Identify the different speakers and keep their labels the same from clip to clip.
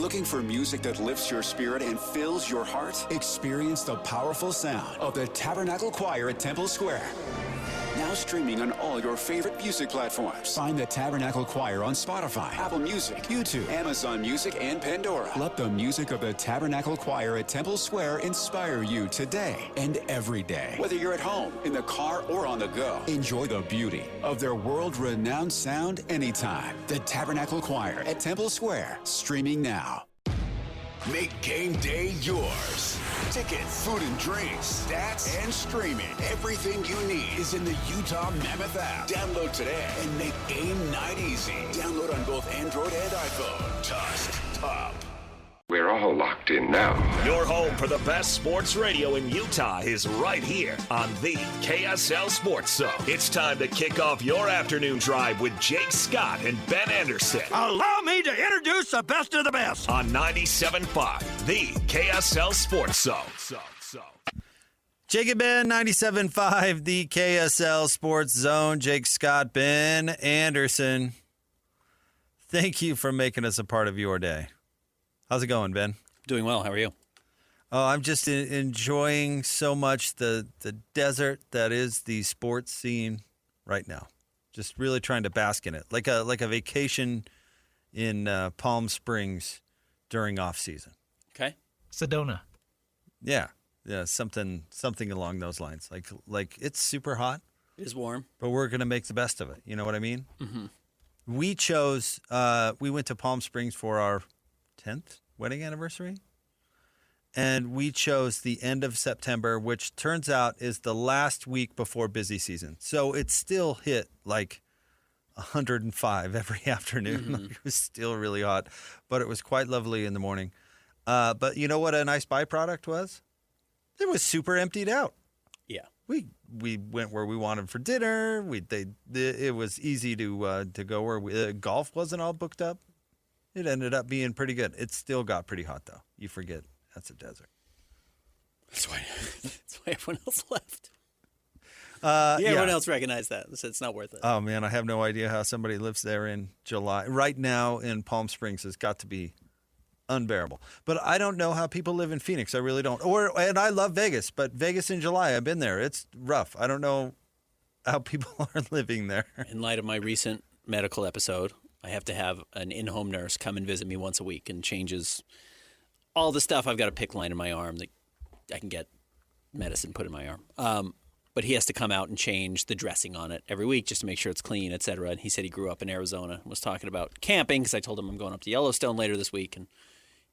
Speaker 1: Looking for music that lifts your spirit and fills your heart? Experience the powerful sound of the Tabernacle Choir at Temple Square. Now streaming on all your favorite music platforms. Find the Tabernacle Choir on Spotify, Apple Music, YouTube, Amazon Music, and Pandora. Let the music of the Tabernacle Choir at Temple Square inspire you today and every day. Whether you're at home, in the car, or on the go, enjoy the beauty of their world-renowned sound anytime. The Tabernacle Choir at Temple Square, streaming now.
Speaker 2: Make game day yours. Tickets, food and drinks, stats, and streaming. Everything you need is in the Utah Mammoth app. Download today and make game night easy. Download on both Android and iPhone. Tusk Top.
Speaker 3: We're all locked in now.
Speaker 4: Your home for the best sports radio in Utah is right here on the KSL Sports Zone. It's time to kick off your afternoon drive with Jake Scott and Ben Anderson.
Speaker 5: Allow me to introduce the best of the best.
Speaker 4: On 97.5, the KSL Sports Zone.
Speaker 6: Jake and Ben, 97.5, the KSL Sports Zone. Jake Scott, Ben Anderson. Thank you for making us a part of your day. How's it going, Ben?
Speaker 7: Doing well. How are you?
Speaker 6: Oh, I'm just enjoying so much the desert that is the sports scene right now. Just really trying to bask in it, like a vacation in Palm Springs during off season.
Speaker 7: Okay.
Speaker 8: Sedona.
Speaker 6: Yeah, something along those lines. Like it's super hot.
Speaker 7: It is warm,
Speaker 6: but we're gonna make the best of it. You know what I mean?
Speaker 7: Mm-hmm.
Speaker 6: We went to Palm Springs for our 10th wedding anniversary, and we chose the end of September, which turns out is the last week before busy season. So it still hit like 105 every afternoon.
Speaker 7: Mm-hmm.
Speaker 6: Like, it was still really hot, but it was quite lovely in the morning. But you know what a nice byproduct was? It was super emptied out.
Speaker 7: Yeah.
Speaker 6: We went where we wanted for dinner. It was easy to go where golf wasn't all booked up. It ended up being pretty good. It still got pretty hot, though. You forget that's a desert.
Speaker 7: That's why everyone else left.
Speaker 6: Yeah,
Speaker 7: everyone else recognized that. So it's not worth it.
Speaker 6: Oh, man, I have no idea how somebody lives there in July. Right now in Palm Springs has got to be unbearable. But I don't know how people live in Phoenix. I really don't. And I love Vegas, but Vegas in July, I've been there. It's rough. I don't know how people are living there.
Speaker 7: In light of my recent medical episode, I have to have an in-home nurse come and visit me once a week and changes all the stuff. I've got a PICC line in my arm that I can get medicine put in my arm. But he has to come out and change the dressing on it every week just to make sure it's clean, et cetera. And he said he grew up in Arizona and was talking about camping because I told him I'm going up to Yellowstone later this week. And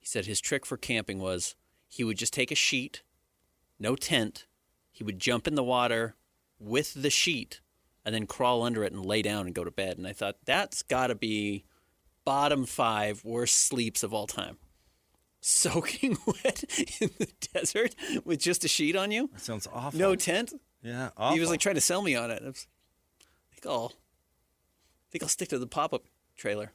Speaker 7: he said his trick for camping was he would just take a sheet, no tent. He would jump in the water with the sheet and then crawl under it and lay down and go to bed. And I thought, that's got to be bottom 5 worst sleeps of all time. Soaking wet in the desert with just a sheet on you?
Speaker 6: That sounds awful.
Speaker 7: No tent?
Speaker 6: Yeah, awful.
Speaker 7: He was like trying to sell me on it. I think I'll stick to the pop-up trailer.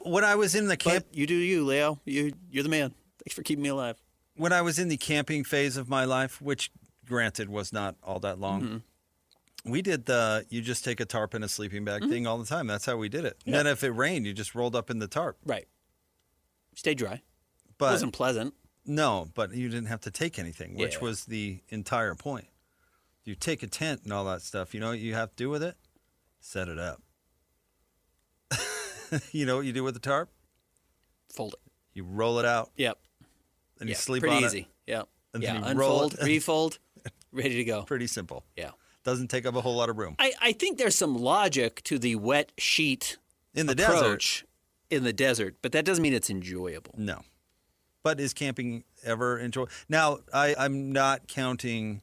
Speaker 6: When I was in the camp...
Speaker 7: But you do you, Leo. You're the man. Thanks for keeping me alive.
Speaker 6: When I was in the camping phase of my life, which, granted, was not all that long... Mm-hmm. We did you just take a tarp and a sleeping bag thing all the time. That's how we did it. Yeah. And then if it rained, you just rolled up in the tarp.
Speaker 7: Right. Stay dry.
Speaker 6: But
Speaker 7: it wasn't pleasant.
Speaker 6: No, but you didn't have to take anything, which was the entire point. You take a tent and all that stuff. You know what you have to do with it? Set it up. You know what you do with the tarp?
Speaker 7: Fold it.
Speaker 6: You roll it out.
Speaker 7: Yep.
Speaker 6: And you sleep
Speaker 7: pretty
Speaker 6: on
Speaker 7: easy.
Speaker 6: it.
Speaker 7: Yep.
Speaker 6: And
Speaker 7: yeah.
Speaker 6: then you
Speaker 7: Unfold, refold, ready to go.
Speaker 6: Pretty simple.
Speaker 7: Yeah.
Speaker 6: Doesn't take up a whole lot of room.
Speaker 7: I think there's some logic to the wet sheet
Speaker 6: in the
Speaker 7: approach in the desert, but that doesn't mean it's enjoyable.
Speaker 6: No. But is camping ever enjoyable? Now, I'm not counting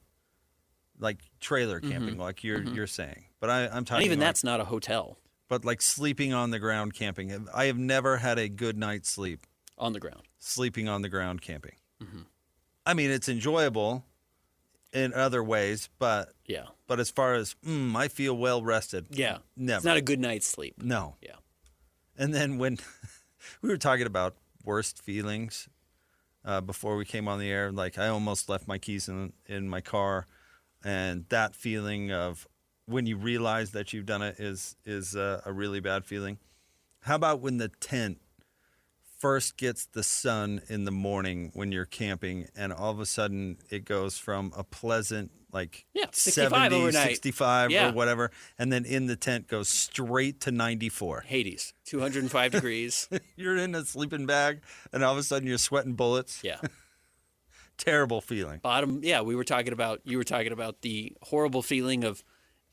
Speaker 6: like trailer camping like you're saying. But I'm talking
Speaker 7: and even
Speaker 6: like,
Speaker 7: that's not a hotel.
Speaker 6: But like sleeping on the ground camping. I have never had a good night's sleep.
Speaker 7: On the ground.
Speaker 6: Sleeping on the ground camping. Mm-hmm. I mean, it's enjoyable in other ways, but as far as I feel well rested, never.
Speaker 7: It's not a good night's sleep.
Speaker 6: No. And then when we were talking about worst feelings before we came on the air, like I almost left my keys in my car, and that feeling of when you realize that you've done it is a really bad feeling. How about when the tent first gets the sun in the morning when you're camping, and all of a sudden it goes from a pleasant, like
Speaker 7: 65
Speaker 6: 70,
Speaker 7: overnight.
Speaker 6: 65
Speaker 7: Yeah.
Speaker 6: or whatever, and then in the tent goes straight to 94.
Speaker 7: Hades, 205 degrees.
Speaker 6: You're in a sleeping bag, and all of a sudden you're sweating bullets.
Speaker 7: Yeah.
Speaker 6: Terrible feeling.
Speaker 7: You were talking about the horrible feeling of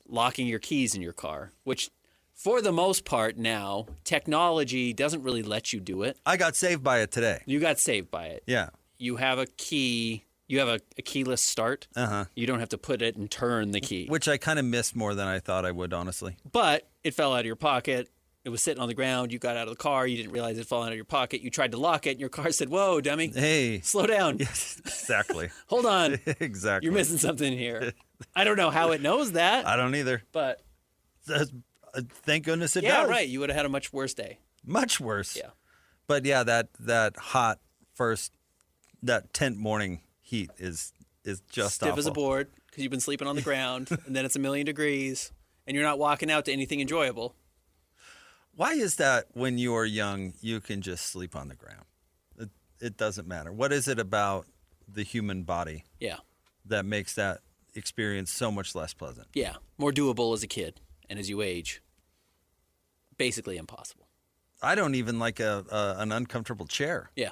Speaker 7: locking your keys in your car, which for the most part now, technology doesn't really let you do it.
Speaker 6: I got saved by it today.
Speaker 7: You got saved by it.
Speaker 6: Yeah.
Speaker 7: You have a key. You have a keyless start.
Speaker 6: Uh-huh.
Speaker 7: You don't have to put it and turn the key.
Speaker 6: Which I kind of missed more than I thought I would, honestly.
Speaker 7: But it fell out of your pocket. It was sitting on the ground. You got out of the car. You didn't realize it fell out of your pocket. You tried to lock it, and your car said, "Whoa, dummy!
Speaker 6: Hey.
Speaker 7: Slow down.
Speaker 6: Yes, exactly.
Speaker 7: Hold on.
Speaker 6: Exactly.
Speaker 7: You're missing something here." I don't know how it knows that.
Speaker 6: I don't either.
Speaker 7: But
Speaker 6: Thank goodness it does.
Speaker 7: yeah, right. You would have had a much worse day.
Speaker 6: Much worse.
Speaker 7: Yeah.
Speaker 6: But yeah, that hot first, that tent morning heat is just
Speaker 7: Stiff
Speaker 6: awful.
Speaker 7: as a board because you've been sleeping on the ground, and then it's 1,000,000 degrees, and you're not walking out to anything enjoyable.
Speaker 6: Why is that when you are young, you can just sleep on the ground? It doesn't matter. What is it about the human body
Speaker 7: Yeah.
Speaker 6: that makes that experience so much less pleasant?
Speaker 7: Yeah. More doable as a kid, and as you age, basically impossible.
Speaker 6: I don't even like an uncomfortable chair.
Speaker 7: Yeah.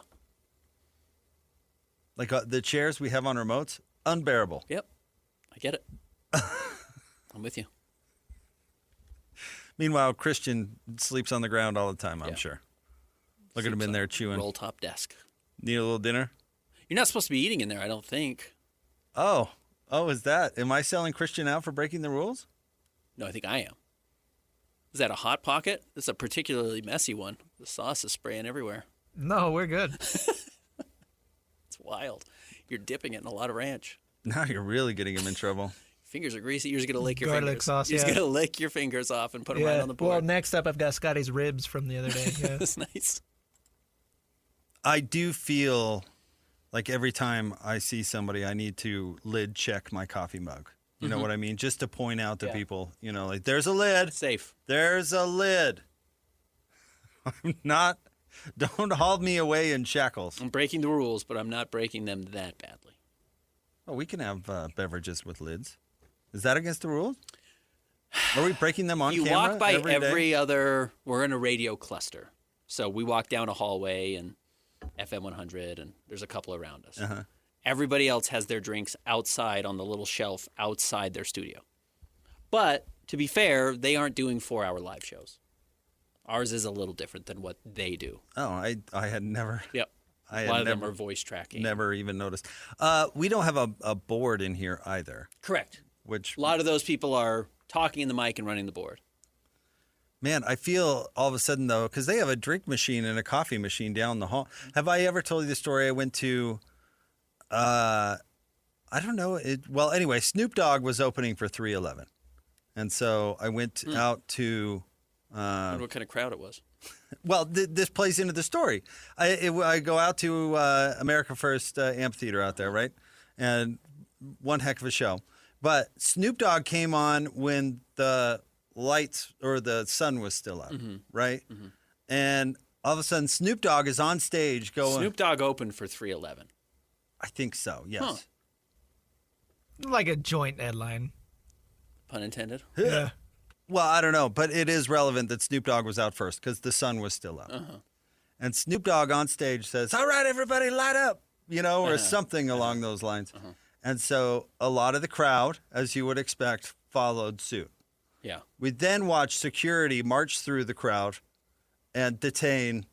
Speaker 6: Like the chairs we have on remotes, unbearable.
Speaker 7: Yep. I get it. I'm with you.
Speaker 6: Meanwhile, Christian sleeps on the ground all the time, I'm
Speaker 7: Yeah.
Speaker 6: sure. Look at him in there chewing.
Speaker 7: Roll top desk.
Speaker 6: Need a little dinner?
Speaker 7: You're not supposed to be eating in there, I don't think.
Speaker 6: Oh, is that? Am I selling Christian out for breaking the rules?
Speaker 7: No, I think I am. Is that a Hot Pocket? This is a particularly messy one. The sauce is spraying everywhere.
Speaker 8: No, we're good.
Speaker 7: It's wild. You're dipping it in a lot of ranch.
Speaker 6: Now you're really getting him in trouble.
Speaker 7: Fingers are greasy. You're just going to lick your
Speaker 8: Garlic
Speaker 7: fingers.
Speaker 8: sauce,
Speaker 7: You're just
Speaker 8: yeah.
Speaker 7: going to lick your fingers off and put them right on the board.
Speaker 8: Well, next up, I've got Scotty's ribs from the other day. Yeah.
Speaker 7: That's nice.
Speaker 6: I do feel like every time I see somebody, I need to lid check my coffee mug. You know what I mean? Just to point out to people, like there's a lid.
Speaker 7: Safe.
Speaker 6: There's a lid. Don't haul me away in shackles.
Speaker 7: I'm breaking the rules, but I'm not breaking them that badly.
Speaker 6: Oh, we can have beverages with lids. Is that against the rules? Are we breaking them on
Speaker 7: You
Speaker 6: camera
Speaker 7: walk by
Speaker 6: every day?
Speaker 7: we're in a radio cluster. So we walk down a hallway and FM 100, and there's a couple around us.
Speaker 6: Uh-huh.
Speaker 7: Everybody else has their drinks outside on the little shelf outside their studio. But to be fair, they aren't doing 4-hour live shows. Ours is a little different than what they do.
Speaker 6: Oh, I had never.
Speaker 7: Yep.
Speaker 6: I
Speaker 7: A
Speaker 6: had
Speaker 7: lot of them
Speaker 6: never-
Speaker 7: are voice tracking.
Speaker 6: Never even noticed. We don't have a board in here either.
Speaker 7: Correct.
Speaker 6: Which
Speaker 7: A lot of those people are talking in the mic and running the board.
Speaker 6: man, I feel all of a sudden though, because they have a drink machine and a coffee machine down the hall. Have I ever told you the story? I went to, I don't know. Well, anyway, Snoop Dogg was opening for 311, and so I went out to.
Speaker 7: I wonder what kind of crowd it was.
Speaker 6: Well, this plays into the story. I go out to America First Amphitheater out there, right? And one heck of a show. But Snoop Dogg came on when the lights or the sun was still up, right? Mm-hmm. And all of a sudden, Snoop Dogg is on stage going.
Speaker 7: Snoop Dogg opened for 311.
Speaker 6: I think so, yes.
Speaker 7: Huh.
Speaker 8: Like a joint headline.
Speaker 7: Pun intended.
Speaker 8: Yeah.
Speaker 6: Well, I don't know, but it is relevant that Snoop Dogg was out first because the sun was still up.
Speaker 7: Uh-huh.
Speaker 6: And Snoop Dogg on stage says, "All right, everybody, light up," or something along those lines. And so a lot of the crowd, as you would expect, followed suit.
Speaker 7: Yeah.
Speaker 6: We then watched security march through the crowd and detain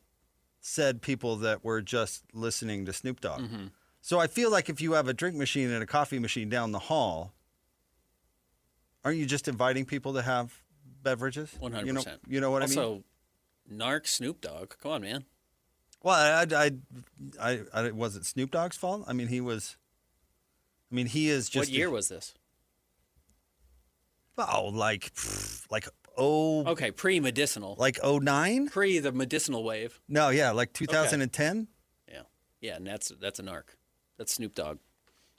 Speaker 6: said people that were just listening to Snoop Dogg.
Speaker 7: Mm-hmm.
Speaker 6: So I feel like if you have a drink machine and a coffee machine down the hall, aren't you just inviting people to have beverages?
Speaker 7: 100%.
Speaker 6: You know what I mean?
Speaker 7: Also, narc Snoop Dogg. Come on, man.
Speaker 6: Well, I was it Snoop Dogg's fault? I mean, he is just.
Speaker 7: What year was this?
Speaker 6: Oh, like
Speaker 7: Okay, pre-medicinal.
Speaker 6: like 09?
Speaker 7: Pre the medicinal wave.
Speaker 6: No, yeah, like 2010.
Speaker 7: Yeah. Yeah, and that's a narc. That's Snoop Dogg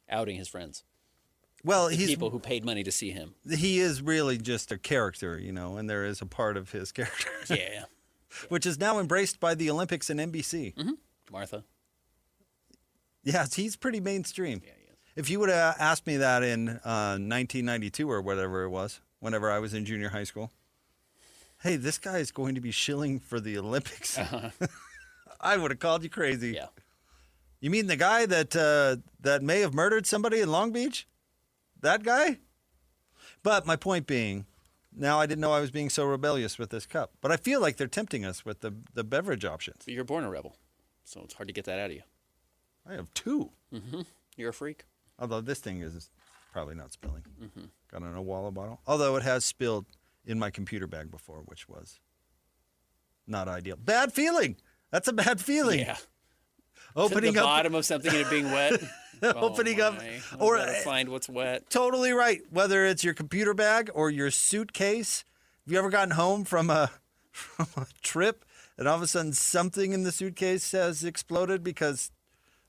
Speaker 7: outing his friends.
Speaker 6: Well,
Speaker 7: The
Speaker 6: he's
Speaker 7: people who paid money to see him.
Speaker 6: he is really just a character, and there is a part of his character.
Speaker 7: Yeah.
Speaker 6: which is now embraced by the Olympics and NBC.
Speaker 7: Mm-hmm. Martha.
Speaker 6: Yeah, he's pretty mainstream.
Speaker 7: Yeah, he is.
Speaker 6: If you would have asked me that in 1992 or whatever it was, whenever I was in junior high school, hey, this guy is going to be shilling for the Olympics. I would have called you crazy.
Speaker 7: Yeah.
Speaker 6: You mean the guy that may have murdered somebody in Long Beach? That guy? But my point being, now I didn't know I was being so rebellious with this cup. But I feel like they're tempting us with the beverage options.
Speaker 7: But you're born a rebel, so it's hard to get that out of you.
Speaker 6: I have two.
Speaker 7: Mm-hmm. You're a freak.
Speaker 6: Although this thing is probably not spilling. Mm-hmm. Got an Owala bottle. Although it has spilled in my computer bag before, which was not ideal. Bad feeling. That's a bad feeling.
Speaker 7: Yeah.
Speaker 6: Opening
Speaker 7: to the
Speaker 6: up
Speaker 7: bottom of something and it being wet.
Speaker 6: Opening up,
Speaker 7: or find what's wet.
Speaker 6: Totally right. Whether it's your computer bag or your suitcase. Have you ever gotten home from a trip and all of a sudden something in the suitcase has exploded because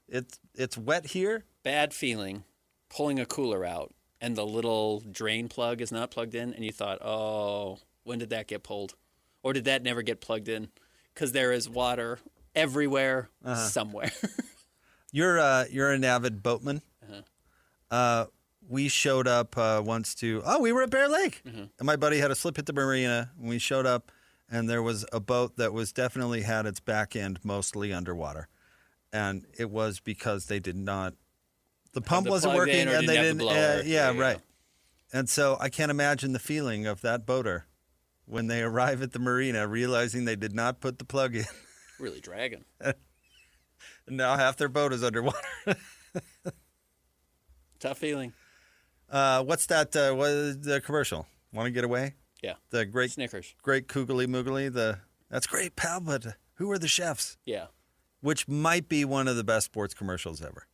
Speaker 6: it's wet here?
Speaker 7: Bad feeling. Pulling a cooler out and the little drain plug is not plugged in, and you thought, oh, when did that get pulled? Or did that never get plugged in? Because there is water everywhere, somewhere.
Speaker 6: You're an avid boatman. We showed up once to, we were at Bear Lake. And my buddy had a slip at the marina. And we showed up, and there was a boat that was definitely had its back end mostly underwater. And it was because they did not, the pump wasn't working, and they didn't, right. And so I can't imagine the feeling of that boater when they arrive at the marina realizing they did not put the plug in.
Speaker 7: Really dragging.
Speaker 6: And now half their boat is underwater.
Speaker 7: Tough feeling.
Speaker 6: What's that? What is the commercial? Want to get away?
Speaker 7: Yeah.
Speaker 6: The great
Speaker 7: Snickers.
Speaker 6: Great Koogly Moogly. That's great, pal, but who are the chefs?
Speaker 7: Yeah.
Speaker 6: Which might be one of the best sports commercials ever.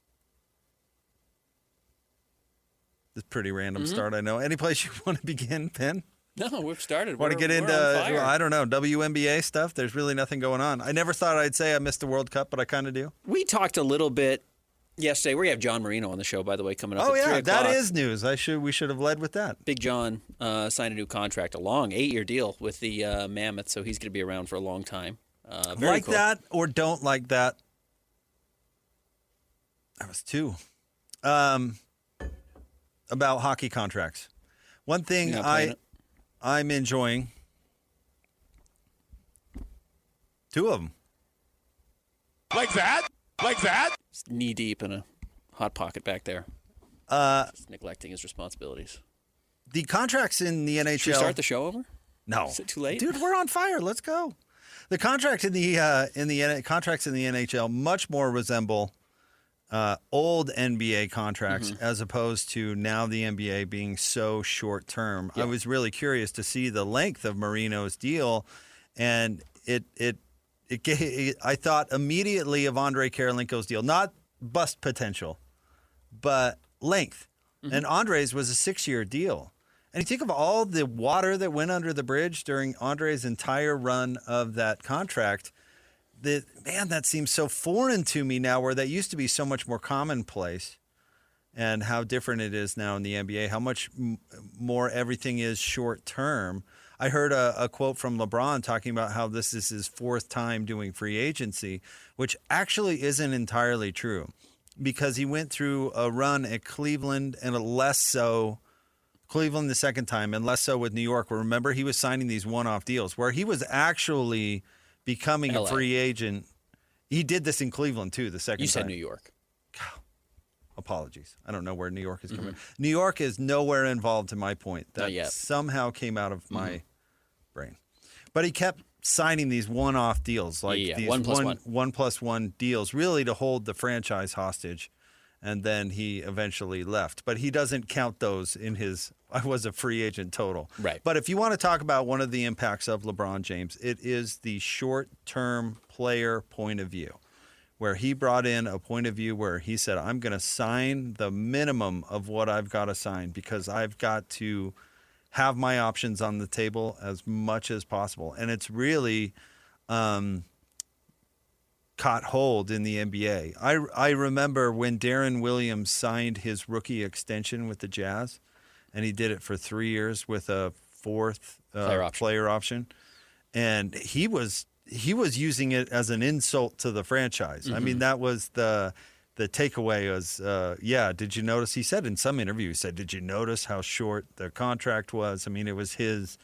Speaker 6: It's a pretty random start, I know. Any place you want to begin, Penn?
Speaker 7: No, we've started.
Speaker 6: Want to get into, I don't know, WNBA stuff? There's really nothing going on. I never thought I'd say I missed the World Cup, but I kind of do.
Speaker 7: We talked a little bit yesterday. We have John Marino on the show, by the way, coming up at 3 o'clock.
Speaker 6: That is news. We should have led with that.
Speaker 7: Big John signed a new contract, a long 8-year deal with the Mammoth, so he's going to be around for a long time. Very
Speaker 6: like
Speaker 7: cool.
Speaker 6: that or don't like that? That was two. About hockey contracts. One thing I'm enjoying, two of them.
Speaker 2: Like that?
Speaker 7: He's knee deep in a hot pocket back there. Just neglecting his responsibilities.
Speaker 6: The contracts in the NHL.
Speaker 7: Should we start the show over?
Speaker 6: No.
Speaker 7: Is it too late?
Speaker 6: Dude, we're on fire. Let's go. The contract in the contracts in the NHL much more resemble old NBA contracts as opposed to now the NBA being so short term.
Speaker 7: Yeah.
Speaker 6: I was really curious to see the length of Marino's deal, and I thought immediately of Andrei Karolinko's deal, not bust potential, but length. And Andrei's was a 6-year deal. And you think of all the water that went under the bridge during Andrei's entire run of that contract. That seems so foreign to me now, where that used to be so much more commonplace, and how different it is now in the NBA, how much more everything is short term. I heard a quote from Lebron talking about how this is his 4th time doing free agency, which actually isn't entirely true, because he went through a run at Cleveland and Cleveland the 2nd time, and less so with New York, where remember he was signing these one-off deals where he was actually becoming a free agent. He did this in Cleveland, too, the 2nd time.
Speaker 7: You said New York.
Speaker 6: Apologies. I don't know where New York is coming. New York is nowhere involved, to my point. That
Speaker 7: Not yet.
Speaker 6: somehow came out of my brain. But he kept signing these one-off deals, like these 1+1 deals, really to hold the franchise hostage. And then he eventually left. But he doesn't count those in his I was a free agent total.
Speaker 7: Right.
Speaker 6: But if you want to talk about one of the impacts of LeBron James, it is the short-term player point of view, where he brought in a point of view where he said, I'm going to sign the minimum of what I've got to sign because I've got to have my options on the table as much as possible. And it's really caught hold in the NBA. I remember when Darren Williams signed his rookie extension with the Jazz, and he did it for 3 years with a 4th player option. And he was he was using it as an insult to the franchise. I mean, that was the takeaway was, did you notice? He said in some interview, he said, did you notice how short the contract was? I mean, it was his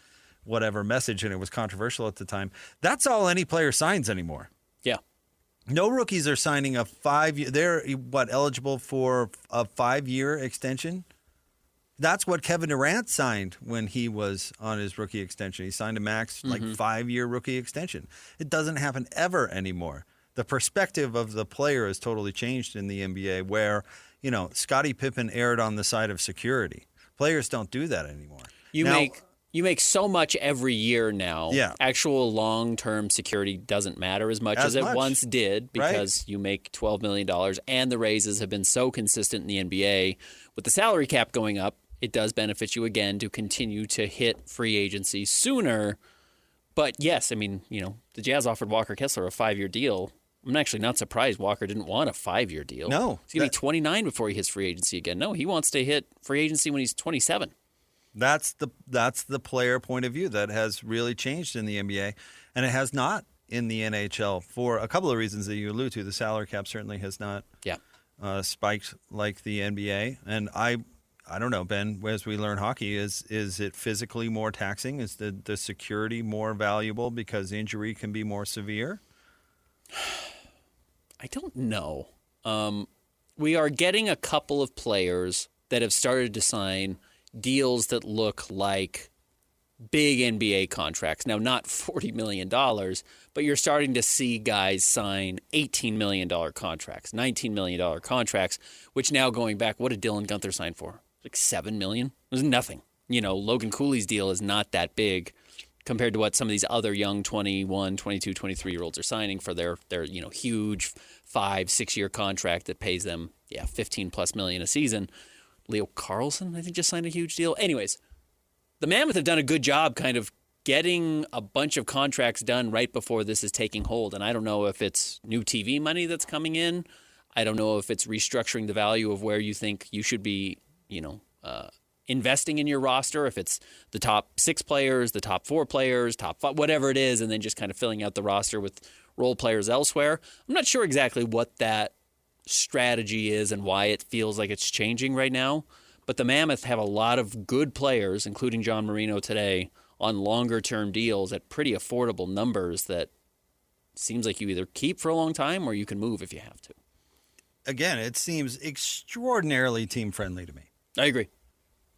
Speaker 6: whatever message, and it was controversial at the time. That's all any player signs anymore.
Speaker 7: Yeah.
Speaker 6: No rookies are signing a 5-year. They're eligible for a 5-year extension. That's what Kevin Durant signed when he was on his rookie extension. He signed a max 5-year rookie extension. It doesn't happen ever anymore. The perspective of the player has totally changed in the NBA, where Scottie Pippen erred on the side of security. Players don't do that anymore.
Speaker 7: You make so much every year now.
Speaker 6: Yeah.
Speaker 7: Actual long-term security doesn't matter as much as it once did, because you make $12 million, and the raises have been so consistent in the NBA. With the salary cap going up, it does benefit you again to continue to hit free agency sooner. But yes, I mean, the Jazz offered Walker Kessler a 5-year deal. I'm actually not surprised Walker didn't want a 5-year deal.
Speaker 6: No.
Speaker 7: He's going to be 29 before he hits free agency again. No, he wants to hit free agency when he's 27.
Speaker 6: That's the player point of view that has really changed in the NBA, and it has not in the NHL for a couple of reasons that you allude to. The salary cap certainly has not spiked like the NBA, and I don't know, Ben, as we learn hockey, is it physically more taxing? Is the security more valuable because injury can be more severe?
Speaker 7: I don't know. We are getting a couple of players that have started to sign deals that look like big NBA contracts. Now, not $40 million, but you're starting to see guys sign $18 million contracts, $19 million contracts, which now going back, what did Dylan Guenther sign for? Like $7 million? It was nothing. Logan Cooley's deal is not that big compared to what some of these other young 21, 22, 23-year-olds are signing for their huge 5-6-year contract that pays them, $15+ million a season. Leo Carlson, I think, just signed a huge deal. Anyways, the Mammoth have done a good job kind of getting a bunch of contracts done right before this is taking hold. And I don't know if it's new TV money that's coming in. I don't know if it's restructuring the value of where you think you should be, investing in your roster, if it's the top 6 players, the top 4 players, top 5, whatever it is, and then just kind of filling out the roster with role players elsewhere. I'm not sure exactly what that strategy is and why it feels like it's changing right now, but the Mammoth have a lot of good players, including John Marino today, on longer term deals at pretty affordable numbers that seems like you either keep for a long time or you can move if you have to.
Speaker 6: Again, it seems extraordinarily team friendly to me.
Speaker 7: I agree.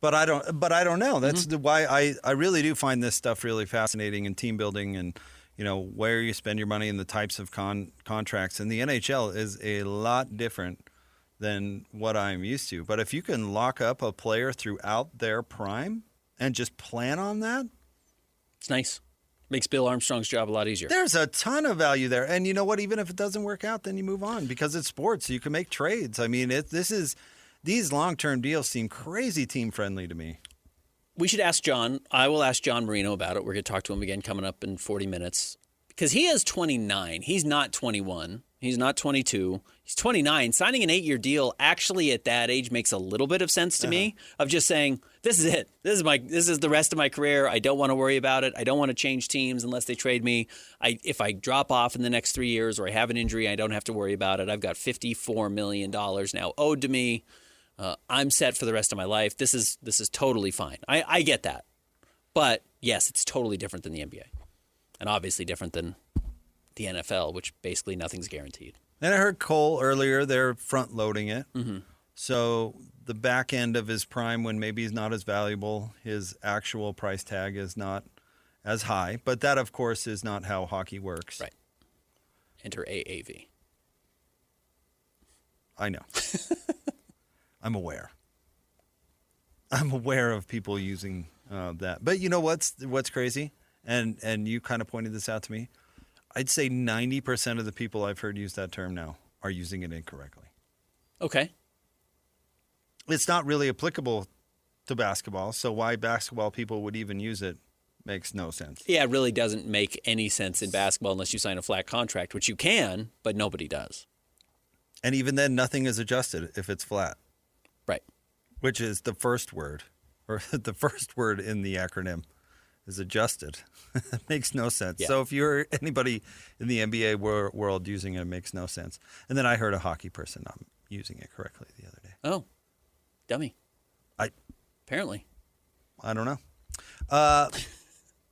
Speaker 6: But I don't know. That's why I really do find this stuff really fascinating, and team building, and where you spend your money and the types of contracts. And the NHL is a lot different than what I'm used to. But if you can lock up a player throughout their prime and just plan on that,
Speaker 7: it's nice. Makes Bill Armstrong's job a lot easier.
Speaker 6: There's a ton of value there. And you know what? Even if it doesn't work out, then you move on, because it's sports. You can make trades. I mean, these long-term deals seem crazy team-friendly to me.
Speaker 7: We should ask John. I will ask John Marino about it. We're going to talk to him again coming up in 40 minutes. Because he is 29. He's not 21. He's not 22. He's 29. Signing an 8-year deal actually at that age makes a little bit of sense to me, of just saying, this is it. This is the rest of my career. I don't want to worry about it. I don't want to change teams unless they trade me. If I drop off in the next 3 years or I have an injury, I don't have to worry about it. I've got $54 million now owed to me. I'm set for the rest of my life. This is totally fine. I get that. But, yes, it's totally different than the NBA. And obviously different than the NFL, which basically nothing's guaranteed.
Speaker 6: And I heard Cole earlier, they're front-loading it.
Speaker 7: Mm-hmm.
Speaker 6: So the back end of his prime, when maybe he's not as valuable, his actual price tag is not as high. But that, of course, is not how hockey works.
Speaker 7: Right. Enter AAV.
Speaker 6: I know. I'm aware. I'm aware of people using that. But you know what's crazy? And you kind of pointed this out to me. I'd say 90% of the people I've heard use that term now are using it incorrectly.
Speaker 7: Okay.
Speaker 6: It's not really applicable to basketball, so why basketball people would even use it makes no sense.
Speaker 7: Yeah, it really doesn't make any sense in basketball unless you sign a flat contract, which you can, but nobody does.
Speaker 6: And even then, nothing is adjusted if it's flat.
Speaker 7: Right.
Speaker 6: Which is the first word, or the first word in the acronym. is adjusted. It makes no sense.
Speaker 7: Yeah.
Speaker 6: So if you're anybody in the NBA world using it, it makes no sense. And then I heard a hockey person not using it correctly the other day.
Speaker 7: Oh, dummy. Apparently.
Speaker 6: I don't know.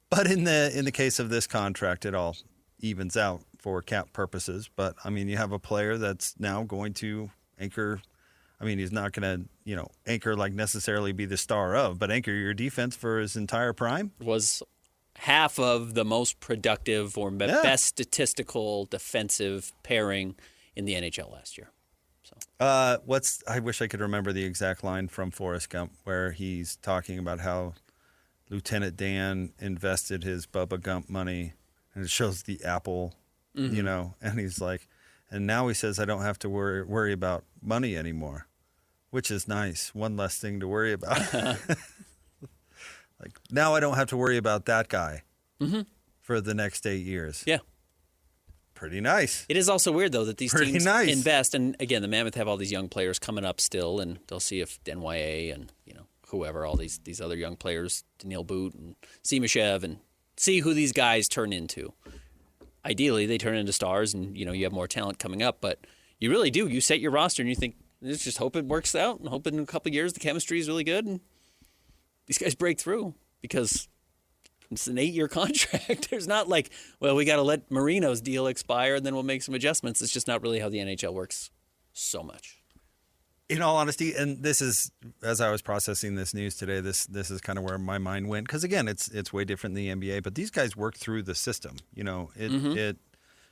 Speaker 6: But in the case of this contract, it all evens out for cap purposes. But, I mean, you have a player that's now going to anchor. I mean, he's not going to, anchor like necessarily be the star of, but anchor your defense for his entire prime.
Speaker 7: Was half of the most productive or best statistical defensive pairing in the NHL last year.
Speaker 6: I wish I could remember the exact line from Forrest Gump where he's talking about how Lieutenant Dan invested his Bubba Gump money, and it shows the apple, and he's like, and now he says I don't have to worry about money anymore, which is nice. One less thing to worry about. Like now I don't have to worry about that guy for the next 8 years.
Speaker 7: Yeah.
Speaker 6: Pretty nice.
Speaker 7: It is also weird, though, that these teams
Speaker 6: nice.
Speaker 7: invest. And, again, the Mammoth have all these young players coming up still, and they'll see if NYA and, whoever, all these other young players, Daniil Boot and Simashev, and see who these guys turn into. Ideally, they turn into stars, and, you have more talent coming up. But you really do. You set your roster, and you think, let's just hope it works out, and hope in a couple of years the chemistry is really good, and these guys break through because it's an 8-year contract. There's not like, well, we got to let Marino's deal expire and then we'll make some adjustments. It's just not really how the NHL works so much.
Speaker 6: In all honesty, and this is, as I was processing this news today, this is kind of where my mind went. Because, again, it's way different than the NBA, but these guys work through the system. It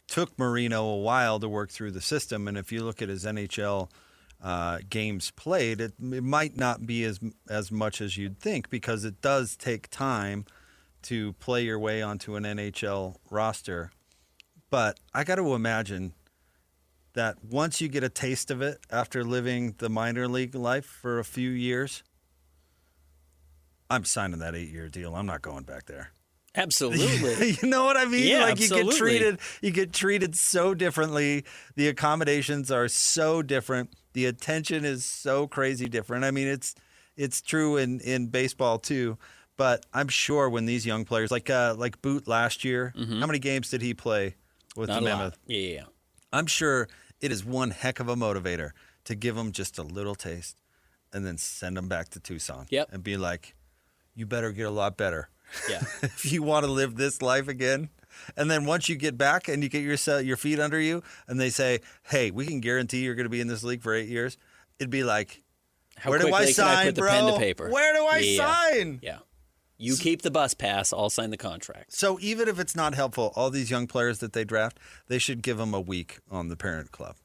Speaker 6: took Marino a while to work through the system, and if you look at his NHL games played, it might not be as much as you'd think because it does take time to play your way onto an NHL roster. But I got to imagine that once you get a taste of it after living the minor league life for a few years, I'm signing that 8-year deal. I'm not going back there.
Speaker 7: Absolutely.
Speaker 6: You know what I mean?
Speaker 7: Yeah,
Speaker 6: like
Speaker 7: absolutely.
Speaker 6: you get treated so differently. The accommodations are so different. The attention is so crazy different. I mean, it's true in baseball too. But I'm sure when these young players, like Boot last year, how many games did he play with
Speaker 7: Not
Speaker 6: the
Speaker 7: a lot.
Speaker 6: Mammoth?
Speaker 7: Yeah.
Speaker 6: I'm sure it is one heck of a motivator to give them just a little taste and then send them back to Tucson.
Speaker 7: Yep.
Speaker 6: And be like, you better get a lot better.
Speaker 7: Yeah.
Speaker 6: If you want to live this life again. And then once you get back and you get your feet under you and they say, hey, we can guarantee you're going to be in this league for 8 years, it'd be like,
Speaker 7: How
Speaker 6: where do I
Speaker 7: quickly can I
Speaker 6: sign,
Speaker 7: put the
Speaker 6: bro?
Speaker 7: pen to paper?
Speaker 6: Where do I
Speaker 7: Yeah.
Speaker 6: sign?
Speaker 7: Yeah. You keep the bus pass, I'll sign the contract.
Speaker 6: So even if it's not helpful, all these young players that they draft, they should give them a week on the parent club.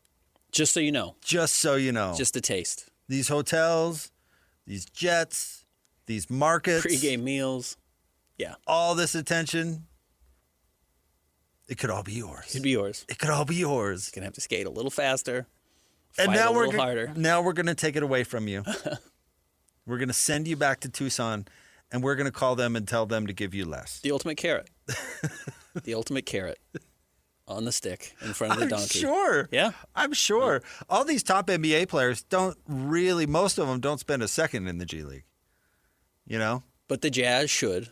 Speaker 7: Just so you know.
Speaker 6: Just so you know.
Speaker 7: Just a taste.
Speaker 6: These hotels, these jets, these markets.
Speaker 7: Pre-game meals. Yeah.
Speaker 6: All this attention. It could all be yours.
Speaker 7: Could be yours.
Speaker 6: It could all be yours.
Speaker 7: You're going to have to skate a little faster.
Speaker 6: And
Speaker 7: fight
Speaker 6: now
Speaker 7: a little harder.
Speaker 6: Now we're going to take it away from you. We're going to send you back to Tucson, and we're going to call them and tell them to give you less.
Speaker 7: The ultimate carrot. The ultimate carrot on the stick in front of the donkey.
Speaker 6: I'm sure.
Speaker 7: Yeah.
Speaker 6: I'm sure. All these top NBA players most of them don't spend a second in the G League. You know?
Speaker 7: But the Jazz should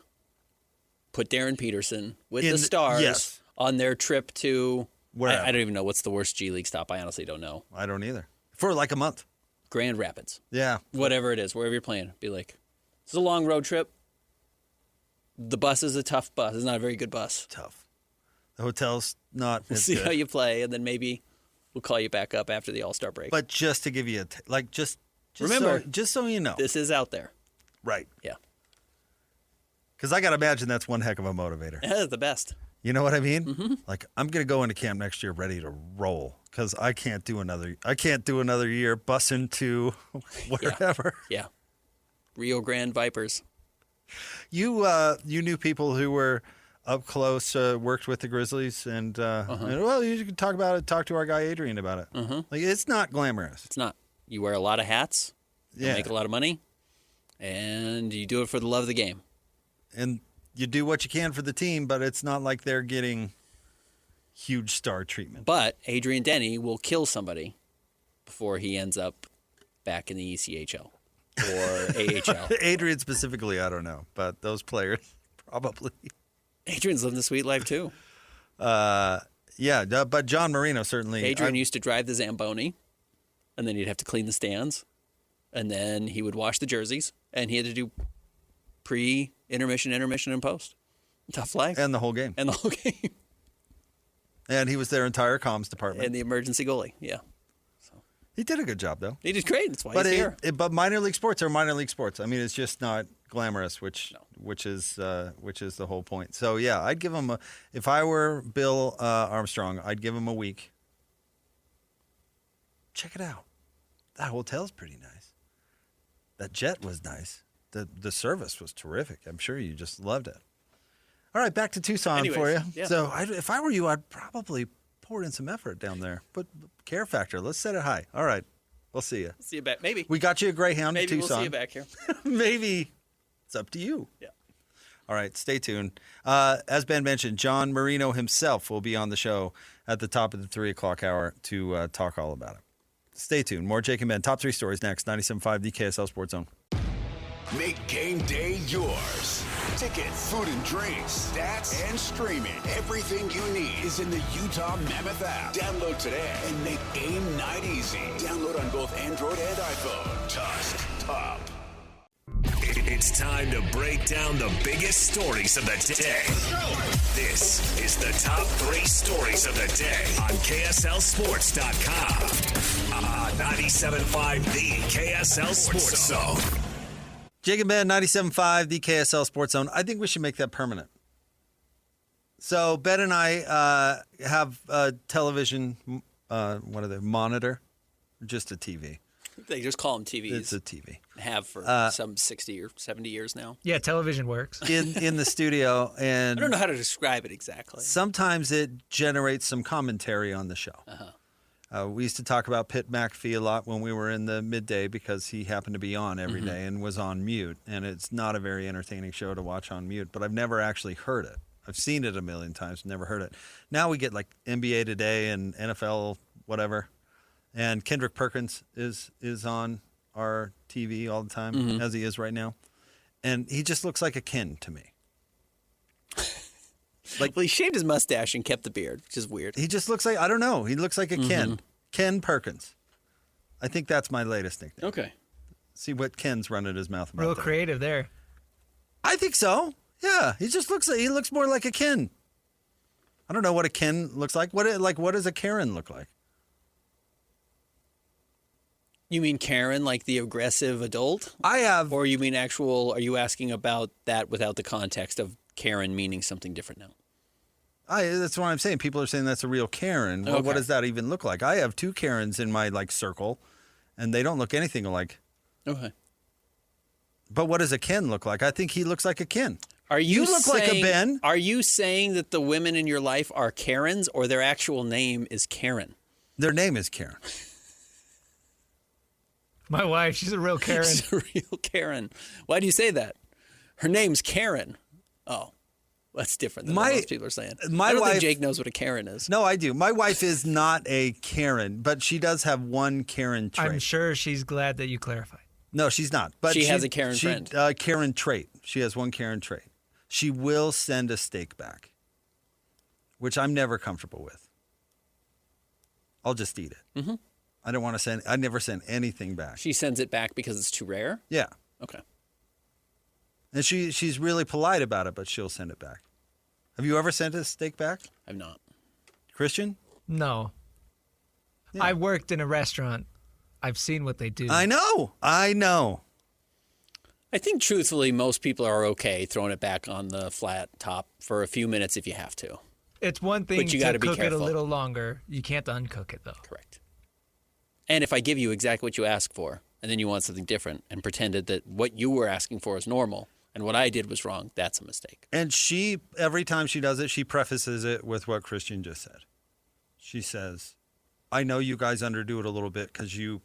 Speaker 7: put Darren Peterson with
Speaker 6: In
Speaker 7: the
Speaker 6: the-
Speaker 7: Stars
Speaker 6: yes.
Speaker 7: on their trip to
Speaker 6: Where?
Speaker 7: I don't even know what's the worst G League stop. I honestly don't know.
Speaker 6: I don't either. For like a month.
Speaker 7: Grand Rapids.
Speaker 6: Yeah.
Speaker 7: Whatever it is, wherever you're playing. Be like, this is a long road trip. The bus is a tough bus. It's not a very good bus.
Speaker 6: Tough. The hotel's not
Speaker 7: We'll
Speaker 6: as
Speaker 7: see
Speaker 6: good.
Speaker 7: how you play, and then maybe we'll call you back up after the All-Star break.
Speaker 6: But just to give you just
Speaker 7: Remember,
Speaker 6: just so you know.
Speaker 7: this is out there.
Speaker 6: Right.
Speaker 7: Yeah.
Speaker 6: Because I got to imagine that's one heck of a motivator.
Speaker 7: That's the best.
Speaker 6: You know what I mean? Mm-hmm. Like, I'm going to go into camp next year ready to roll because I can't do another year bussing to wherever.
Speaker 7: Yeah. Rio Grande Vipers.
Speaker 6: You knew people who were up close, worked with the Grizzlies, and well, you can talk about it. Talk to our guy Adrian about it. Like, it's not glamorous.
Speaker 7: It's not. You wear a lot of hats. You
Speaker 6: Yeah.
Speaker 7: make a lot of money. And you do it for the love of the game.
Speaker 6: And you do what you can for the team, but it's not like they're getting huge star treatment.
Speaker 7: But Adrian Denny will kill somebody before he ends up back in the ECHL or AHL.
Speaker 6: Adrian specifically, I don't know, but those players Probably.
Speaker 7: Adrian's living the sweet life too.
Speaker 6: Yeah, but John Marino certainly.
Speaker 7: Adrian used to drive the Zamboni, and then he'd have to clean the stands, and then he would wash the jerseys, and he had to do pre-intermission, intermission, and post. Tough life.
Speaker 6: And the whole game.
Speaker 7: And the whole game.
Speaker 6: And he was their entire comms department.
Speaker 7: And the emergency goalie, yeah.
Speaker 6: He did a good job, though.
Speaker 7: He did great. That's why he's here.
Speaker 6: But minor league sports are minor league sports. I mean, it's just not glamorous, which is the whole point. So yeah, I'd give him if I were Bill Armstrong, I'd give him a week. Check it out. That hotel's pretty nice. That jet was nice. The service was terrific. I'm sure you just loved it. All right, back to Tucson for you.
Speaker 7: Yeah.
Speaker 6: So if I were you, I'd probably pour in some effort down there. Put care factor. Let's set it high. All right. We'll see you.
Speaker 7: See you back. Maybe.
Speaker 6: We got you a Greyhound
Speaker 7: Maybe
Speaker 6: in Tucson.
Speaker 7: we'll see you back here.
Speaker 6: Maybe. It's up to you.
Speaker 7: Yeah.
Speaker 6: All right. Stay tuned. As Ben mentioned, John Marino himself will be on the show at the top of the 3 o'clock hour to talk all about it. Stay tuned. More Jake and Ben. Top 3 stories next. 97.5 the KSL Sports Zone.
Speaker 2: Make game day yours. Tickets, food and drinks, stats, and streaming. Everything you need is in the Utah Mammoth app. Download today and make game night easy. Download on both Android and iPhone. Just top.
Speaker 4: It's time to break down the biggest stories of the day. This is the top 3 stories of the day on KSLSports.com. 97.5 the KSL Sports Zone.
Speaker 6: Jake and Ben, 97.5, the KSL Sports Zone. I think we should make that permanent. So Ben and I have a television, monitor, just a TV.
Speaker 7: They just call them TVs.
Speaker 6: It's a TV.
Speaker 7: Have for some 60 or 70 years now.
Speaker 8: Yeah, television works.
Speaker 6: In the studio. And
Speaker 7: I don't know how to describe it exactly.
Speaker 6: Sometimes it generates some commentary on the show. We used to talk about Pitt McAfee a lot when we were in the midday because he happened to be on every day and was on mute. And it's not a very entertaining show to watch on mute, but I've never actually heard it. I've seen it a million times, never heard it. Now we get like NBA Today and NFL whatever. And Kendrick Perkins is on our TV all the time, as he is right now. And he just looks like a Ken to me.
Speaker 7: Well, he shaved his mustache and kept the beard, which is weird.
Speaker 6: He just looks like, I don't know. He looks like a Ken. Ken Perkins. I think that's my latest nickname.
Speaker 7: Okay.
Speaker 6: See what Ken's running his mouth about.
Speaker 8: Real
Speaker 6: there.
Speaker 8: creative there.
Speaker 6: I think so. Yeah. He just looks like, he looks more like a Ken. I don't know what a Ken looks like. What does a Karen look like?
Speaker 7: You mean Karen, like the aggressive adult?
Speaker 6: I have.
Speaker 7: Or you mean actual, are you asking about that without the context of Karen meaning something different now?
Speaker 6: That's what I'm saying. People are saying that's a real Karen. Well, what does that even look like? I have 2 Karens in my circle, and they don't look anything alike.
Speaker 7: Okay.
Speaker 6: But what does a Ken look like? I think he looks like a Ken.
Speaker 7: Are you
Speaker 6: look like a Ben.
Speaker 7: Are you saying that the women in your life are Karens or their actual name is Karen?
Speaker 6: Their name is Karen.
Speaker 8: My wife, she's a real Karen.
Speaker 7: She's a real Karen. Why do you say that? Her name's Karen. Oh, that's different than what most people are saying. I don't think Jake knows what a Karen is.
Speaker 6: No, I do. My wife is not a Karen, but she does have one Karen trait.
Speaker 8: I'm sure she's glad that you clarified.
Speaker 6: No, she's not. But
Speaker 7: she has a Karen friend.
Speaker 6: Karen trait. She has one Karen trait. She will send a steak back, which I'm never comfortable with. I'll just eat it. Mm-hmm. I don't want to send. I never send anything back.
Speaker 7: She sends it back because it's too rare?
Speaker 6: Yeah.
Speaker 7: Okay.
Speaker 6: And she's really polite about it, but she'll send it back. Have you ever sent a steak back?
Speaker 7: I've not.
Speaker 6: Christian?
Speaker 8: No. Yeah. I worked in a restaurant. I've seen what they do.
Speaker 6: I know.
Speaker 7: I think truthfully, most people are okay throwing it back on the flat top for a few minutes if you have to.
Speaker 8: It's one thing
Speaker 7: but you
Speaker 8: to
Speaker 7: cook
Speaker 8: cook it a little longer. You can't uncook it, though.
Speaker 7: Correct. And if I give you exactly what you asked for, and then you want something different and pretended that what you were asking for is normal and what I did was wrong, that's a mistake.
Speaker 6: And she, every time she does it, she prefaces it with what Christian just said. She says, I know you guys underdo it a little bit because you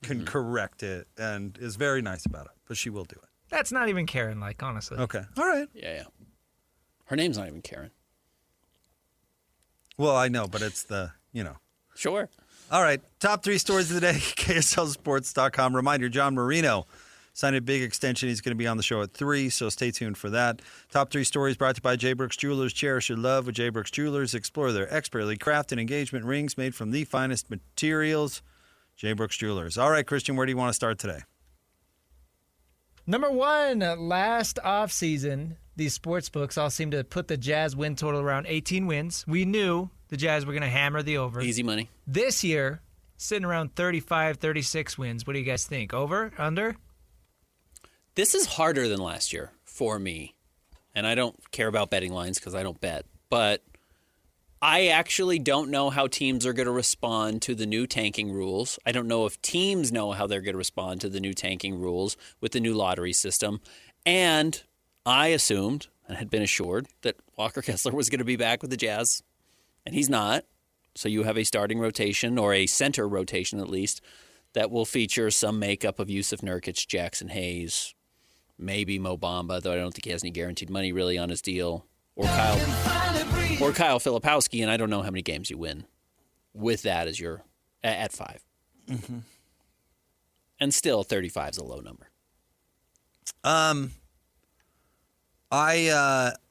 Speaker 6: can correct it, and is very nice about it, but she will do it.
Speaker 8: That's not even Karen-like, honestly.
Speaker 6: Okay. All right.
Speaker 7: Yeah. Her name's not even Karen.
Speaker 6: Well, I know, but it's
Speaker 7: Sure.
Speaker 6: All right. Top 3 stories of the day, KSLSports.com. Reminder, John Marino Signed a big extension. He's going to be on the show at 3, so stay tuned for that. Top 3 stories brought to you by J. Brooks Jewelers. Cherish your love with J. Brooks Jewelers. Explore their expertly crafted engagement rings made from the finest materials. J. Brooks Jewelers. All right, Christian, where do you want to start today?
Speaker 8: Number 1, last offseason, these sports books all seem to put the Jazz win total around 18 wins. We knew the Jazz were going to hammer the over.
Speaker 7: Easy money.
Speaker 8: This year, sitting around 35, 36 wins. What do you guys think? Over? Under?
Speaker 7: This is harder than last year for me. And I don't care about betting lines because I don't bet. But I actually don't know how teams are going to respond to the new tanking rules. I don't know if teams know how they're going to respond to the new tanking rules with the new lottery system. And I assumed and had been assured that Walker Kessler was going to be back with the Jazz, and he's not. So you have a starting rotation, or a center rotation at least, that will feature some makeup of Yusuf Nurkic, Jackson Hayes, maybe Mo Bamba, though I don't think he has any guaranteed money really on his deal, or Kyle Filipowski, and I don't know how many games you win with that as your at 5.
Speaker 6: Mm-hmm.
Speaker 7: And still 35 is a low number.
Speaker 6: I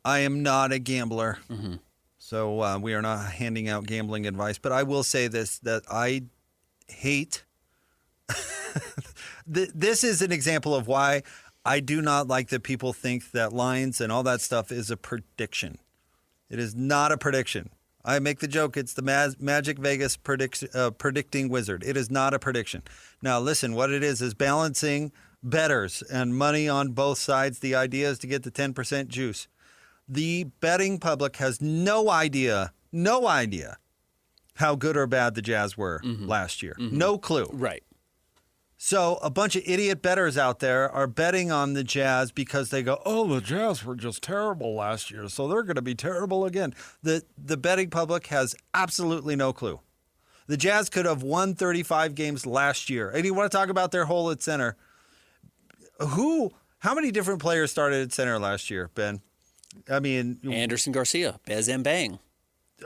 Speaker 6: am not a gambler,
Speaker 7: Mm-hmm.
Speaker 6: so we are not handing out gambling advice. But I will say this, that I hate this is an example of why I do not like that people think that lines and all that stuff is a prediction. It is not a prediction. I make the joke, it's the Magic Vegas predicting wizard. It is not a prediction. Now, listen, what it is balancing bettors and money on both sides. The idea is to get the 10% juice. The betting public has no idea how good or bad the Jazz were last year.
Speaker 7: Mm-hmm.
Speaker 6: No clue.
Speaker 7: Right.
Speaker 6: So a bunch of idiot bettors out there are betting on the Jazz because they go, oh, the Jazz were just terrible last year, so they're going to be terrible again. The betting public has absolutely no clue. The Jazz could have won 35 games last year. And you want to talk about their hole at center. How many different players started at center last year, Ben? I mean,
Speaker 7: Anderson Garcia, Bez Mbang.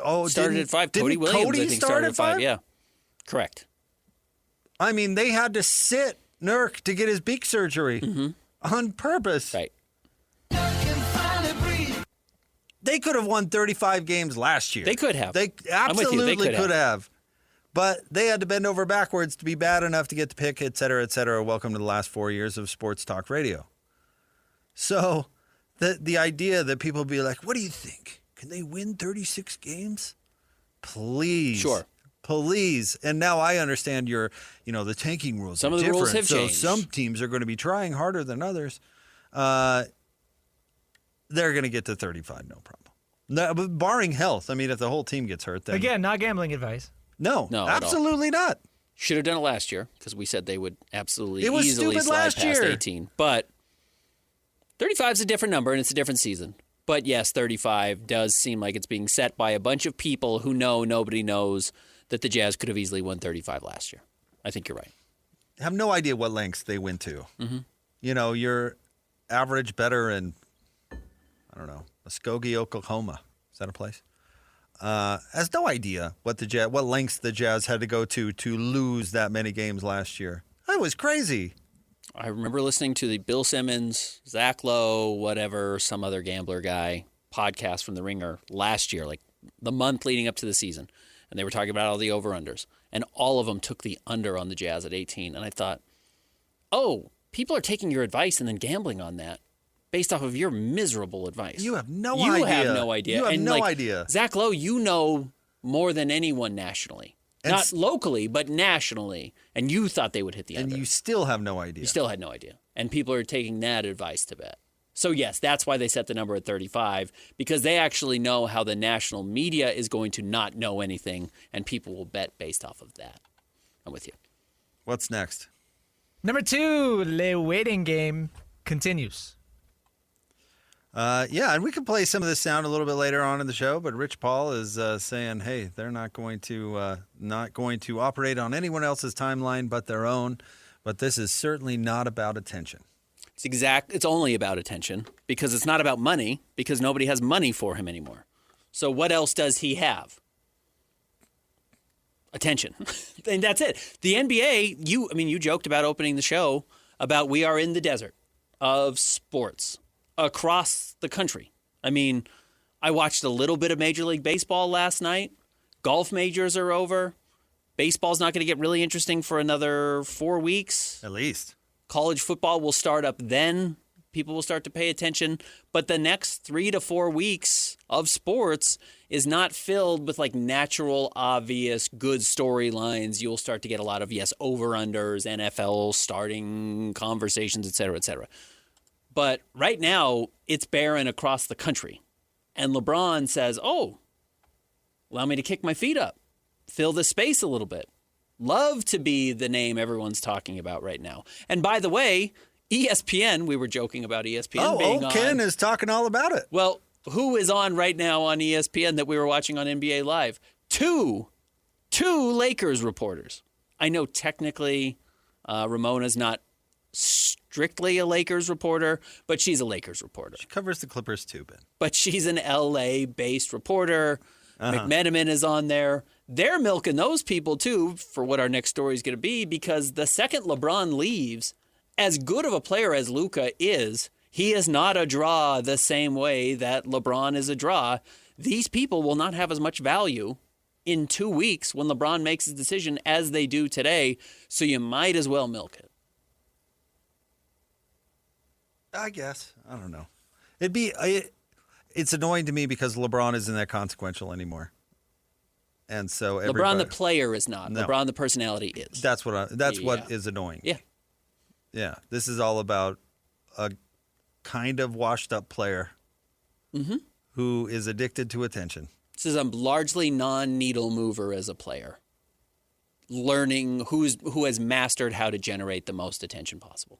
Speaker 6: Oh,
Speaker 7: started at 5. Cody Williams, I think, started at 5. Yeah, correct.
Speaker 6: I mean, they had to sit Nurk to get his beak surgery on purpose.
Speaker 7: Right.
Speaker 6: They could have won 35 games last year.
Speaker 7: They could have.
Speaker 6: They absolutely could have. But they had to bend over backwards to be bad enough to get the pick, et cetera, et cetera. Welcome to the last 4 years of sports talk radio. So the idea that people be like, what do you think? Can they win 36 games? Please.
Speaker 7: Sure.
Speaker 6: Please. And now I understand the tanking rules
Speaker 7: Some
Speaker 6: are
Speaker 7: of the
Speaker 6: different.
Speaker 7: rules have changed.
Speaker 6: So some teams are going to be trying harder than others. They're going to get to 35, no problem. No, but barring health. I mean, if the whole team gets hurt, then...
Speaker 8: Again, not gambling advice.
Speaker 6: No, absolutely not.
Speaker 7: Should have done it last year because we said they would absolutely
Speaker 6: it was
Speaker 7: easily
Speaker 6: stupid
Speaker 7: slide
Speaker 6: last
Speaker 7: past
Speaker 6: year.
Speaker 7: 18. But 35 is a different number and it's a different season. But yes, 35 does seem like it's being set by a bunch of people who know nobody knows that the Jazz could have easily won 35 last year. I think you're right.
Speaker 6: I have no idea what lengths they went to.
Speaker 7: Mm-hmm.
Speaker 6: Your average bettor in, I don't know, Muskogee, Oklahoma. Is that a place? Has no idea what lengths the Jazz had to go to lose that many games last year. That was crazy.
Speaker 7: I remember listening to the Bill Simmons, Zach Lowe, whatever, some other gambler guy podcast from The Ringer last year, like the month leading up to the season. And they were talking about all the over-unders. And all of them took the under on the Jazz at 18. And I thought, oh, people are taking your advice and then gambling on that based off of your miserable advice.
Speaker 6: You have no idea.
Speaker 7: You have no idea.
Speaker 6: You have
Speaker 7: and
Speaker 6: no idea.
Speaker 7: Zach Lowe, you know more than anyone nationally. Not locally, but nationally. And you thought they would hit the under.
Speaker 6: And you still have no idea.
Speaker 7: You still had no idea. And people are taking that advice to bet. So, yes, that's why they set the number at 35, because they actually know how the national media is going to not know anything, and people will bet based off of that. I'm with you.
Speaker 6: What's next?
Speaker 8: Number 2, LeWaiting game continues.
Speaker 6: Yeah, and we can play some of this sound a little bit later on in the show, but Rich Paul is saying, hey, they're not going to operate on anyone else's timeline but their own, but this is certainly not about attention.
Speaker 7: It's only about attention because it's not about money because nobody has money for him anymore. So what else does he have? Attention. And that's it. The NBA, you joked about opening the show about we are in the desert of sports across the country. I mean, I watched a little bit of Major League Baseball last night. Golf majors are over. Baseball's not going to get really interesting for another 4 weeks.
Speaker 6: At least.
Speaker 7: College football will start up then. People will start to pay attention. But the next 3 to 4 weeks of sports is not filled with like natural, obvious, good storylines. You'll start to get a lot of, yes, over-unders, NFL starting conversations, et cetera, et cetera. But right now, it's barren across the country. And LeBron says, oh, allow me to kick my feet up, fill the space a little bit. Love to be the name everyone's talking about right now. And by the way, ESPN, we were joking about ESPN being on.
Speaker 6: Ken is talking all about it.
Speaker 7: Well, who is on right now on ESPN that we were watching on NBA Live? Two Lakers reporters. I know technically Ramona's not strictly a Lakers reporter, but she's a Lakers reporter.
Speaker 6: She covers the Clippers too, Ben.
Speaker 7: But she's an LA-based reporter. McMenamin is on there. They're milking those people, too, for what our next story is going to be, because the second LeBron leaves, as good of a player as Luka is, he is not a draw the same way that LeBron is a draw. These people will not have as much value in 2 weeks when LeBron makes his decision as they do today, so you might as well milk it.
Speaker 6: I guess. I don't know. It's annoying to me because LeBron isn't that consequential anymore. And so
Speaker 7: LeBron the player is not.
Speaker 6: No.
Speaker 7: LeBron the personality is.
Speaker 6: That's what is annoying.
Speaker 7: Yeah.
Speaker 6: Yeah. This is all about a kind of washed up player who is addicted to attention.
Speaker 7: This is a largely non-needle mover as a player. Learning who has mastered how to generate the most attention possible.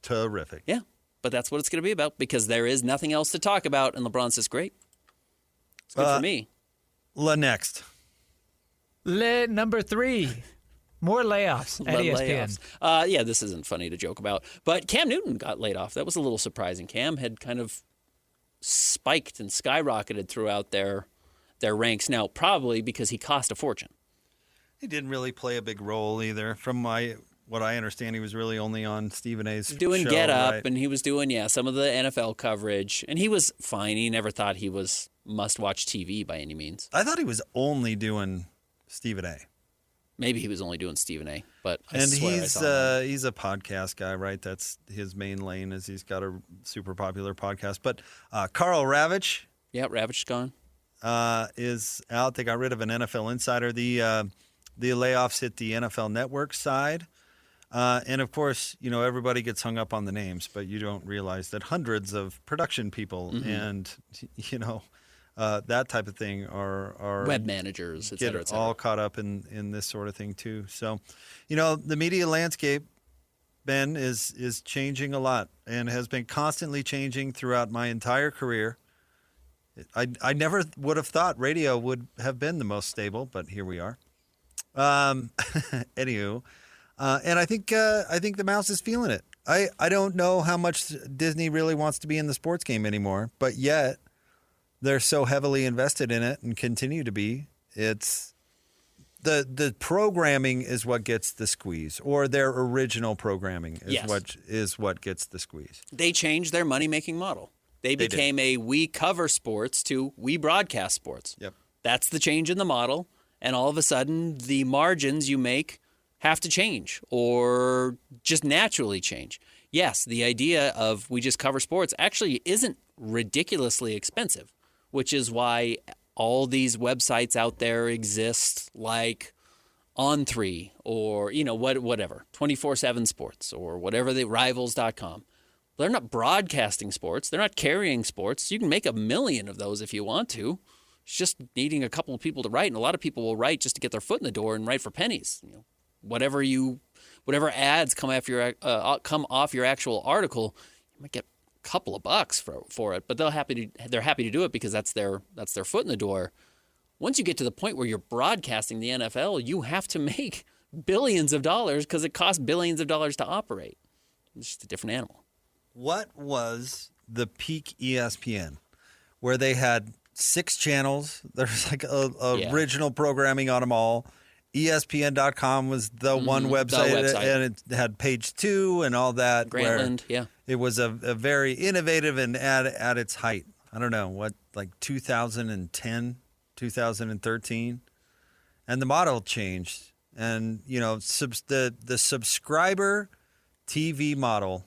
Speaker 6: Terrific.
Speaker 7: Yeah. But that's what it's going to be about because there is nothing else to talk about. And LeBron says, great. It's good for me.
Speaker 6: Next.
Speaker 8: Number 3. More layoffs at ESPN.
Speaker 7: Yeah, this isn't funny to joke about. But Cam Newton got laid off. That was a little surprising. Cam had kind of spiked and skyrocketed throughout their ranks. Now, probably because he cost a fortune.
Speaker 6: He didn't really play a big role either. From what I understand, he was really only on Stephen A's
Speaker 7: doing
Speaker 6: show,
Speaker 7: Get Up,
Speaker 6: right?
Speaker 7: and he was doing, some of the NFL coverage. And he was fine. He never thought he was must-watch TV by any means.
Speaker 6: I thought he was only doing Stephen A.
Speaker 7: Maybe he was only doing Stephen A. But
Speaker 6: he's a podcast guy, right? That's his main lane. Is he's got a super popular podcast. But Carl Ravitch,
Speaker 7: Ravitch is gone.
Speaker 6: Is out. They got rid of an NFL insider. The layoffs hit the NFL Network side. And, of course, everybody gets hung up on the names, but you don't realize that hundreds of production people and, that type of thing are
Speaker 7: web managers, et cetera, et cetera.
Speaker 6: all caught up in this sort of thing, too. So, the media landscape, Ben, is changing a lot and has been constantly changing throughout my entire career. I never would have thought radio would have been the most stable, but here we are. Anywho. And I think the mouse is feeling it. I don't know how much Disney really wants to be in the sports game anymore, but yet they're so heavily invested in it and continue to be. It's the programming is what gets the squeeze, or their original programming is what gets the squeeze.
Speaker 7: They changed their money-making model. They became we cover sports to we broadcast sports.
Speaker 6: Yep.
Speaker 7: That's the change in the model, and all of a sudden the margins you make have to change or just naturally change. Yes, the idea of we just cover sports actually isn't ridiculously expensive, which is why all these websites out there exist like On3 or, whatever, 24/7 Sports or whatever, Rivals.com. They're not broadcasting sports. They're not carrying sports. You can make 1 million of those if you want to. It's just needing a couple of people to write, and a lot of people will write just to get their foot in the door and write for pennies. Whatever ads come off your actual article, you might get a couple of bucks for it, but they're happy to do it because that's their foot in the door. Once you get to the point where you're broadcasting the NFL, you have to make billions of dollars because it costs billions of dollars to operate. It's just a different animal.
Speaker 6: What was the peak ESPN where they had 6 channels? There's like original programming on them all. ESPN.com was the one website, and it had Page 2 and all that.
Speaker 7: Grantland, yeah.
Speaker 6: It was a very innovative and at its height. I don't know, what, like 2010, 2013? And the model changed. And, you know, the subscriber TV model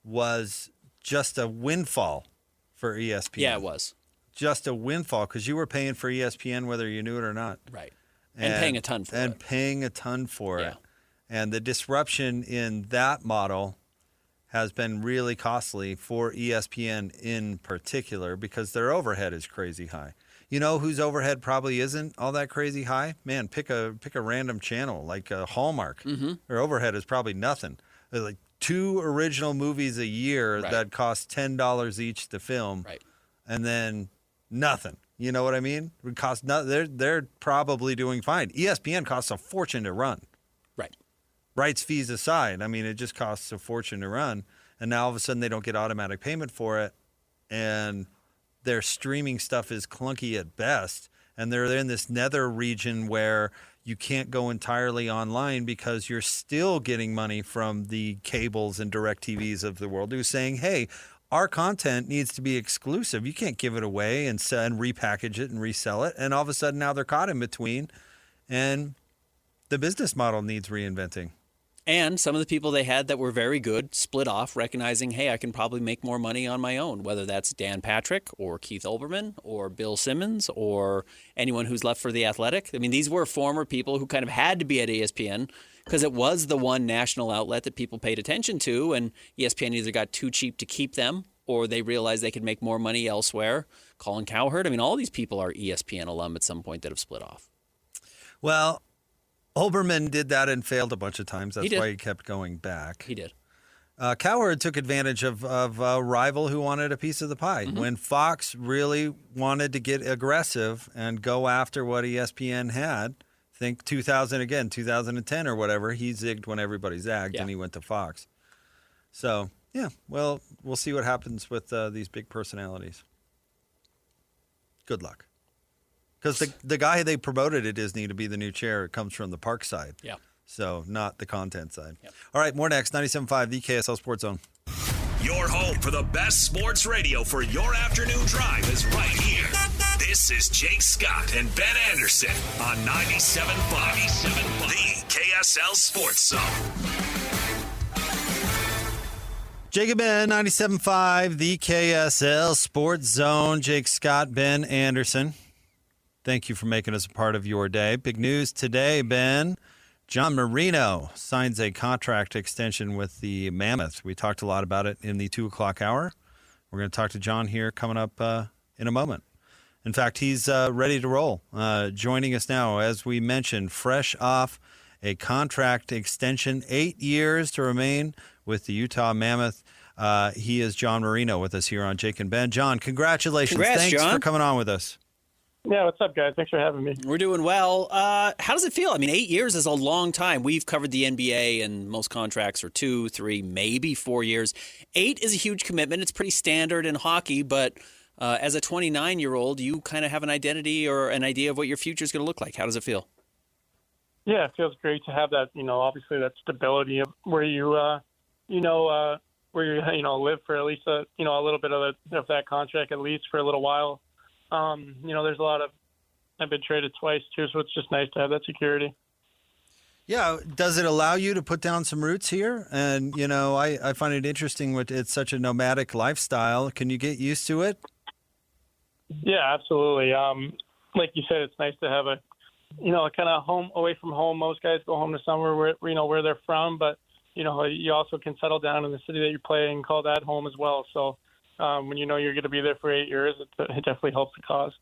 Speaker 6: was just a windfall for ESPN.
Speaker 7: Yeah, it was.
Speaker 6: Just a windfall because you were paying for ESPN whether you knew it or not.
Speaker 7: Right. And paying a ton for it.
Speaker 6: And paying a ton for
Speaker 7: Yeah.
Speaker 6: it. And the disruption in that model has been really costly for ESPN in particular because their overhead is crazy high. You know whose overhead probably isn't all that crazy high? Man, pick a random channel like Hallmark. Their overhead is probably nothing. They're like 2 original movies a year that cost $10 each to film.
Speaker 7: Right.
Speaker 6: And then nothing. You know what I mean? It would cost they're probably doing fine. ESPN costs a fortune to run.
Speaker 7: Right.
Speaker 6: Rights fees aside, I mean, it just costs a fortune to run. And now all of a sudden they don't get automatic payment for it. And their streaming stuff is clunky at best. And they're in this nether region where you can't go entirely online because you're still getting money from the cables and direct TVs of the world who's saying, hey, our content needs to be exclusive. You can't give it away and repackage it and resell it. And all of a sudden now they're caught in between. And the business model needs reinventing.
Speaker 7: And some of the people they had that were very good split off, recognizing, hey, I can probably make more money on my own, whether that's Dan Patrick or Keith Olbermann or Bill Simmons or anyone who's left for The Athletic. I mean, these were former people who kind of had to be at ESPN because it was the one national outlet that people paid attention to, and ESPN either got too cheap to keep them or they realized they could make more money elsewhere. Colin Cowherd, I mean, all these people are ESPN alum at some point that have split off.
Speaker 6: Well, Olbermann did that and failed a bunch of times. That's why he kept going back.
Speaker 7: He did.
Speaker 6: Cowherd took advantage of a rival who wanted a piece of the pie. When Fox really wanted to get aggressive and go after what ESPN had, think 2010 or whatever, he zigged when everybody zagged and he went to Fox. So, yeah, well, we'll see what happens with these big personalities. Good luck. Because the guy they promoted at Disney to be the new chair comes from the park side.
Speaker 7: Yeah.
Speaker 6: So not the content side.
Speaker 7: Yep.
Speaker 6: All right, more next. 97.5, the KSL Sports Zone.
Speaker 4: Your home for the best sports radio for your afternoon drive is right here. This is Jake Scott and Ben Anderson on 97.5, the KSL Sports Zone.
Speaker 6: Jacob Ben, 97.5, the KSL Sports Zone. Jake Scott, Ben Anderson. Thank you for making us a part of your day. Big news today, Ben. John Marino signs a contract extension with the Mammoth. We talked a lot about it in the 2 o'clock hour. We're going to talk to John here coming up in a moment. In fact, he's ready to roll. Joining us now, as we mentioned, fresh off a contract extension, 8 years to remain with the Utah Mammoth. He is John Marino with us here on Jake and Ben. John, congratulations.
Speaker 7: Congrats,
Speaker 6: Thanks
Speaker 7: John.
Speaker 6: for coming on with us.
Speaker 9: Yeah, what's up, guys? Thanks for having me.
Speaker 7: We're doing well. How does it feel? I mean, 8 years is a long time. We've covered the NBA, and most contracts are 2, 3, maybe 4 years. 8 is a huge commitment. It's pretty standard in hockey, but as a 29-year-old, you kind of have an identity or an idea of what your future is going to look like. How does it feel?
Speaker 9: Yeah, it feels great to have that, obviously that stability of where you, live for at least a little bit of that contract, at least for a little while. There's a lot of, I've been traded twice too, so it's just nice to have that security.
Speaker 6: Yeah. Does it allow you to put down some roots here? And, I find it interesting it's such a nomadic lifestyle. Can you get used to it?
Speaker 9: Yeah, absolutely. Like you said, it's nice to have a kind of home away from home. Most guys go home to somewhere where they're from, but, you also can settle down in the city that you play and call that home as well. So, when you're going to be there for 8 years, it definitely helps the cause.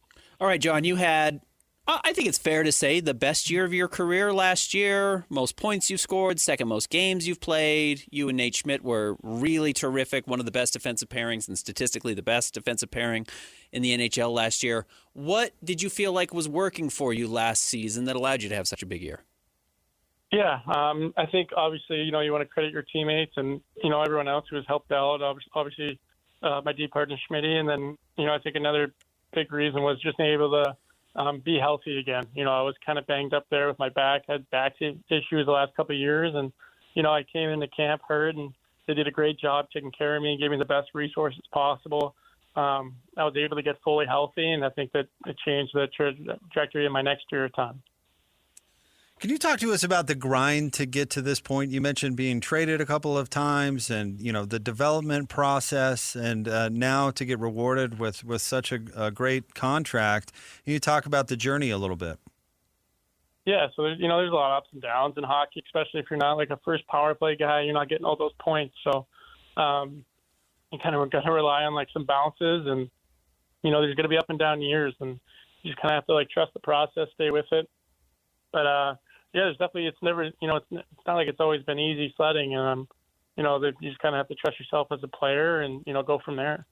Speaker 7: All right, John, you had, I think it's fair to say, the best year of your career last year. Most points you scored, second most games you've played. You and Nate Schmidt were really terrific, one of the best defensive pairings and statistically the best defensive pairing in the NHL last year. What did you feel like was working for you last season that allowed you to have such a big year?
Speaker 9: Yeah, I think obviously, you want to credit your teammates and, everyone else who has helped out. Obviously, my D partner Schmitty, and then I think another big reason was just being able to be healthy again. I was kind of banged up there with my back, had back issues the last couple of years. And, I came into camp hurt, and they did a great job taking care of me and gave me the best resources possible. I was able to get fully healthy, and I think that it changed the trajectory of my next year a ton.
Speaker 6: Can you talk to us about the grind to get to this point? You mentioned being traded a couple of times and, the development process, and now to get rewarded with such a great contract. Can you talk about the journey a little bit?
Speaker 9: Yeah, so there's a lot of ups and downs in hockey, especially if you're not like a first power play guy. You're not getting all those points. So you kind of got to rely on like some bounces, and, there's going to be up and down years, and you just kind of have to like trust the process, stay with it. But, there's definitely, it's never, it's not like it's always been easy sledding. And, you just kind of have to trust yourself as a player and, go from there.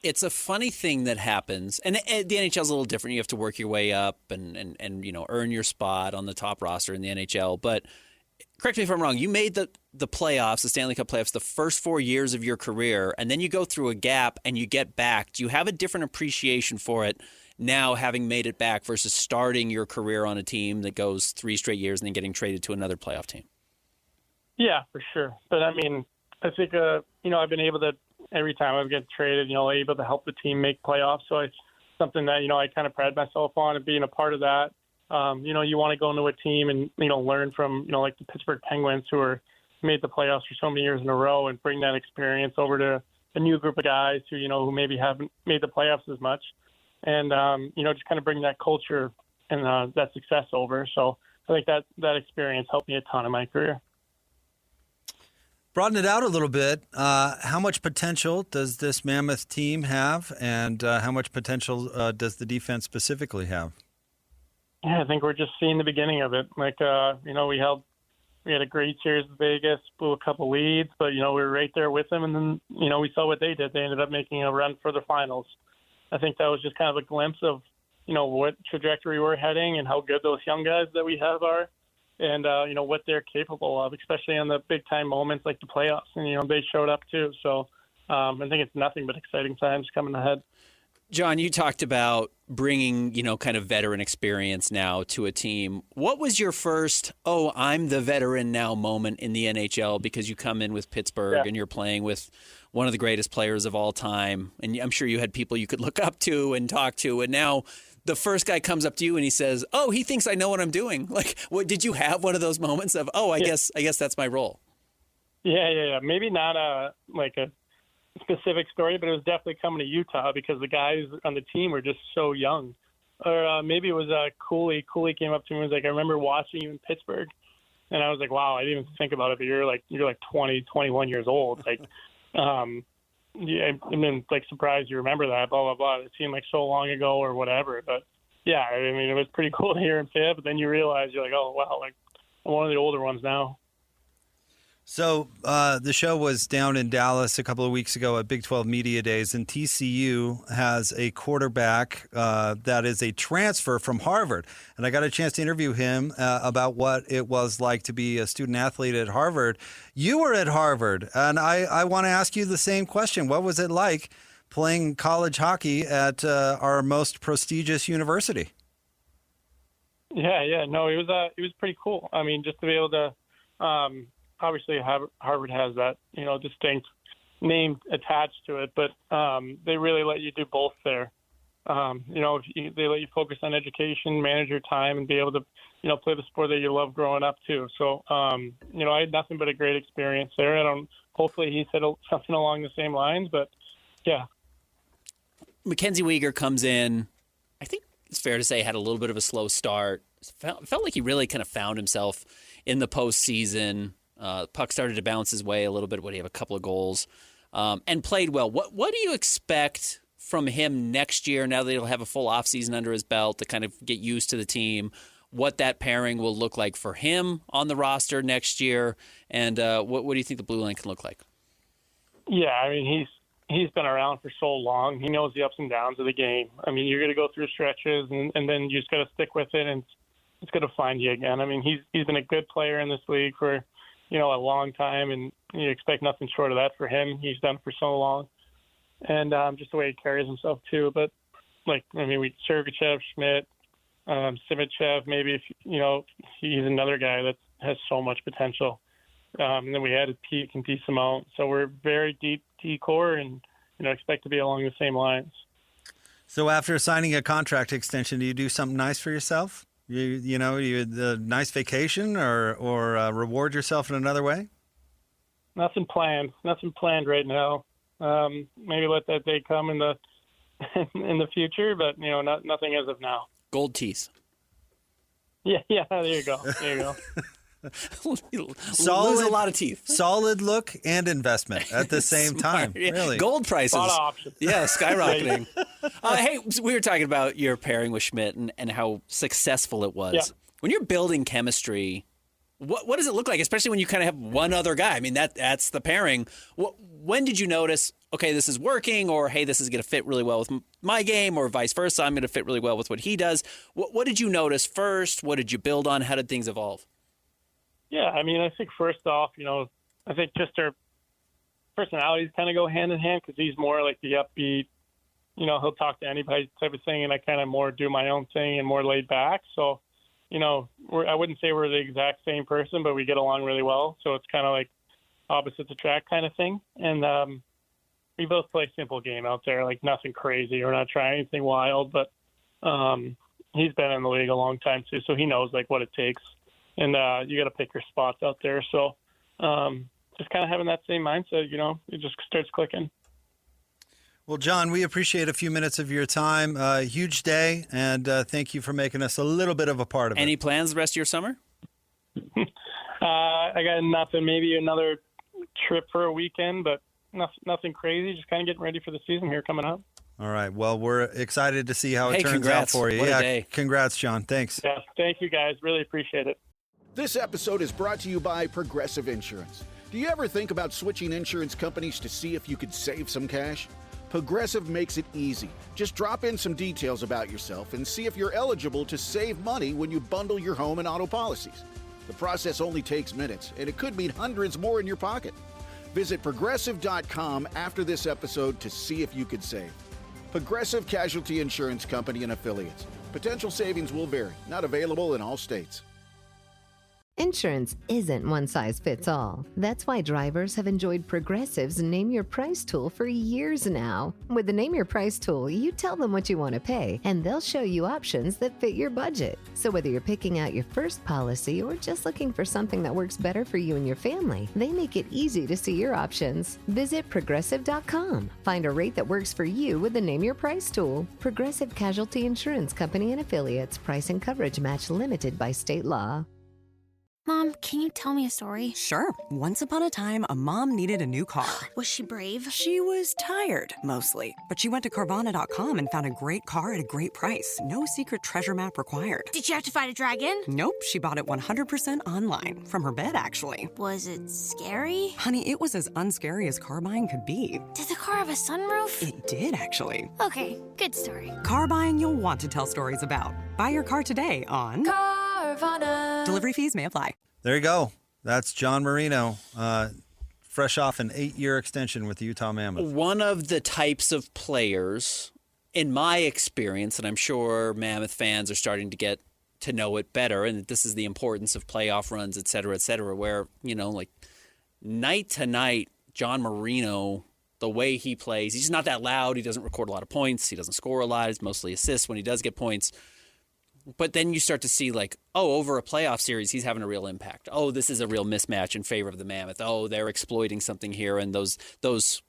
Speaker 7: It's a funny thing that happens, and the NHL is a little different. You have to work your way up and earn your spot on the top roster in the NHL. But correct me if I'm wrong, you made the playoffs, the Stanley Cup playoffs, the first 4 years of your career, and then you go through a gap and you get back. Do you have a different appreciation for it now, having made it back, versus starting your career on a team that goes 3 straight years and then getting traded to another playoff team? Yeah,
Speaker 9: for sure. But I mean, I think, I've been able to, every time I get traded, able to help the team make playoffs. So it's something that, I kind of pride myself on, and being a part of that. You want to go into a team and, learn from, like the Pittsburgh Penguins, who made the playoffs for so many years in a row, and bring that experience over to a new group of guys who, who maybe haven't made the playoffs as much. And, just kind of bring that culture and that success over. So I think that experience helped me a ton in my career.
Speaker 6: Broaden it out a little bit. How much potential does this Mammoth team have, and how much potential does the defense specifically have?
Speaker 9: Yeah, I think we're just seeing the beginning of it. Like, we had a great series with Vegas, blew a couple leads, but, we were right there with them. And then, we saw what they did. They ended up making a run for the finals. I think that was just kind of a glimpse of, what trajectory we're heading and how good those young guys that we have are. And, what they're capable of, especially in the big-time moments like the playoffs. And, they showed up too. So I think it's nothing but exciting times coming ahead.
Speaker 7: John, you talked about bringing, kind of veteran experience now to a team. What was your first, I'm the veteran now moment in the NHL, because you come in with Pittsburgh and you're playing with one of the greatest players of all time. And I'm sure you had people you could look up to and talk to. And now the first guy comes up to you and he says, he thinks I know what I'm doing. Like, what, did you have one of those moments of, I guess that's my role?
Speaker 9: Yeah. Maybe not a specific story, but it was definitely coming to Utah because the guys on the team were just so young. Or maybe it was Cooley. Cooley came up to me and was like, I remember watching you in Pittsburgh. And I was like, wow, I didn't even think about it, but you're like 20, 21 years old. Like, I'm like surprised you remember that, blah, blah, blah. It seemed like so long ago or whatever. But yeah, I mean, it was pretty cool to hear him say it, but then you realize you're like, oh, wow, like I'm one of the older ones now.
Speaker 6: So the show was down in Dallas a couple of weeks ago at Big 12 Media Days, and TCU has a quarterback that is a transfer from Harvard. And I got a chance to interview him about what it was like to be a student athlete at Harvard. You were at Harvard, and I want to ask you the same question. What was it like playing college hockey at our most prestigious university?
Speaker 9: Yeah. No, it was pretty cool. I mean, just to be able to obviously Harvard has that, distinct name attached to it, but they really let you do both there. They let you focus on education, manage your time, and be able to, play the sport that you love growing up too. So, I had nothing but a great experience there. Hopefully he said something along the same lines, but yeah.
Speaker 7: Mackenzie Weegar comes in, I think it's fair to say, had a little bit of a slow start. Felt like he really kind of found himself in the postseason. Puck started to bounce his way a little bit. He have a couple of goals and played well. What do you expect from him next year, now that he'll have a full offseason under his belt to kind of get used to the team, what that pairing will look like for him on the roster next year, and what do you think the Blue Line can look like? Yeah,
Speaker 9: I mean, he's been around for so long. He knows the ups and downs of the game. I mean, you're going to go through stretches, and then you just got to stick with it, and it's going to find you again. I mean, he's been a good player in this league for a long time, and you expect nothing short of that for him. He's done it for so long. And just the way he carries himself, too. But, we Sergachev, Schmidt, Simichev, maybe if he's another guy that has so much potential. And then we added Pete and Peace amount, so we're very deep core, and expect to be along the same lines.
Speaker 6: So after signing a contract extension, do you do something nice for yourself? You the nice vacation or reward yourself in another way?
Speaker 9: Nothing planned right now. Maybe let that day come in the in the future, but nothing as of now.
Speaker 7: Gold teeth.
Speaker 9: Yeah, there you go.
Speaker 7: Lose a lot of teeth.
Speaker 6: Solid look and investment at the same time.
Speaker 7: Yeah.
Speaker 6: Really,
Speaker 7: Gold prices.
Speaker 9: A lot of options.
Speaker 7: Yeah, skyrocketing. Hey, we were talking about your pairing with Schmidt and how successful it was.
Speaker 9: Yeah.
Speaker 7: When you're building chemistry, what does it look like? Especially when you kind of have one other guy. I mean, that's the pairing. When did you notice, okay, this is working, or hey, this is going to fit really well with my game, or vice versa, I'm going to fit really well with what he does? What did you notice first? What did you build on? How did things evolve?
Speaker 9: Yeah, I mean, I think first off, I think just our personalities kind of go hand in hand, because he's more like the upbeat, he'll talk to anybody type of thing, and I kind of more do my own thing and more laid back. So, I wouldn't say we're the exact same person, but we get along really well. So it's kind of like opposites attract kind of thing. And we both play a simple game out there, like nothing crazy. We're not trying anything wild, but he's been in the league a long time too, so he knows like what it takes. And you got to pick your spots out there. So just kind of having that same mindset, it just starts clicking.
Speaker 6: Well, John, we appreciate a few minutes of your time. Huge day, and thank you for making us a little bit of a part of it.
Speaker 7: Any plans the rest of your summer?
Speaker 9: I got nothing. Maybe another trip for a weekend, but nothing crazy. Just kind of getting ready for the season here coming up.
Speaker 6: All right. Well, we're excited to see how it turns
Speaker 7: congrats.
Speaker 6: out for you.
Speaker 7: What a day.
Speaker 6: Congrats, John. Thanks.
Speaker 9: Yeah, thank you guys. Really appreciate it.
Speaker 10: This episode is brought to you by Progressive Insurance. Do you ever think about switching insurance companies to see if you could save some cash? Progressive makes it easy. Just drop in some details about yourself and see if you're eligible to save money when you bundle your home and auto policies. The process only takes minutes, and it could mean hundreds more in your pocket. Visit Progressive.com after this episode to see if you could save. Progressive Casualty Insurance Company and Affiliates. Potential savings will vary. Not available in all states.
Speaker 11: Insurance isn't one size fits all. That's why drivers have enjoyed Progressive's Name Your Price tool for years now. With the Name Your Price tool, you tell them what you want to pay, and they'll show you options that fit your budget. So whether you're picking out your first policy or just looking for something that works better for you and your family, they make it easy to see your options. Visit Progressive.com. Find a rate that works for you with the Name Your Price tool. Progressive Casualty Insurance Company and Affiliates. Price and coverage match limited by state law.
Speaker 12: Mom, can you tell me a story?
Speaker 13: Sure. Once upon a time, a mom needed a new car.
Speaker 12: Was she brave?
Speaker 13: She was tired, mostly. But she went to Carvana.com and found a great car at a great price. No secret treasure map required.
Speaker 12: Did she have to fight a dragon?
Speaker 13: Nope. She bought it 100% online. From her bed, actually.
Speaker 12: Was it scary?
Speaker 13: Honey, it was as unscary as car buying could be.
Speaker 12: Did the car have a sunroof?
Speaker 13: It did, actually.
Speaker 12: Okay, good story.
Speaker 13: Car buying you'll want to tell stories about. Buy your car today on
Speaker 12: Carvana.
Speaker 13: Delivery fees may apply.
Speaker 6: There you go. That's John Marino, fresh off an 8-year extension with the Utah Mammoth.
Speaker 7: One of the types of players, in my experience, and I'm sure Mammoth fans are starting to get to know it better, and this is the importance of playoff runs, et cetera, where, like night to night, John Marino, the way he plays, he's not that loud. He doesn't record a lot of points. He doesn't score a lot. It's mostly assists when he does get points. But then you start to see over a playoff series, he's having a real impact. Oh, this is a real mismatch in favor of the Mammoth. Oh, they're exploiting something here. And those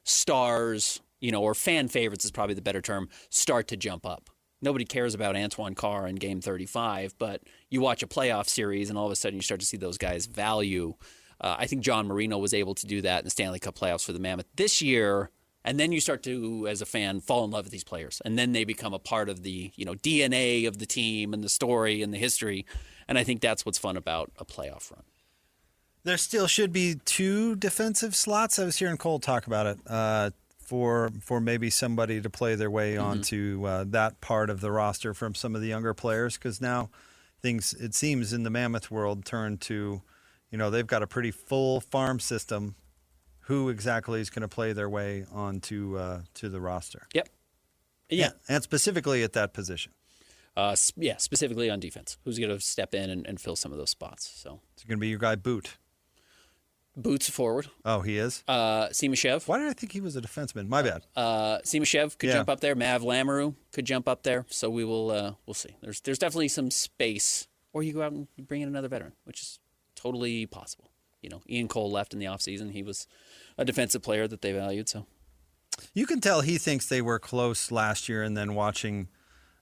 Speaker 7: stars, or fan favorites is probably the better term, start to jump up. Nobody cares about Antoine Carr in Game 35, but you watch a playoff series and all of a sudden you start to see those guys' value. I think John Marino was able to do that in the Stanley Cup playoffs for the Mammoth this year. And then you start to, as a fan, fall in love with these players. And then they become a part of the, DNA of the team and the story and the history. And I think that's what's fun about a playoff run.
Speaker 6: There still should be 2 defensive slots. I was hearing Cole talk about it for maybe somebody to play their way onto that part of the roster from some of the younger players. Because now things, it seems, in the Mammoth world turn to, they've got a pretty full farm system. Who exactly is going to play their way onto to the roster?
Speaker 7: Yep. Yeah.
Speaker 6: And specifically at that position.
Speaker 7: Specifically on defense. Who's going to step in and fill some of those spots? So
Speaker 6: it's going to be your guy Boot.
Speaker 7: Boot's forward.
Speaker 6: Oh, he is?
Speaker 7: Simashev.
Speaker 6: Why did I think he was a defenseman? My bad.
Speaker 7: Simashev could jump up there. Mav Lamoureux could jump up there. So we'll see. There's definitely some space. Or you go out and bring in another veteran, which is totally possible. Ian Cole left in the offseason. He was a defensive player that they valued. So
Speaker 6: you can tell he thinks they were close last year, and then watching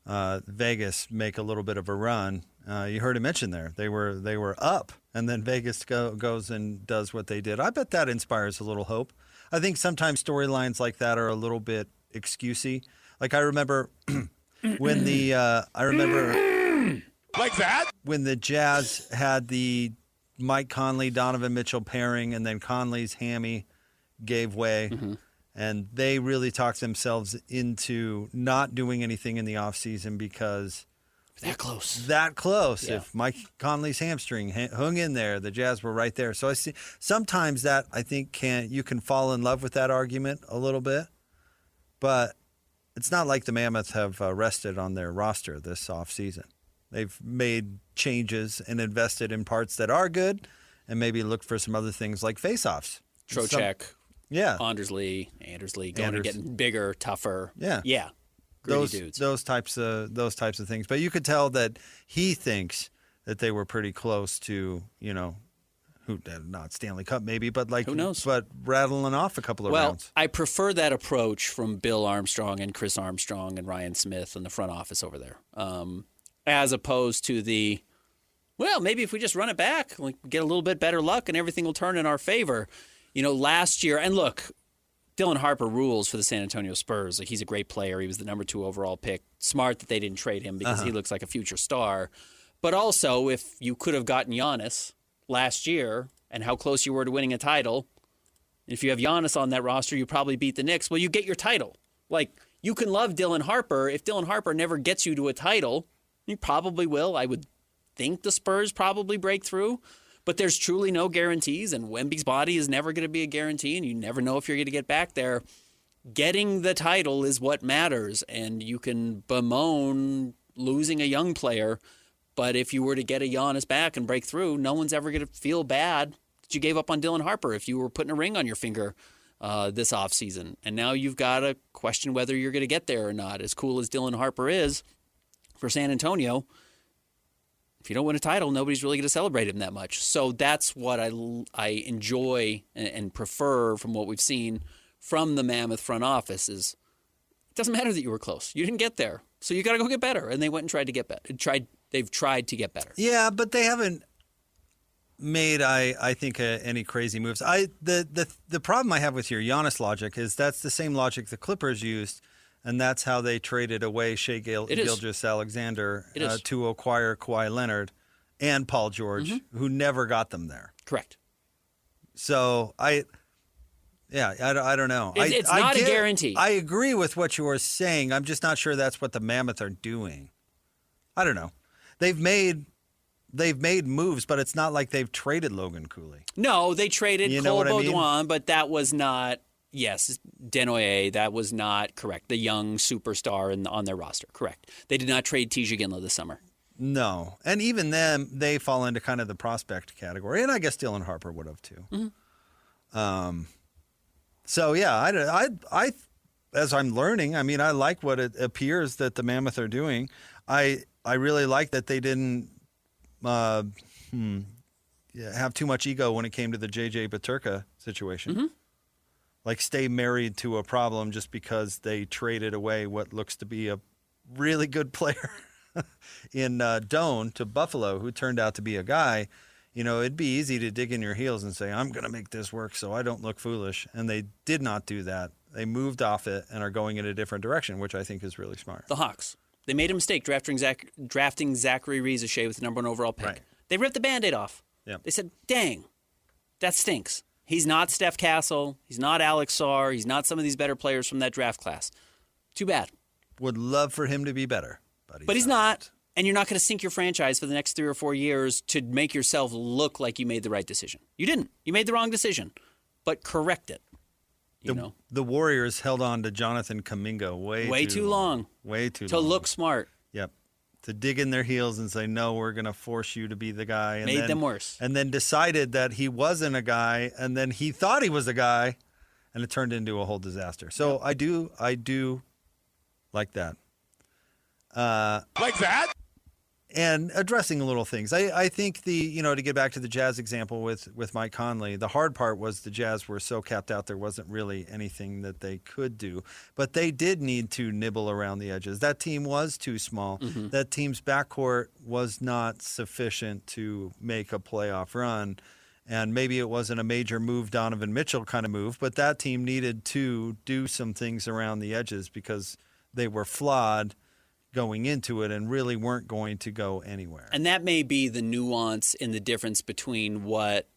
Speaker 6: Vegas make a little bit of a run. You heard him mention there they were up, and then Vegas goes and does what they did. I bet that inspires a little hope. I think sometimes storylines like that are a little bit excusey. Like I remember when
Speaker 2: like that
Speaker 6: when the Jazz had the Mike Conley, Donovan Mitchell pairing, and then Conley's hammy gave way.
Speaker 7: Mm-hmm.
Speaker 6: And they really talked themselves into not doing anything in the offseason because
Speaker 7: that close.
Speaker 6: Yeah. If Mike Conley's hamstring hung in there, the Jazz were right there. So I see sometimes that I think you can fall in love with that argument a little bit, but it's not like the Mammoths have rested on their roster this offseason. They've made changes and invested in parts that are good, and maybe looked for some other things like faceoffs.
Speaker 7: Trocheck.
Speaker 6: Yeah.
Speaker 7: Andersley, going and getting bigger, tougher.
Speaker 6: Yeah.
Speaker 7: Yeah. Gritty dudes.
Speaker 6: Those types of things. But you could tell that he thinks that they were pretty close to, not Stanley Cup maybe, but like
Speaker 7: who knows?
Speaker 6: But rattling off a couple of rounds.
Speaker 7: I prefer that approach from Bill Armstrong and Chris Armstrong and Ryan Smith in the front office over there. As opposed to maybe if we just run it back, like get a little bit better luck and everything will turn in our favor. Last year, and look, Dylan Harper rules for the San Antonio Spurs. Like, he's a great player. He was the number 2 overall pick. Smart that they didn't trade him because he looks like a future star. But also, if you could have gotten Giannis last year and how close you were to winning a title, if you have Giannis on that roster, you probably beat the Knicks. Well, you get your title. Like, you can love Dylan Harper. If Dylan Harper never gets you to a title, you probably will. I would think the Spurs probably break through. But there's truly no guarantees, and Wemby's body is never going to be a guarantee, and you never know if you're going to get back there. Getting the title is what matters, and you can bemoan losing a young player, but if you were to get a Giannis back and break through, no one's ever going to feel bad that you gave up on Dylan Harper if you were putting a ring on your finger this offseason. And now you've got to question whether you're going to get there or not. As cool as Dylan Harper is for San Antonio, if you don't win a title, nobody's really going to celebrate him that much. So that's what I enjoy and prefer from what we've seen from the Mammoth front office is it doesn't matter that you were close. You didn't get there. So you got to go get better. And they went and tried to get better. They've tried to get better.
Speaker 6: Yeah, but they haven't made, I think, any crazy moves. The problem I have with your Giannis logic is that's the same logic the Clippers used. And that's how they traded away Shai Gilgeous-Alexander to acquire Kawhi Leonard and Paul George, who never got them there.
Speaker 7: Correct.
Speaker 6: So I don't know.
Speaker 7: It's not a guarantee.
Speaker 6: I agree with what you were saying. I'm just not sure that's what the Mammoth are doing. I don't know. They've made moves, but it's not like they've traded Logan Cooley.
Speaker 7: No, they traded Cole Baudouin,
Speaker 6: mean?
Speaker 7: But that was not. Yes, Denoyer, that was not correct. The young superstar on their roster, correct. They did not trade Tisha Ginla this summer.
Speaker 6: No, and even them, they fall into kind of the prospect category, and I guess Dylan Harper would have too.
Speaker 7: Mm-hmm.
Speaker 6: So yeah, I as I'm learning, I mean, I like what it appears that the Mammoth are doing. I really like that they didn't have too much ego when it came to the JJ Peterka situation.
Speaker 7: Mm-hmm.
Speaker 6: Like stay married to a problem just because they traded away what looks to be a really good player in Doan to Buffalo, who turned out to be a guy. It'd be easy to dig in your heels and say, I'm going to make this work so I don't look foolish. And they did not do that. They moved off it and are going in a different direction, which I think is really smart.
Speaker 7: The Hawks. They made a mistake drafting Zachary Rizachet with the number 1 overall pick.
Speaker 6: Right.
Speaker 7: They ripped the Band-Aid off.
Speaker 6: Yep.
Speaker 7: They said, dang, that stinks. He's not Steph Castle. He's not Alex Sarr. He's not some of these better players from that draft class. Too bad.
Speaker 6: Would love for him to be better.
Speaker 7: But he's not. And you're not going to sink your franchise for the next 3 or 4 years to make yourself look like you made the right decision. You didn't. You made the wrong decision. But correct it.
Speaker 6: The Warriors held on to Jonathan Kuminga way too long. Way too long.
Speaker 7: To look smart.
Speaker 6: Yep. dig in their heels and say, no, we're going to force you to be the guy. And
Speaker 7: Made them worse.
Speaker 6: And then decided that he wasn't a guy, and then he thought he was a guy, and it turned into a whole disaster. So I do like that.
Speaker 2: Like that?
Speaker 6: And addressing little things. I think to get back to the Jazz example with Mike Conley, the hard part was the Jazz were so capped out there wasn't really anything that they could do. But they did need to nibble around the edges. That team was too small.
Speaker 7: Mm-hmm.
Speaker 6: That team's backcourt was not sufficient to make a playoff run. And maybe it wasn't a major move, Donovan Mitchell kind of move, but that team needed to do some things around the edges because they were flawed going into it and really weren't going to go anywhere.
Speaker 7: And that may be the nuance in the difference between what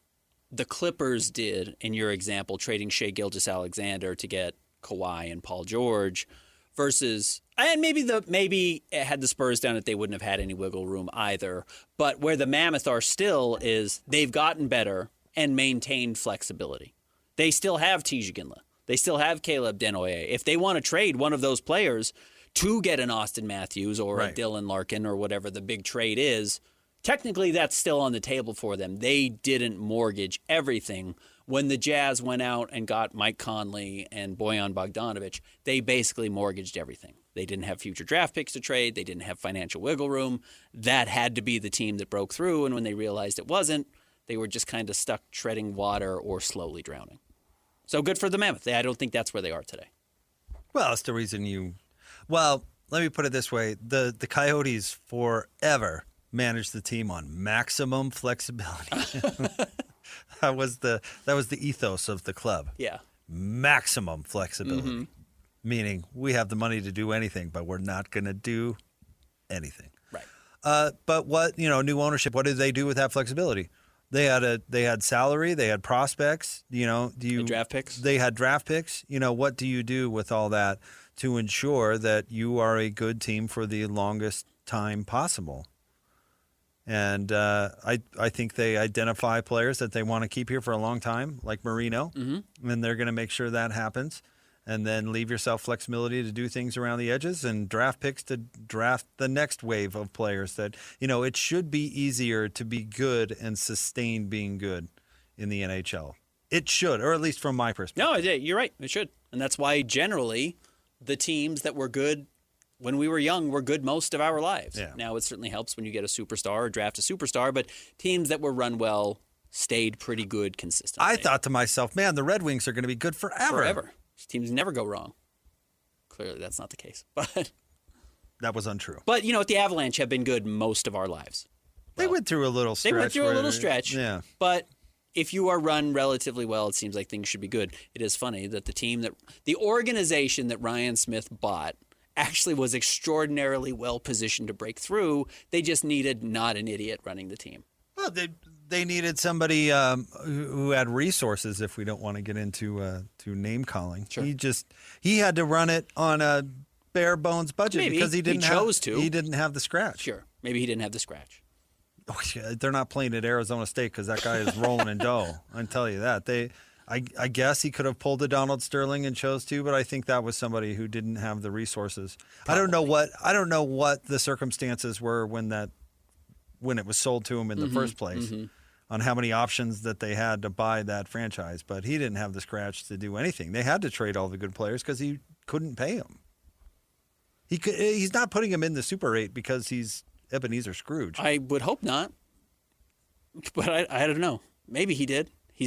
Speaker 7: the Clippers did in your example, trading Shai Gilgeous-Alexander to get Kawhi and Paul George versus, and maybe it had the Spurs down that they wouldn't have had any wiggle room either. But where the Mammoth are still is they've gotten better and maintained flexibility. They still have T.J. Ginla. They still have Caleb Denoye. If they want to trade one of those players to get an Austin Matthews or a Dylan Larkin or whatever the big trade is, technically that's still on the table for them. They didn't mortgage everything. When the Jazz went out and got Mike Conley and Bojan Bogdanovic, they basically mortgaged everything. They didn't have future draft picks to trade. They didn't have financial wiggle room. That had to be the team that broke through, and when they realized it wasn't, they were just kind of stuck treading water or slowly drowning. So good for the Mammoth. I don't think that's where they are today.
Speaker 6: Well, that's the reason Well, let me put it this way. The Coyotes forever managed the team on maximum flexibility. That was the ethos of the club.
Speaker 7: Yeah.
Speaker 6: Maximum flexibility. Meaning we have the money to do anything, but we're not going to do anything.
Speaker 7: Right.
Speaker 6: But what, new ownership, what did they do with that flexibility? They had salary, they had prospects,
Speaker 7: draft picks.
Speaker 6: They had draft picks. What do you do with all that to ensure that you are a good team for the longest time possible? And I think they identify players that they want to keep here for a long time, like Marino, and they're going to make sure that happens. And then leave yourself flexibility to do things around the edges and draft picks to draft the next wave of players that, it should be easier to be good and sustain being good in the NHL. It should, or at least from my perspective.
Speaker 7: No, you're right. It should. And that's why generally the teams that were good when we were young were good most of our lives.
Speaker 6: Yeah.
Speaker 7: Now it certainly helps when you get a superstar or draft a superstar, but teams that were run well stayed pretty good consistently.
Speaker 6: I thought to myself, man, the Red Wings are going to be good forever.
Speaker 7: Forever. Teams never go wrong. Clearly, that's not the case. But
Speaker 6: that was untrue.
Speaker 7: But, the Avalanche have been good most of our lives.
Speaker 6: They went through a little stretch. Yeah.
Speaker 7: But if you are run relatively well, it seems like things should be good. It is funny that the organization that Ryan Smith bought actually was extraordinarily well positioned to break through. They just needed not an idiot running the team.
Speaker 6: Well, they needed somebody who had resources. If we don't want to get into to name calling,
Speaker 7: sure.
Speaker 6: He had to run it on a bare bones budget because he
Speaker 7: chose to.
Speaker 6: He didn't have the scratch.
Speaker 7: Sure, maybe he didn't have the scratch.
Speaker 6: Oh, yeah, they're not playing at Arizona State because that guy is rolling in dough. I can tell you that. I guess he could have pulled a Donald Sterling and chose to, but I think that was somebody who didn't have the resources. Probably. I don't know what the circumstances were when it was sold to him in the first place, on how many options that they had to buy that franchise. But he didn't have the scratch to do anything. They had to trade all the good players because he couldn't pay them. He's not putting him in the Super 8 because he's Ebenezer Scrooge.
Speaker 7: I would hope not. But I don't know. Maybe he did. He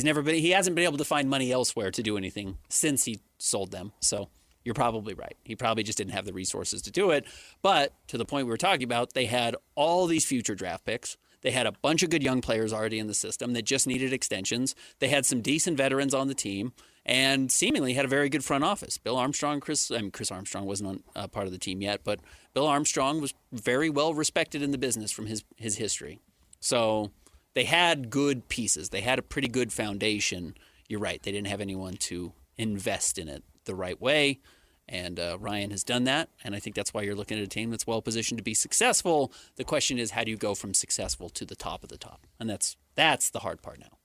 Speaker 7: hasn't been able to find money elsewhere to do anything since he sold them. So you're probably right. He probably just didn't have the resources to do it. But to the point we were talking about, they had all these future draft picks. They had a bunch of good young players already in the system that just needed extensions. They had some decent veterans on the team and seemingly had a very good front office. Bill Armstrong, Chris Armstrong wasn't on part of the team yet, but Bill Armstrong was very well respected in the business from his history. So they had good pieces. They had a pretty good foundation. You're right. They didn't have anyone to invest in it the right way. And Ryan has done that, and I think that's why you're looking at a team that's well-positioned to be successful. The question is, how do you go from successful to the top of the top? And that's the hard part now.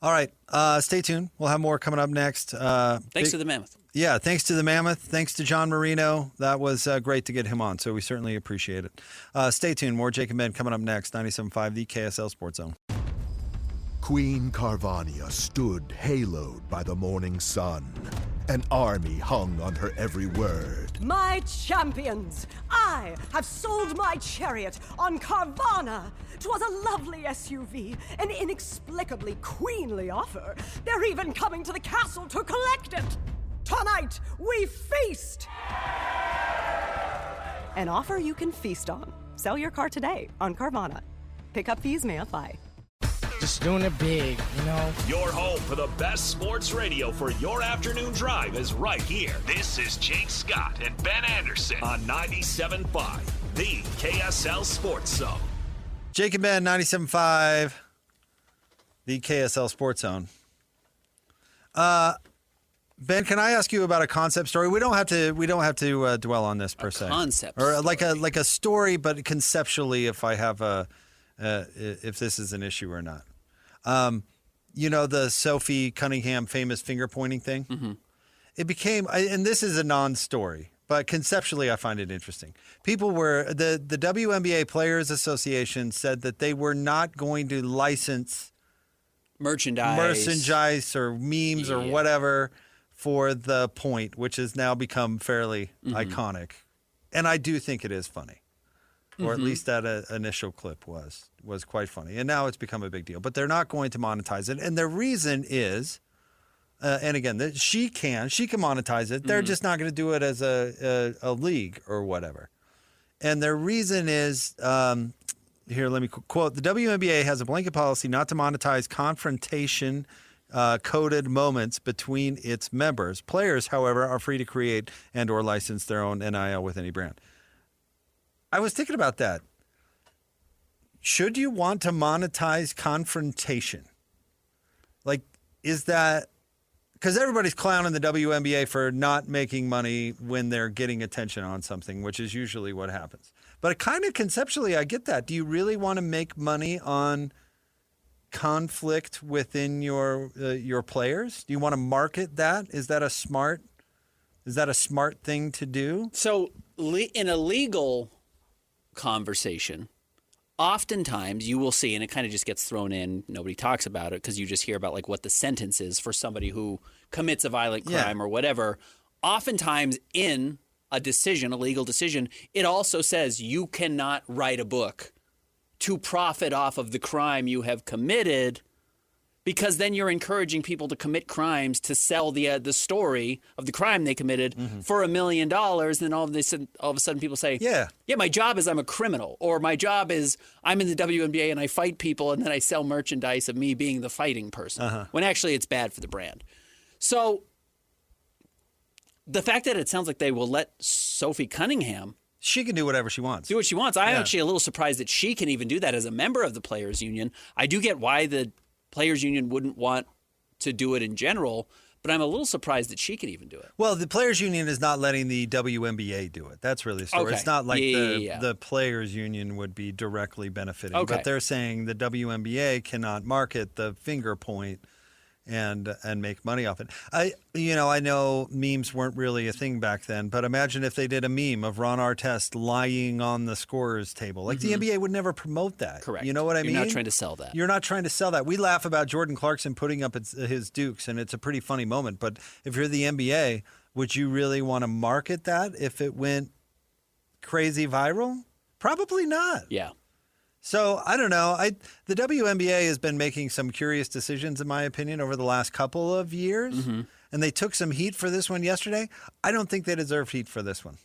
Speaker 6: All right. Stay tuned. We'll have more coming up next.
Speaker 7: Thanks to the Mammoth.
Speaker 6: Yeah, thanks to the Mammoth. Thanks to John Marino. That was great to get him on, so we certainly appreciate it. Stay tuned. More Jake and Ben coming up next. 97.5, the KSL Sports Zone.
Speaker 14: Queen Carvania stood haloed by the morning sun. An army hung on her every word.
Speaker 15: My champions, I have sold my chariot on Carvana. 'Twas a lovely SUV, an inexplicably queenly offer. They're even coming to the castle to collect it. Tonight, we feast!
Speaker 13: An offer you can feast on. Sell your car today on Carvana. Pickup fees may apply.
Speaker 8: Just doing it big, you know?
Speaker 4: Your home for the best sports radio for your afternoon drive is right here. This is Jake Scott and Ben Anderson on 97.5, the KSL Sports Zone.
Speaker 6: Jake and Ben, 97.5, the KSL Sports Zone. Ben, can I ask you about a concept story? We don't have to dwell on this per se.
Speaker 7: Concept
Speaker 6: or
Speaker 7: story.
Speaker 6: like a story, but conceptually, if I have if this is an issue or not. The Sophie Cunningham famous finger pointing thing.
Speaker 7: Mm-hmm.
Speaker 6: It became, and this is a non-story, but conceptually, I find it interesting. People were the WNBA Players Association said that they were not going to license merchandise or memes or whatever for the point, which has now become fairly iconic. And I do think it is funny. Or at least that initial clip was quite funny. And now it's become a big deal. But they're not going to monetize it. And the reason is, and again, she can monetize it. They're just not going to do it as a league or whatever. And their reason is, here, let me quote, the WNBA has a blanket policy not to monetize confrontation coded moments between its members. Players, however, are free to create and or license their own NIL with any brand. I was thinking about that. Should you want to monetize confrontation? Like, is that because everybody's clowning the WNBA for not making money when they're getting attention on something, which is usually what happens. But kind of conceptually, I get that. Do you really want to make money on conflict within your players? Do you want to market that? Is that a smart thing to do?
Speaker 7: So in a legal conversation, oftentimes you will see, and it kind of just gets thrown in, nobody talks about it because you just hear about like what the sentence is for somebody who commits a violent crime or whatever. Oftentimes in a decision, a legal decision, it also says you cannot write a book to profit off of the crime you have committed, because then you're encouraging people to commit crimes to sell the story of the crime they committed for $1 million. Then all of a sudden people say, yeah, my job is I'm a criminal, or my job is I'm in the WNBA and I fight people and then I sell merchandise of me being the fighting person, when actually it's bad for the brand. So the fact that it sounds like they will let Sophie Cunningham,
Speaker 6: she can do whatever she wants.
Speaker 7: Do what she wants. I'm actually a little surprised that she can even do that as a member of the Players Union. I do get why the Players Union wouldn't want to do it in general, but I'm a little surprised that she can even do it.
Speaker 6: Well, the Players Union is not letting the WNBA do it. That's really the story.
Speaker 7: Okay.
Speaker 6: It's not like the Players Union would be directly benefiting.
Speaker 7: Okay.
Speaker 6: But they're saying the WNBA cannot market the finger point and make money off it. I know memes weren't really a thing back then, but imagine if they did a meme of Ron Artest lying on the scorer's table. Like the NBA would never promote that.
Speaker 7: Correct.
Speaker 6: You know what I mean?
Speaker 7: You're not trying to sell that.
Speaker 6: You're not trying to sell that. We laugh about Jordan Clarkson putting up his Dukes, and it's a pretty funny moment. But if you're the NBA, would you really want to market that if it went crazy viral? Probably not.
Speaker 7: Yeah.
Speaker 6: So I don't know. The WNBA has been making some curious decisions, in my opinion, over the last couple of years, and they took some heat for this one yesterday. I don't think they deserve heat for this one.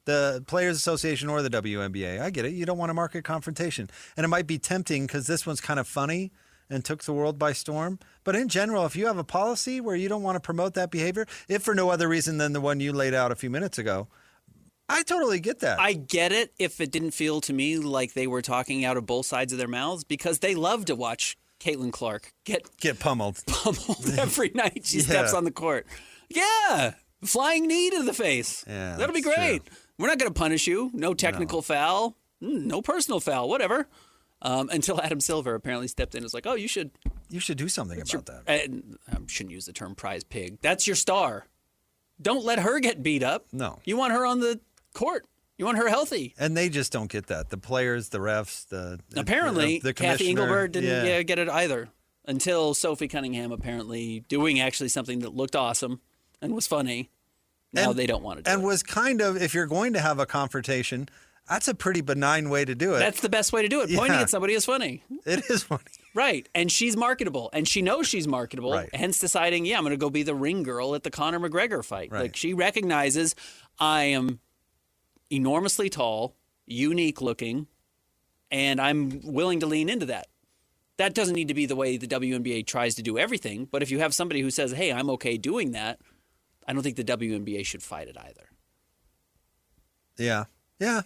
Speaker 6: The Players Association or the WNBA. I get it. You don't want to market confrontation, and it might be tempting because this one's kind of funny and took the world by storm. But in general, if you have a policy where you don't want to promote that behavior, if for no other reason than the one you laid out a few minutes ago, I totally get that.
Speaker 7: I get it if it didn't feel to me like they were talking out of both sides of their mouths, because they love to watch Caitlin Clark get
Speaker 6: pummeled
Speaker 7: every night she steps on the court. Yeah, flying knee to the face.
Speaker 6: Yeah,
Speaker 7: that'll be great. True. We're not going to punish you. No technical foul. No personal foul. Whatever. Until Adam Silver apparently stepped in and was like, oh, you should
Speaker 6: You should do something about that.
Speaker 7: And I shouldn't use the term prize pig. That's your star. Don't let her get beat up.
Speaker 6: No.
Speaker 7: You want her on the court. You want her healthy.
Speaker 6: And they just don't get that. The players, the refs,
Speaker 7: apparently
Speaker 6: the
Speaker 7: Kathy
Speaker 6: commissioner.
Speaker 7: Engelbert didn't get it either until Sophie Cunningham apparently doing actually something that looked awesome and was funny. Now they don't want to do it.
Speaker 6: And was kind of, if you're going to have a confrontation, that's a pretty benign way to do it.
Speaker 7: That's the best way to do it. Pointing at somebody is funny.
Speaker 6: It is funny.
Speaker 7: Right. And she's marketable. And she knows she's marketable.
Speaker 6: Right.
Speaker 7: Hence deciding, I'm going to go be the ring girl at the Conor McGregor fight.
Speaker 6: Right.
Speaker 7: Like, she recognizes I am enormously tall, unique looking, and I'm willing to lean into that. That doesn't need to be the way the WNBA tries to do everything. But if you have somebody who says, hey, I'm okay doing that, I don't think the WNBA should fight it either.
Speaker 6: Yeah. Yeah.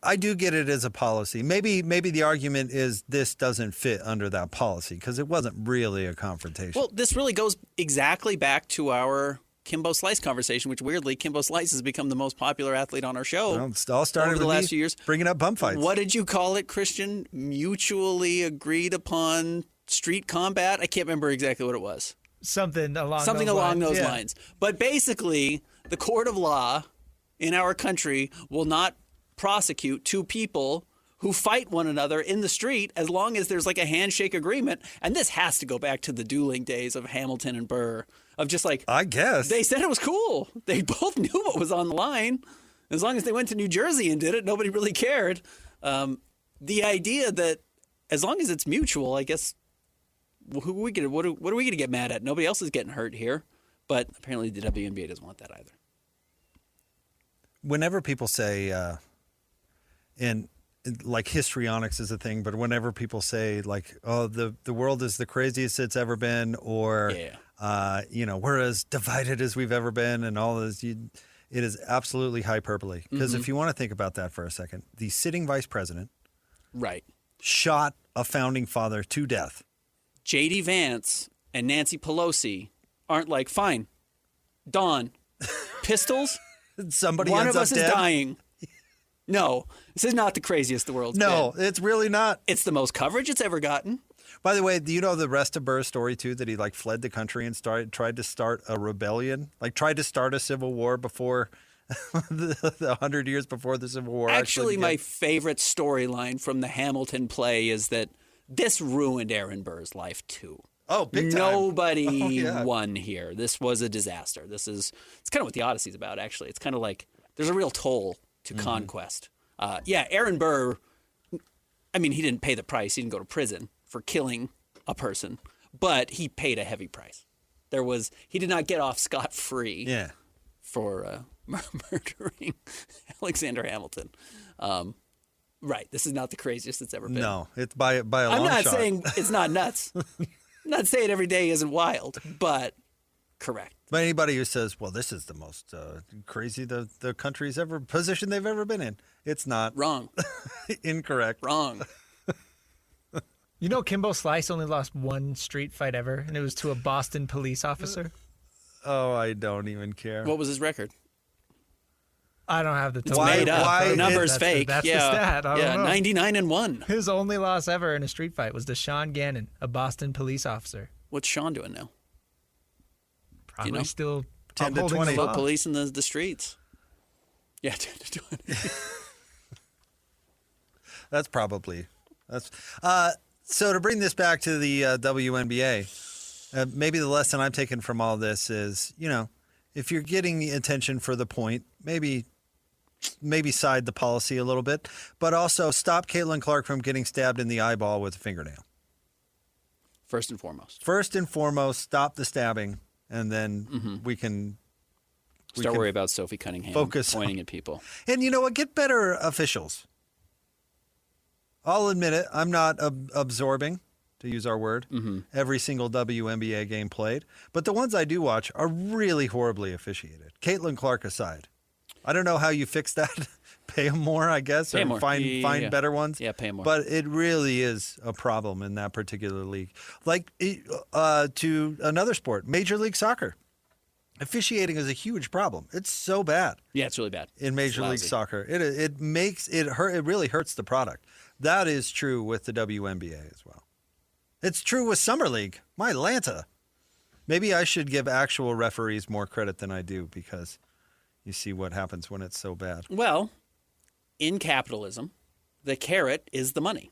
Speaker 6: I do get it as a policy. Maybe the argument is this doesn't fit under that policy because it wasn't really a confrontation.
Speaker 7: Well, this really goes exactly back to our Kimbo Slice conversation, which weirdly, Kimbo Slice has become the most popular athlete on our show.
Speaker 6: Well, it all started
Speaker 7: over the
Speaker 6: with
Speaker 7: last few years.
Speaker 6: Bringing up bum fights.
Speaker 7: What did you call it, Christian? Mutually agreed upon street combat? I can't remember exactly what it was.
Speaker 8: Something along
Speaker 7: those
Speaker 8: yeah.
Speaker 7: lines. But basically, the court of law in our country will not prosecute two people who fight one another in the street as long as there's like a handshake agreement. And this has to go back to the dueling days of Hamilton and Burr, of just like,
Speaker 6: I guess.
Speaker 7: They said it was cool. They both knew what was on the line. As long as they went to New Jersey and did it, nobody really cared. The idea that as long as it's mutual, I guess, what are we going to get mad at? Nobody else is getting hurt here. But apparently the WNBA doesn't want that either.
Speaker 6: Whenever people say, and like histrionics is a thing, but whenever people say like, oh, the world is the craziest it's ever been, or, we're as divided as we've ever been and all this, it is absolutely hyperbole. Because if you want to think about that for a second, the sitting vice president shot a founding father to death.
Speaker 7: J.D. Vance and Nancy Pelosi aren't like, fine, Dawn, pistols?
Speaker 6: Somebody
Speaker 7: One
Speaker 6: ends
Speaker 7: of
Speaker 6: up
Speaker 7: us
Speaker 6: dead?
Speaker 7: is dying. No, this is not the craziest the world's been.
Speaker 6: No, it's really not.
Speaker 7: It's the most coverage it's ever gotten.
Speaker 6: By the way, do you know the rest of Burr's story too? That he like fled the country and tried to start a rebellion, like tried to start a civil war before the 100 years before the Civil War.
Speaker 7: Actually, my favorite storyline from the Hamilton play is that this ruined Aaron Burr's life too.
Speaker 6: Oh, big time.
Speaker 7: Nobody won here. This was a disaster. It's kind of what the Odyssey's about, actually. It's kind of like there's a real toll to conquest. Aaron Burr, I mean, he didn't pay the price. He didn't go to prison for killing a person, but he paid a heavy price. He did not get off scot-free for murdering Alexander Hamilton. Right. This is not the craziest it's ever been.
Speaker 6: No, it's by a long shot.
Speaker 7: I'm not saying it's not nuts. I'm not saying every day isn't wild, but correct.
Speaker 6: But anybody who says, well, this is the most crazy the country's position they've ever been in, it's not.
Speaker 7: Wrong.
Speaker 6: Incorrect.
Speaker 7: Wrong.
Speaker 8: You know, Kimbo Slice only lost one street fight ever, and it was to a Boston police officer.
Speaker 6: Oh, I don't even care.
Speaker 7: What was his record?
Speaker 8: I don't have the total.
Speaker 7: It's made up. The number's fake.
Speaker 8: That's the stat. I don't know.
Speaker 7: 99-1.
Speaker 8: His only loss ever in a street fight was to Sean Gannon, a Boston police officer.
Speaker 7: What's Sean doing now?
Speaker 8: Probably still
Speaker 6: 10 to
Speaker 8: upholding
Speaker 6: 20.
Speaker 8: the law.
Speaker 7: Police in the streets. Yeah, 10 to 20.
Speaker 6: That's probably. So to bring this back to the WNBA, maybe the lesson I'm taking from all this is, if you're getting the attention for the point, maybe side the policy a little bit, but also stop Caitlin Clark from getting stabbed in the eyeball with a fingernail.
Speaker 7: First and foremost.
Speaker 6: First and foremost, stop the stabbing, and then we can
Speaker 7: worry about Sophie Cunningham pointing at people.
Speaker 6: And you know what? Get better officials. I'll admit it. I'm not absorbing, to use our word, every single WNBA game played. But the ones I do watch are really horribly officiated. Caitlin Clark aside. I don't know how you fix that. Pay them more, I guess, or find better ones.
Speaker 7: Yeah, pay them more.
Speaker 6: But it really is a problem in that particular league. Like to another sport, Major League Soccer. Officiating is a huge problem. It's so bad.
Speaker 7: Yeah, it's really bad.
Speaker 6: In Major League Soccer. It makes it hurt. It really hurts the product. That is true with the WNBA as well. It's true with Summer League. My Atlanta. Maybe I should give actual referees more credit than I do because you see what happens when it's so bad.
Speaker 7: Well, in capitalism, the carrot is the money.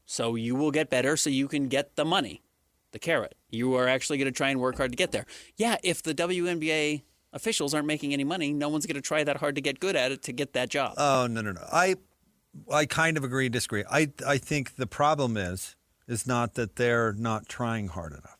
Speaker 7: So you will get better so you can get the money, the carrot. You are actually going to try and work hard to get there. Yeah, if the WNBA officials aren't making any money, no one's going to try that hard to get good at it to get that job.
Speaker 6: Oh, no. I kind of agree, disagree. I think the problem is not that they're not trying hard enough.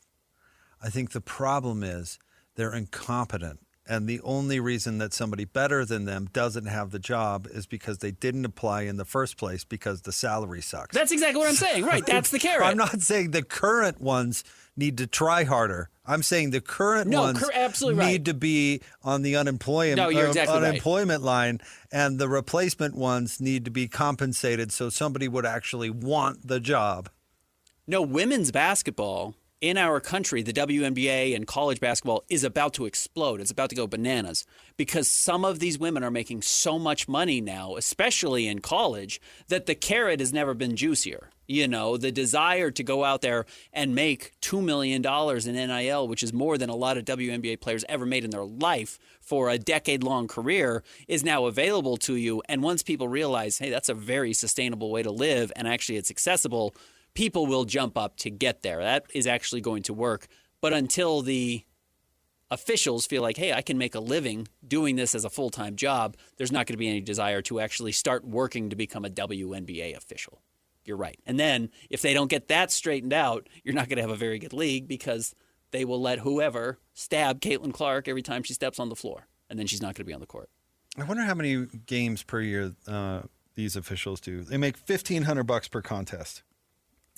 Speaker 6: I think the problem is they're incompetent. And the only reason that somebody better than them doesn't have the job is because they didn't apply in the first place because the salary sucks.
Speaker 7: That's exactly what I'm saying. Right. That's the carrot.
Speaker 6: I'm not saying the current ones need to try harder. I'm saying the current ones
Speaker 7: absolutely
Speaker 6: need
Speaker 7: right.
Speaker 6: to be on the unemployment line, and the replacement ones need to be compensated so somebody would actually want the job.
Speaker 7: No, women's basketball in our country, the WNBA and college basketball is about to explode. It's about to go bananas because some of these women are making so much money now, especially in college, that the carrot has never been juicier. You know, the desire to go out there and make $2 million in NIL, which is more than a lot of WNBA players ever made in their life for a decade-long career, is now available to you. And once people realize, hey, that's a very sustainable way to live and actually it's accessible, people will jump up to get there. That is actually going to work. But until the officials feel like, hey, I can make a living doing this as a full-time job, there's not going to be any desire to actually start working to become a WNBA official. You're right. And then if they don't get that straightened out, you're not going to have a very good league because they will let whoever stab Caitlin Clark every time she steps on the floor. And then she's not going to be on the court.
Speaker 6: I wonder how many games per year these officials do. They make $1,500 per contest.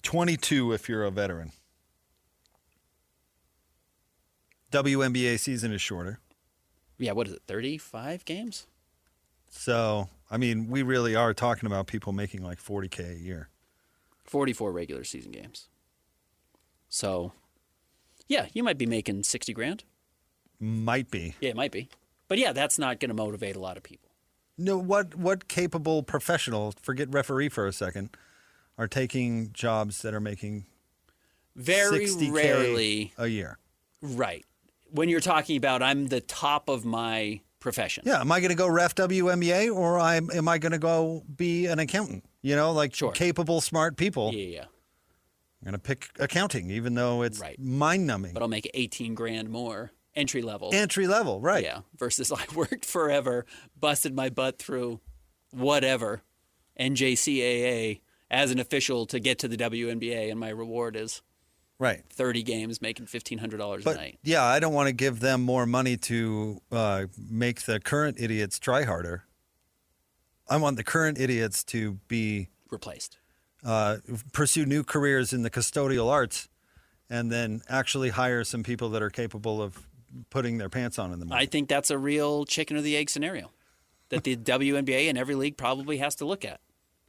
Speaker 6: 22 if you're a veteran. WNBA season is shorter.
Speaker 7: Yeah, what is it, 35 games?
Speaker 6: So, I mean, we really are talking about people making like $40K a year.
Speaker 7: 44 regular season games. So, yeah, you might be making $60,000.
Speaker 6: Might be.
Speaker 7: Yeah, it might be. But yeah, that's not going to motivate a lot of people.
Speaker 6: No, what capable professional, forget referee for a second, are taking jobs that are making
Speaker 7: very
Speaker 6: $60K
Speaker 7: rarely
Speaker 6: a year?
Speaker 7: Right. When you're talking about I'm the top of my profession.
Speaker 6: Yeah, am I going to go ref WNBA or am I going to go be an accountant? You know, like capable, smart people.
Speaker 7: Yeah.
Speaker 6: I'm going to pick accounting, even though it's mind-numbing.
Speaker 7: But I'll make $18,000 more entry level.
Speaker 6: Entry level, right?
Speaker 7: Yeah. Versus I worked forever, busted my butt through whatever NJCAA as an official to get to the WNBA, and my reward is 30 games making $1,500 a night.
Speaker 6: Yeah, I don't want to give them more money to make the current idiots try harder. I want the current idiots to be
Speaker 7: replaced,
Speaker 6: pursue new careers in the custodial arts, and then actually hire some people that are capable of putting their pants on in the morning.
Speaker 7: I think that's a real chicken or the egg scenario that the WNBA and every league probably has to look at.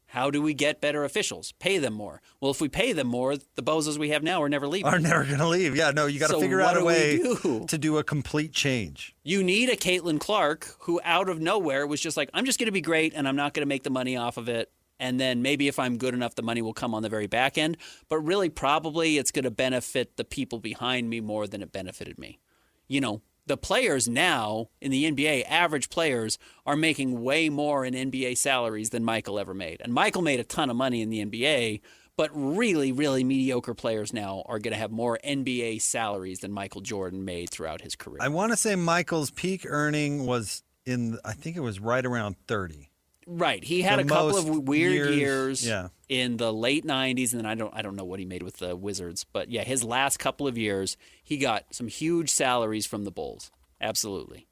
Speaker 7: How do we get better officials? Pay them more. Well, if we pay them more, the bozos we have now are never leaving.
Speaker 6: Are never going to leave. Yeah, no, you got to figure out a way to do a complete change.
Speaker 7: You need a Caitlin Clark who out of nowhere was just like, I'm just going to be great and I'm not going to make the money off of it. And then maybe if I'm good enough, the money will come on the very back end. But really, probably it's going to benefit the people behind me more than it benefited me. You know, the players now in the NBA, average players, are making way more in NBA salaries than Michael ever made. And Michael made a ton of money in the NBA, but really, really mediocre players now are going to have more NBA salaries than Michael Jordan made throughout his career.
Speaker 6: I want to say Michael's peak earning was I think it was right around 30.
Speaker 7: Right. He had a couple of weird years
Speaker 6: yeah.
Speaker 7: in the late 90s, and then I don't know what he made with the Wizards. But, yeah, his last couple of years, he got some huge salaries from the Bulls. Absolutely.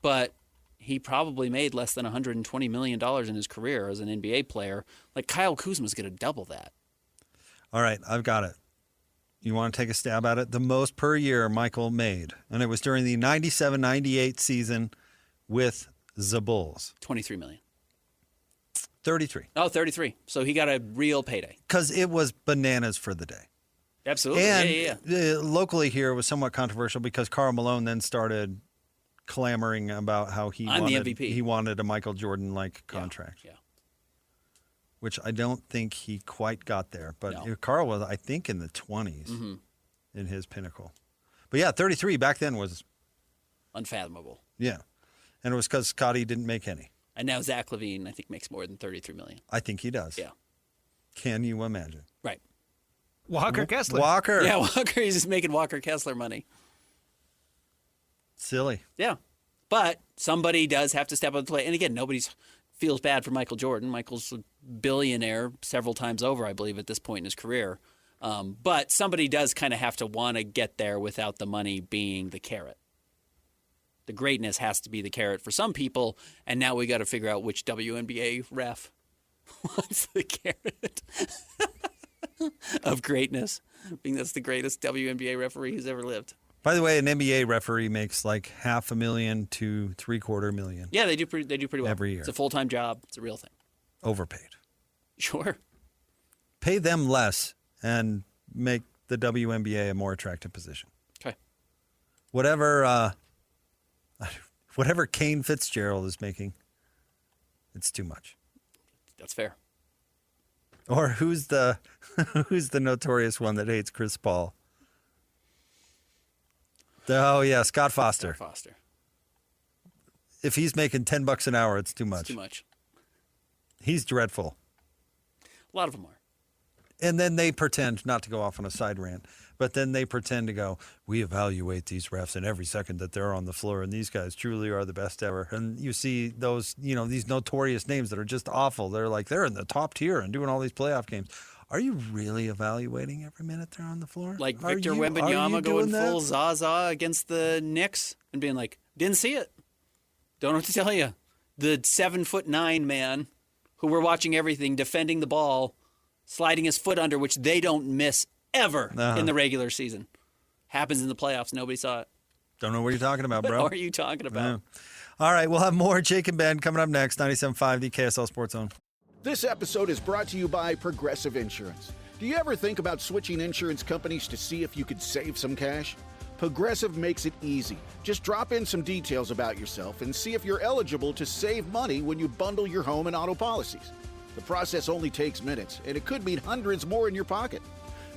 Speaker 7: But he probably made less than $120 million in his career as an NBA player. Like, Kyle Kuzma's going to double that.
Speaker 6: All right, I've got it. You want to take a stab at it? The most per year Michael made, and it was during the 97-98 season with the Bulls.
Speaker 7: $23 million.
Speaker 6: 33.
Speaker 7: Oh, 33. So he got a real payday.
Speaker 6: Because it was bananas for the day.
Speaker 7: Absolutely.
Speaker 6: And
Speaker 7: yeah.
Speaker 6: Locally here, it was somewhat controversial because Karl Malone then started clamoring about how he wanted a Michael Jordan-like contract.
Speaker 7: Yeah.
Speaker 6: which I don't think he quite got there. But
Speaker 7: No.
Speaker 6: Carl was, I think, in the 20s
Speaker 7: Mm-hmm.
Speaker 6: in his pinnacle. But yeah, 33 back then was
Speaker 7: Unfathomable.
Speaker 6: Yeah. And it was because Scotty didn't make any.
Speaker 7: And now Zach LaVine, I think, makes more than $33 million.
Speaker 6: I think he does.
Speaker 7: Yeah.
Speaker 6: Can you imagine?
Speaker 7: Right.
Speaker 8: Walker Kessler.
Speaker 6: Walker.
Speaker 7: Yeah, Walker. He's just making Walker Kessler money.
Speaker 6: Silly.
Speaker 7: Yeah. But somebody does have to step up to play. And again, nobody feels bad for Michael Jordan. Michael's a billionaire several times over, I believe, at this point in his career. But somebody does kind of have to want to get there without the money being the carrot. The greatness has to be the carrot for some people, and now we got to figure out which WNBA ref wants the carrot of greatness, being that's the greatest WNBA referee who's ever lived.
Speaker 6: By the way, an NBA referee makes like $500,000 to $750,000.
Speaker 7: Yeah, they do pretty well
Speaker 6: every year.
Speaker 7: It's a full-time job. It's a real thing.
Speaker 6: Overpaid.
Speaker 7: Sure.
Speaker 6: Pay them less and make the WNBA a more attractive position.
Speaker 7: Okay.
Speaker 6: Whatever Kane Fitzgerald is making, it's too much.
Speaker 7: That's fair.
Speaker 6: Or who's the notorious one that hates Chris Paul? Oh yeah, Scott Foster.
Speaker 7: Scott Foster.
Speaker 6: If he's making $10 an hour, it's too much.
Speaker 7: It's too much.
Speaker 6: He's dreadful.
Speaker 7: A lot of them are.
Speaker 6: And then they pretend, not to go off on a side rant, but then they pretend to go, we evaluate these refs in every second that they're on the floor, and these guys truly are the best ever. And you see those, these notorious names that are just awful. They're like, they're in the top tier and doing all these playoff games. Are you really evaluating every minute they're on the floor?
Speaker 7: Like Victor Wembanyama going full Zaza against the Knicks and being like, didn't see it. Don't know what to tell you. The 7'9" man who we're watching everything, defending the ball, sliding his foot under, which they don't miss ever in the regular season. Happens in the playoffs. Nobody saw it.
Speaker 6: Don't know what you're talking about, bro.
Speaker 7: What are you talking about?
Speaker 6: Yeah. All right, we'll have more Jake and Ben coming up next. 97.5, the KSL Sports Zone.
Speaker 10: This episode is brought to you by Progressive Insurance. Do you ever think about switching insurance companies to see if you could save some cash? Progressive makes it easy. Just drop in some details about yourself and see if you're eligible to save money when you bundle your home and auto policies. The process only takes minutes, and it could mean hundreds more in your pocket.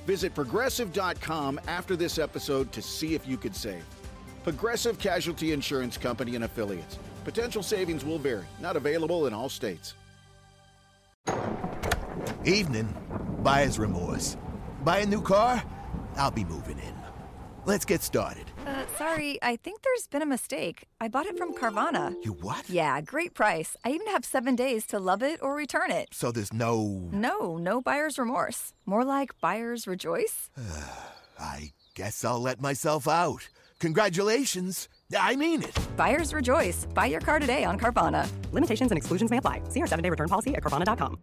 Speaker 10: Visit Progressive.com after this episode to see if you could save. Progressive Casualty Insurance Company and Affiliates. Potential savings will vary. Not available in all states.
Speaker 14: Evening. Buyer's remorse. Buy a new car? I'll be moving in. Let's get started.
Speaker 16: Sorry, I think there's been a mistake. I bought it from Carvana.
Speaker 14: You what?
Speaker 16: Yeah, great price. I even have 7 days to love it or return it.
Speaker 14: So there's no...
Speaker 16: No buyer's remorse. More like buyer's rejoice.
Speaker 14: I guess I'll let myself out. Congratulations. I mean it.
Speaker 16: Buyer's rejoice. Buy your car today on Carvana.
Speaker 13: Limitations and exclusions may apply. See our 7-day return policy at Carvana.com.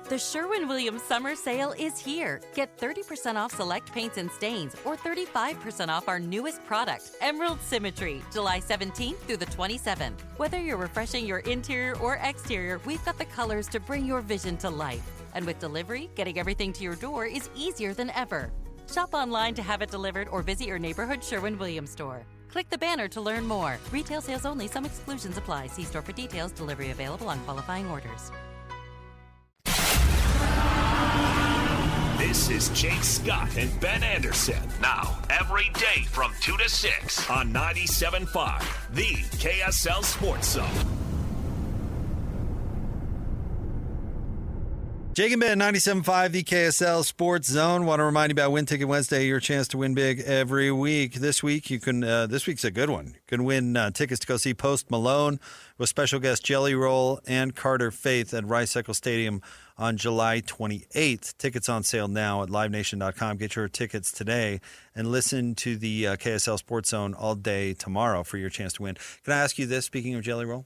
Speaker 17: The Sherwin-Williams Summer Sale is here. Get 30% off select paints and stains or 35% off our newest product, Emerald Symmetry, July 17th through the 27th. Whether you're refreshing your interior or exterior, we've got the colors to bring your vision to life. And with delivery, getting everything to your door is easier than ever. Shop online to have it delivered or visit your neighborhood Sherwin-Williams store. Click the banner to learn more. Retail sales only. Some exclusions apply. See store for details. Delivery available on qualifying orders.
Speaker 4: This is Jake Scott and Ben Anderson. Now, every day from 2 to 6 on 97.5, the KSL Sports Zone.
Speaker 6: Jake and Ben, 97.5, the KSL Sports Zone. Want to remind you about Win Ticket Wednesday, your chance to win big every week. This week, you can. This week's a good one. You can win tickets to go see Post Malone with special guest Jelly Roll and Carter Faith at Rice Eccles Stadium on July 28th. Tickets on sale now at livenation.com. Get your tickets today and listen to the KSL Sports Zone all day tomorrow for your chance to win. Can I ask you this, speaking of Jelly Roll?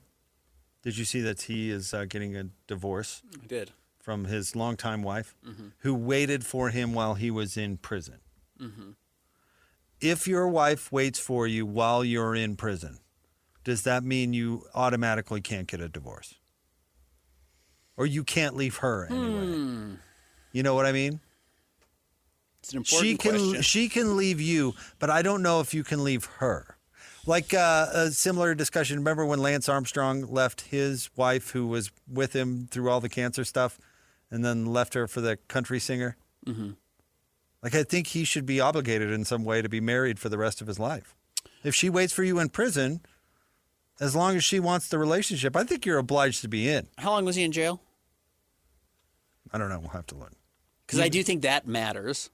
Speaker 6: Did you see that he is getting a divorce?
Speaker 7: I did.
Speaker 6: From his longtime wife, who waited for him while he was in prison.
Speaker 7: Mm-hmm.
Speaker 6: If your wife waits for you while you're in prison, does that mean you automatically can't get a divorce? Or you can't leave her anyway? You know what I mean?
Speaker 7: It's an important question.
Speaker 6: She can leave you, but I don't know if you can leave her. Like a similar discussion. Remember when Lance Armstrong left his wife, who was with him through all the cancer stuff, and then left her for the country singer.
Speaker 7: Mm-hmm.
Speaker 6: Like, I think he should be obligated in some way to be married for the rest of his life. If she waits for you in prison, as long as she wants the relationship, I think you're obliged to be in.
Speaker 7: How long was he in jail?
Speaker 6: I don't know. We'll have to look.
Speaker 7: Because I do think that matters.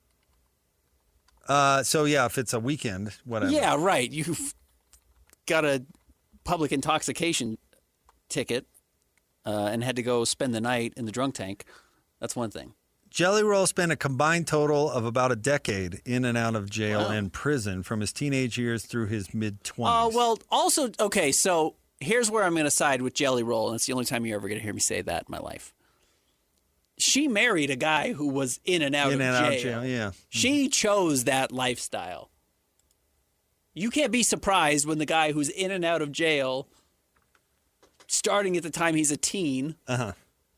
Speaker 6: So, yeah, if it's a weekend, whatever.
Speaker 7: Yeah, right. You've got a public intoxication ticket and had to go spend the night in the drunk tank. That's one thing.
Speaker 6: Jelly Roll spent a combined total of about a decade in and out of jail and prison from his teenage years through his mid-20s.
Speaker 7: Well, also, okay, so here's where I'm going to side with Jelly Roll, and it's the only time you're ever going to hear me say that in my life. She married a guy who was in and out of jail.
Speaker 6: Yeah.
Speaker 7: She chose that lifestyle. You can't be surprised when the guy who's in and out of jail, starting at the time he's a teen,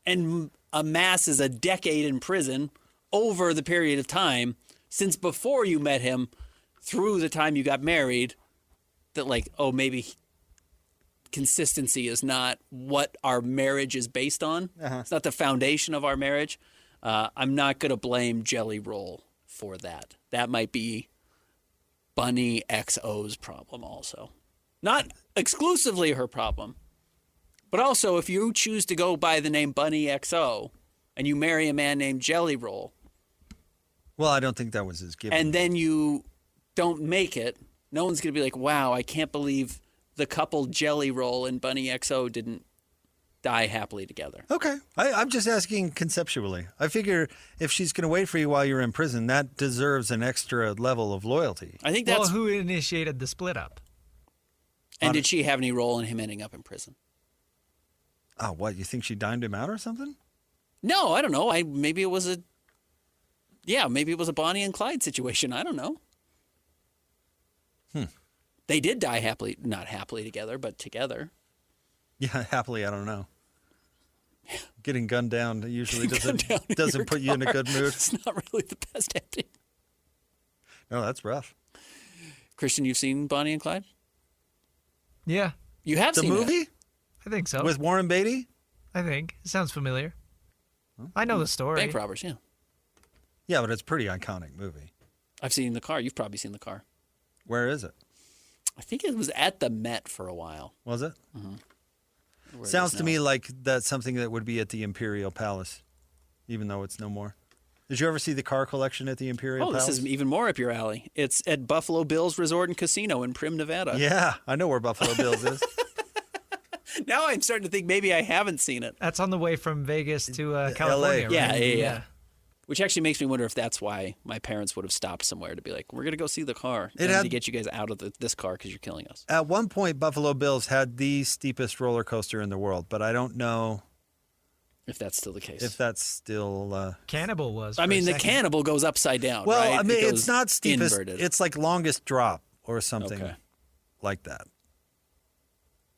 Speaker 7: and amasses a decade in prison over the period of time since before you met him through the time you got married, that like, oh, maybe consistency is not what our marriage is based on. It's not the foundation of our marriage. I'm not going to blame Jelly Roll for that. That might be Bunny XO's problem also. Not exclusively her problem. But also, if you choose to go by the name Bunny XO and you marry a man named Jelly Roll.
Speaker 6: Well, I don't think that was his given.
Speaker 7: And then you don't make it, no one's going to be like, wow, I can't believe the couple Jelly Roll and Bunny XO didn't die happily together.
Speaker 6: Okay. I'm just asking conceptually. I figure if she's going to wait for you while you're in prison, that deserves an extra level of loyalty.
Speaker 7: I think that's.
Speaker 8: Well, who initiated the split up?
Speaker 7: And did she have any role in him ending up in prison?
Speaker 6: Oh, what? You think she dimed him out or something?
Speaker 7: No, I don't know. Maybe it was a Bonnie and Clyde situation. I don't know. They did die happily, not happily together, but together.
Speaker 6: Yeah, happily, I don't know. Getting gunned down usually doesn't put you in a good mood.
Speaker 7: It's not really the best ending.
Speaker 6: No, that's rough.
Speaker 7: Christian, you've seen Bonnie and Clyde?
Speaker 8: Yeah.
Speaker 7: You have seen
Speaker 6: the movie?
Speaker 8: I think so.
Speaker 6: With Warren Beatty?
Speaker 8: I think. It sounds familiar. I know the story.
Speaker 7: Bank robbers, yeah.
Speaker 6: Yeah, but it's a pretty iconic movie.
Speaker 7: I've seen The Car. You've probably seen The Car.
Speaker 6: Where is it?
Speaker 7: I think it was at the Met for a while.
Speaker 6: Was it?
Speaker 7: Mm-hmm.
Speaker 6: Sounds to me like that's something that would be at the Imperial Palace, even though it's no more. Did you ever see the car collection at the Imperial Palace?
Speaker 7: This is even more up your alley. It's at Buffalo Bills Resort and Casino in Prim, Nevada.
Speaker 6: Yeah, I know where Buffalo Bills is.
Speaker 7: Now I'm starting to think maybe I haven't seen it.
Speaker 8: That's on the way from Vegas to California,
Speaker 6: LA.
Speaker 8: right?
Speaker 7: Yeah. Which actually makes me wonder if that's why my parents would have stopped somewhere to be like, we're going to go see The Car. To get you guys out of this car because you're killing us.
Speaker 6: At one point, Buffalo Bills had the steepest roller coaster in the world, but I don't know
Speaker 7: if that's still the case.
Speaker 6: If that's still...
Speaker 8: Cannibal was.
Speaker 7: I mean, the Cannibal goes upside down,
Speaker 6: well,
Speaker 7: right?
Speaker 6: I mean, it's not steepest.
Speaker 7: Inverted.
Speaker 6: It's like longest drop or something like that.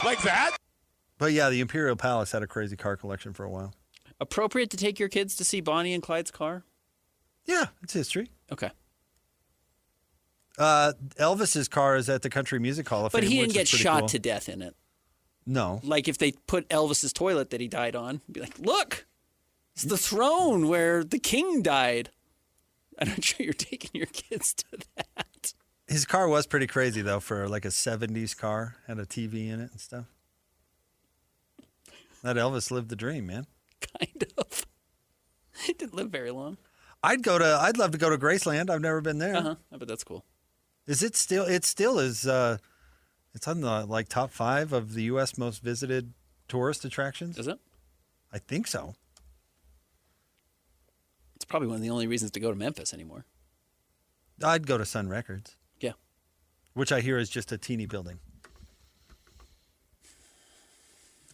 Speaker 2: Like that?
Speaker 6: But yeah, the Imperial Palace had a crazy car collection for a while.
Speaker 7: Appropriate to take your kids to see Bonnie and Clyde's Car?
Speaker 6: Yeah, it's history.
Speaker 7: Okay.
Speaker 6: Elvis's car is at the Country Music Hall of Fame.
Speaker 7: But he didn't get shot
Speaker 6: cool.
Speaker 7: to death in it.
Speaker 6: No.
Speaker 7: Like if they put Elvis's toilet that he died on, be like, look, it's the throne where the king died. I'm not sure you're taking your kids to that.
Speaker 6: His car was pretty crazy, though, for like a 70s car. Had a TV in it and stuff. That Elvis lived the dream, man.
Speaker 7: Kind of. He didn't live very long.
Speaker 6: I'd love to go to Graceland. I've never been there.
Speaker 7: I bet that's cool.
Speaker 6: Is it still? It still is. It's on the top 5 of the U.S. most visited tourist attractions.
Speaker 7: Is it?
Speaker 6: I think so.
Speaker 7: It's probably one of the only reasons to go to Memphis anymore.
Speaker 6: I'd go to Sun Records.
Speaker 7: Yeah.
Speaker 6: Which I hear is just a teeny building.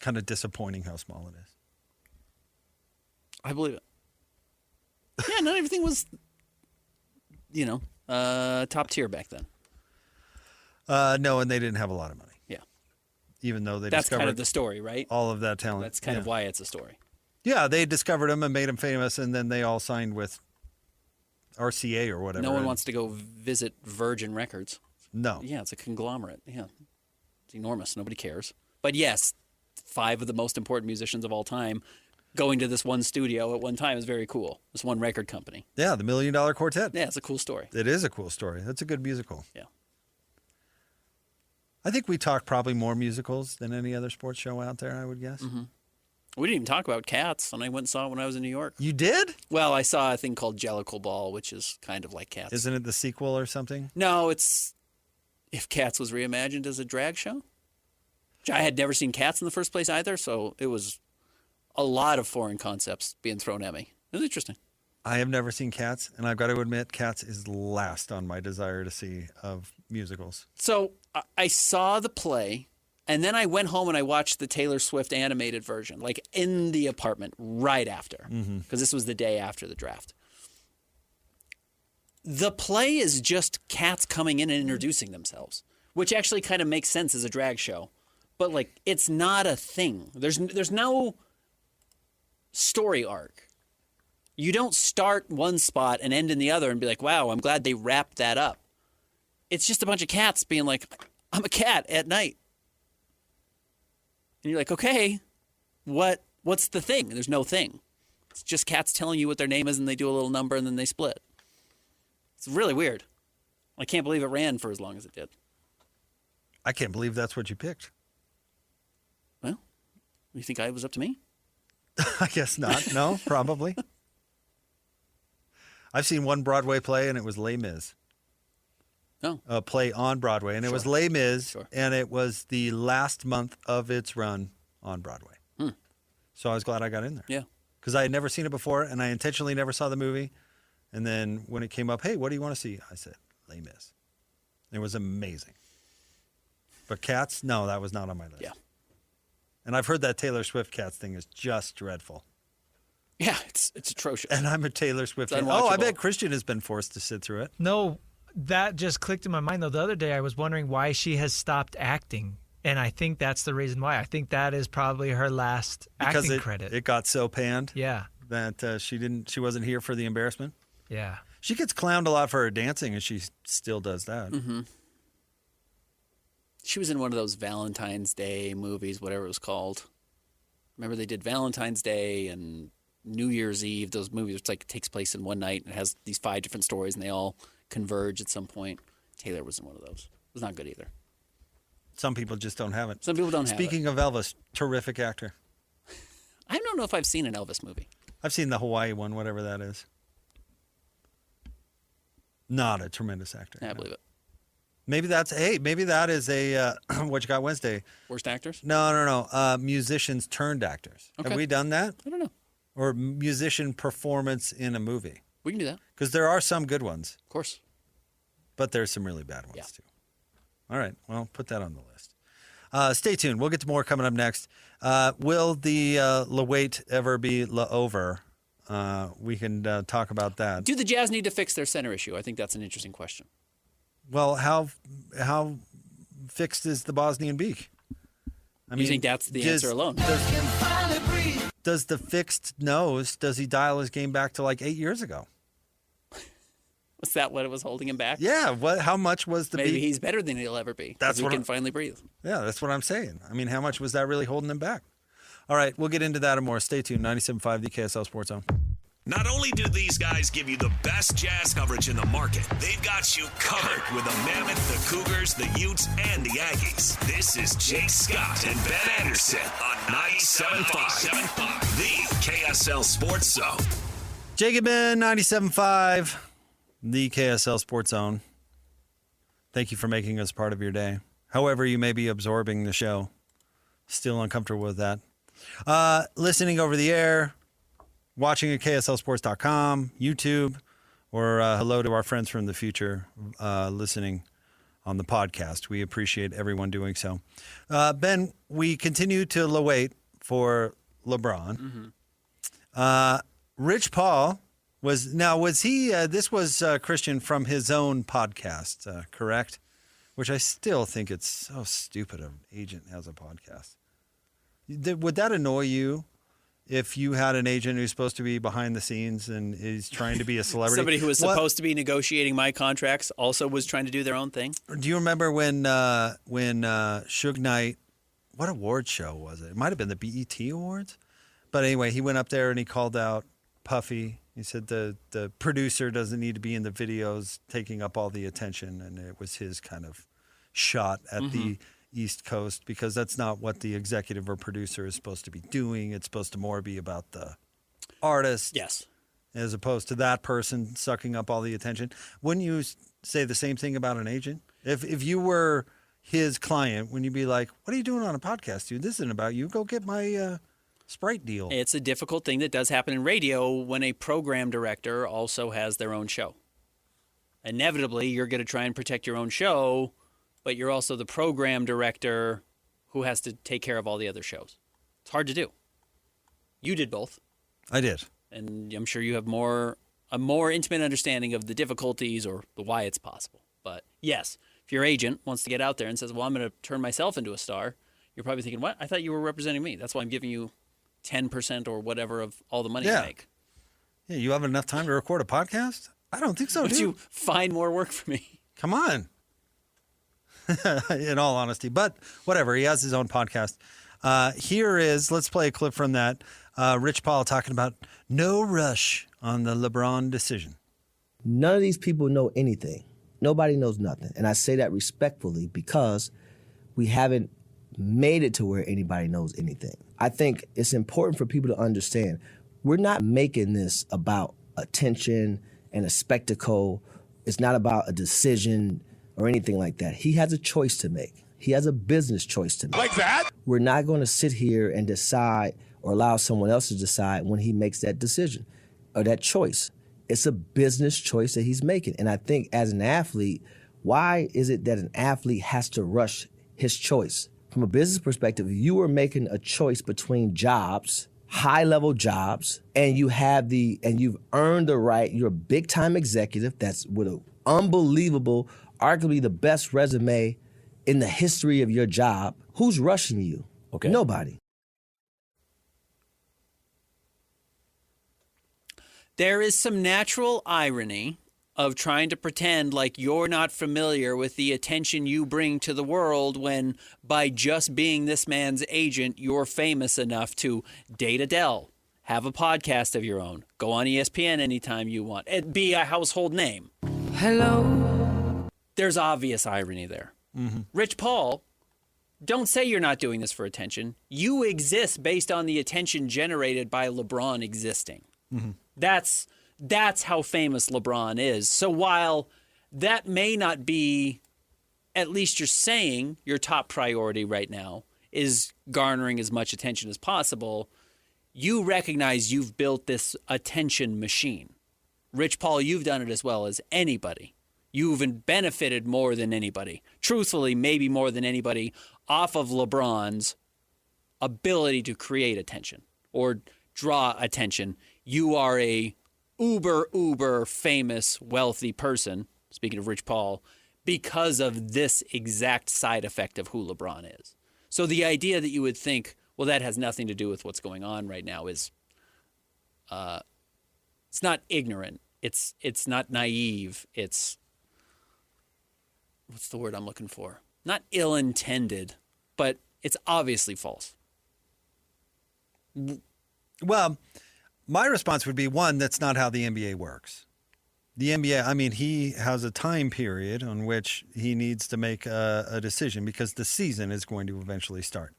Speaker 6: Kind of disappointing how small it is.
Speaker 7: I believe it. Yeah, not everything was, top tier back then.
Speaker 6: No, and they didn't have a lot of money.
Speaker 7: Yeah.
Speaker 6: Even though they
Speaker 7: That's
Speaker 6: discovered
Speaker 7: kind of the story, right?
Speaker 6: all of that talent.
Speaker 7: That's kind of why it's a story.
Speaker 6: Yeah, they discovered him and made him famous, and then they all signed with RCA or whatever.
Speaker 7: No one wants to go visit Virgin Records.
Speaker 6: No.
Speaker 7: Yeah, it's a conglomerate. Yeah. It's enormous. Nobody cares. But yes, 5 of the most important musicians of all time going to this one studio at one time is very cool. This one record company.
Speaker 6: Yeah, the $1 Million Quartet.
Speaker 7: Yeah, it's a cool story.
Speaker 6: It is a cool story. That's a good musical.
Speaker 7: Yeah.
Speaker 6: I think we talk probably more musicals than any other sports show out there, I would guess.
Speaker 7: Mm-hmm. We didn't even talk about Cats, and I went and saw it when I was in New York.
Speaker 6: You did?
Speaker 7: Well, I saw a thing called Jellicle Ball, which is kind of like Cats.
Speaker 6: Isn't it the sequel or something?
Speaker 7: No, it's if Cats was reimagined as a drag show. I had never seen Cats in the first place either, so it was a lot of foreign concepts being thrown at me. It was interesting.
Speaker 6: I have never seen Cats, and I've got to admit, Cats is last on my desire to see of musicals.
Speaker 7: So I saw the play, and then I went home and I watched the Taylor Swift animated version, like in the apartment right after, because this was the day after the draft. The play is just cats coming in and introducing themselves, which actually kind of makes sense as a drag show. But, like, it's not a thing. There's no story arc. You don't start one spot and end in the other and be like, wow, I'm glad they wrapped that up. It's just a bunch of cats being like, I'm a cat at night. And you're like, okay, what's the thing? There's no thing. It's just cats telling you what their name is, and they do a little number, and then they split. It's really weird. I can't believe it ran for as long as it did.
Speaker 6: I can't believe that's what you picked.
Speaker 7: Well, you think it was up to me?
Speaker 6: I guess not. No, probably. I've seen one Broadway play, and it was Les Mis.
Speaker 7: Oh.
Speaker 6: A play on Broadway, and it was Les Mis, and it was the last month of its run on Broadway. So I was glad I got in there.
Speaker 7: Yeah.
Speaker 6: Because I had never seen it before, and I intentionally never saw the movie. And then when it came up, hey, what do you want to see? I said, Les Mis. It was amazing. But Cats, no, that was not on my list.
Speaker 7: Yeah.
Speaker 6: And I've heard that Taylor Swift Cats thing is just dreadful.
Speaker 7: Yeah, it's atrocious.
Speaker 6: And I'm a Taylor Swift fan.
Speaker 7: unwatchable.
Speaker 6: Oh, I bet Christian has been forced to sit through it.
Speaker 8: No, that just clicked in my mind, though. The other day I was wondering why she has stopped acting. And I think that's the reason why. I think that is probably her last acting credit.
Speaker 6: It got so panned.
Speaker 8: Yeah.
Speaker 6: That she wasn't here for the embarrassment.
Speaker 8: Yeah.
Speaker 6: She gets clowned a lot for her dancing, and she still does that.
Speaker 7: Mm-hmm. She was in one of those Valentine's Day movies, whatever it was called. Remember they did Valentine's Day and New Year's Eve. Those movies, it's like it takes place in one night and it has these 5 different stories, and they all converge at some point. Taylor was in one of those. It was not good either.
Speaker 6: Some people just don't have it.
Speaker 7: Some people don't have it.
Speaker 6: Speaking of Elvis, terrific actor.
Speaker 7: I don't know if I've seen an Elvis movie.
Speaker 6: I've seen the Hawaii one, whatever that is. Not a tremendous actor.
Speaker 7: Yeah, I believe it.
Speaker 6: Maybe that is a What You Got Wednesday.
Speaker 7: Worst actors?
Speaker 6: No. Musicians turned actors.
Speaker 7: Okay.
Speaker 6: Have we done that?
Speaker 7: I don't know.
Speaker 6: Or musician performance in a movie.
Speaker 7: We can do that.
Speaker 6: Because there are some good ones.
Speaker 7: Of course.
Speaker 6: But there's some really bad ones too. All right. Well, put that on the list. Stay tuned. We'll get to more coming up next. Will the LeWait ever be over? We can talk about that.
Speaker 7: Do the Jazz need to fix their center issue? I think that's an interesting question.
Speaker 6: Well, how fixed is the Bosnian beak? I
Speaker 7: You think that's the answer alone?
Speaker 6: Does the fixed nose, does he dial his game back to like 8 years ago?
Speaker 7: Was that what it was holding him back?
Speaker 6: Yeah. How much was the
Speaker 7: Maybe
Speaker 6: beak?
Speaker 7: he's better than he'll ever be.
Speaker 6: That's
Speaker 7: he
Speaker 6: what
Speaker 7: can finally breathe.
Speaker 6: Yeah, that's what I'm saying. I mean, how much was that really holding him back? All right, we'll get into that and more. Stay tuned. 97.5, the KSL Sports Zone.
Speaker 4: Not only do these guys give you the best Jazz coverage in the market, they've got you covered with the Mammoth, the Cougars, the Utes, and the Aggies. This is Jake Scott and Ben Anderson on 97.5, the KSL Sports Zone.
Speaker 6: Jake and Ben, 97.5, the KSL Sports Zone. Thank you for making us part of your day. However you may be absorbing the show. Still uncomfortable with that. Listening over the air, watching at KSLSports.com, YouTube, or hello to our friends from the future listening on the podcast. We appreciate everyone doing so. Ben, we continue to LeWait for LeBron. Rich Paul was he, this was Christian from his own podcast, correct? Which I still think it's so stupid an agent has a podcast. Would that annoy you if you had an agent who's supposed to be behind the scenes and is trying to be a celebrity?
Speaker 7: Somebody who was supposed to be negotiating my contracts also was trying to do their own thing?
Speaker 6: Do you remember when Suge Knight, what award show was it? It might have been the BET Awards. But anyway, he went up there and he called out Puffy. He said the producer doesn't need to be in the videos taking up all the attention, and it was his kind of shot at the East Coast, because that's not what the executive or producer is supposed to be doing. It's supposed to more be about the artist.
Speaker 7: Yes.
Speaker 6: As opposed to that person sucking up all the attention. Wouldn't you say the same thing about an agent? If you were his client, wouldn't you be like, what are you doing on a podcast, dude? This isn't about you. Go get my Sprite deal.
Speaker 7: It's a difficult thing that does happen in radio when a program director also has their own show. Inevitably, you're going to try and protect your own show, but you're also the program director who has to take care of all the other shows. It's hard to do. You did both.
Speaker 6: I did.
Speaker 7: And I'm sure you have a more intimate understanding of the difficulties or the why it's possible. But yes, if your agent wants to get out there and says, well, I'm going to turn myself into a star, you're probably thinking, what? I thought you were representing me. That's why I'm giving you 10% or whatever of all the money you make.
Speaker 6: Yeah, you have enough time to record a podcast? I don't think so,
Speaker 7: Would
Speaker 6: dude.
Speaker 7: you find more work for me?
Speaker 6: Come on. In all honesty. But whatever, he has his own podcast. Let's play a clip from that. Rich Paul talking about no rush on the LeBron decision.
Speaker 18: None of these people know anything. Nobody knows nothing. And I say that respectfully because we haven't made it to where anybody knows anything. I think it's important for people to understand we're not making this about attention and a spectacle. It's not about a decision or anything like that. He has a choice to make. He has a business choice to make.
Speaker 2: Like that?
Speaker 18: We're not going to sit here and decide or allow someone else to decide when he makes that decision or that choice. It's a business choice that he's making. And I think as an athlete, why is it that an athlete has to rush his choice? From a business perspective, you are making a choice between jobs, high-level jobs, and you've earned the right. You're a big-time executive that's with an unbelievable, arguably the best resume in the history of your job. Who's rushing you?
Speaker 7: Okay.
Speaker 18: Nobody.
Speaker 7: There is some natural irony of trying to pretend like you're not familiar with the attention you bring to the world when, by just being this man's agent, you're famous enough to date Adele, have a podcast of your own, go on ESPN anytime you want, and be a household name.
Speaker 19: Hello.
Speaker 7: There's obvious irony there.
Speaker 6: Mm-hmm.
Speaker 7: Rich Paul, don't say you're not doing this for attention. You exist based on the attention generated by LeBron existing.
Speaker 6: Mm-hmm.
Speaker 7: That's how famous LeBron is. So while that may not be, at least you're saying your top priority right now is garnering as much attention as possible, you recognize you've built this attention machine. Rich Paul, you've done it as well as anybody. You've benefited more than anybody. Truthfully, maybe more than anybody off of LeBron's ability to create attention or draw attention. You are a uber famous, wealthy person, speaking of Rich Paul, because of this exact side effect of who LeBron is. So the idea that you would think, well, that has nothing to do with what's going on right now is, it's not ignorant. It's not naive. It's, what's the word I'm looking for? Not ill-intended, but it's obviously false.
Speaker 6: Well, my response would be, one, that's not how the NBA works. The NBA, I mean, he has a time period on which he needs to make a decision because the season is going to eventually start.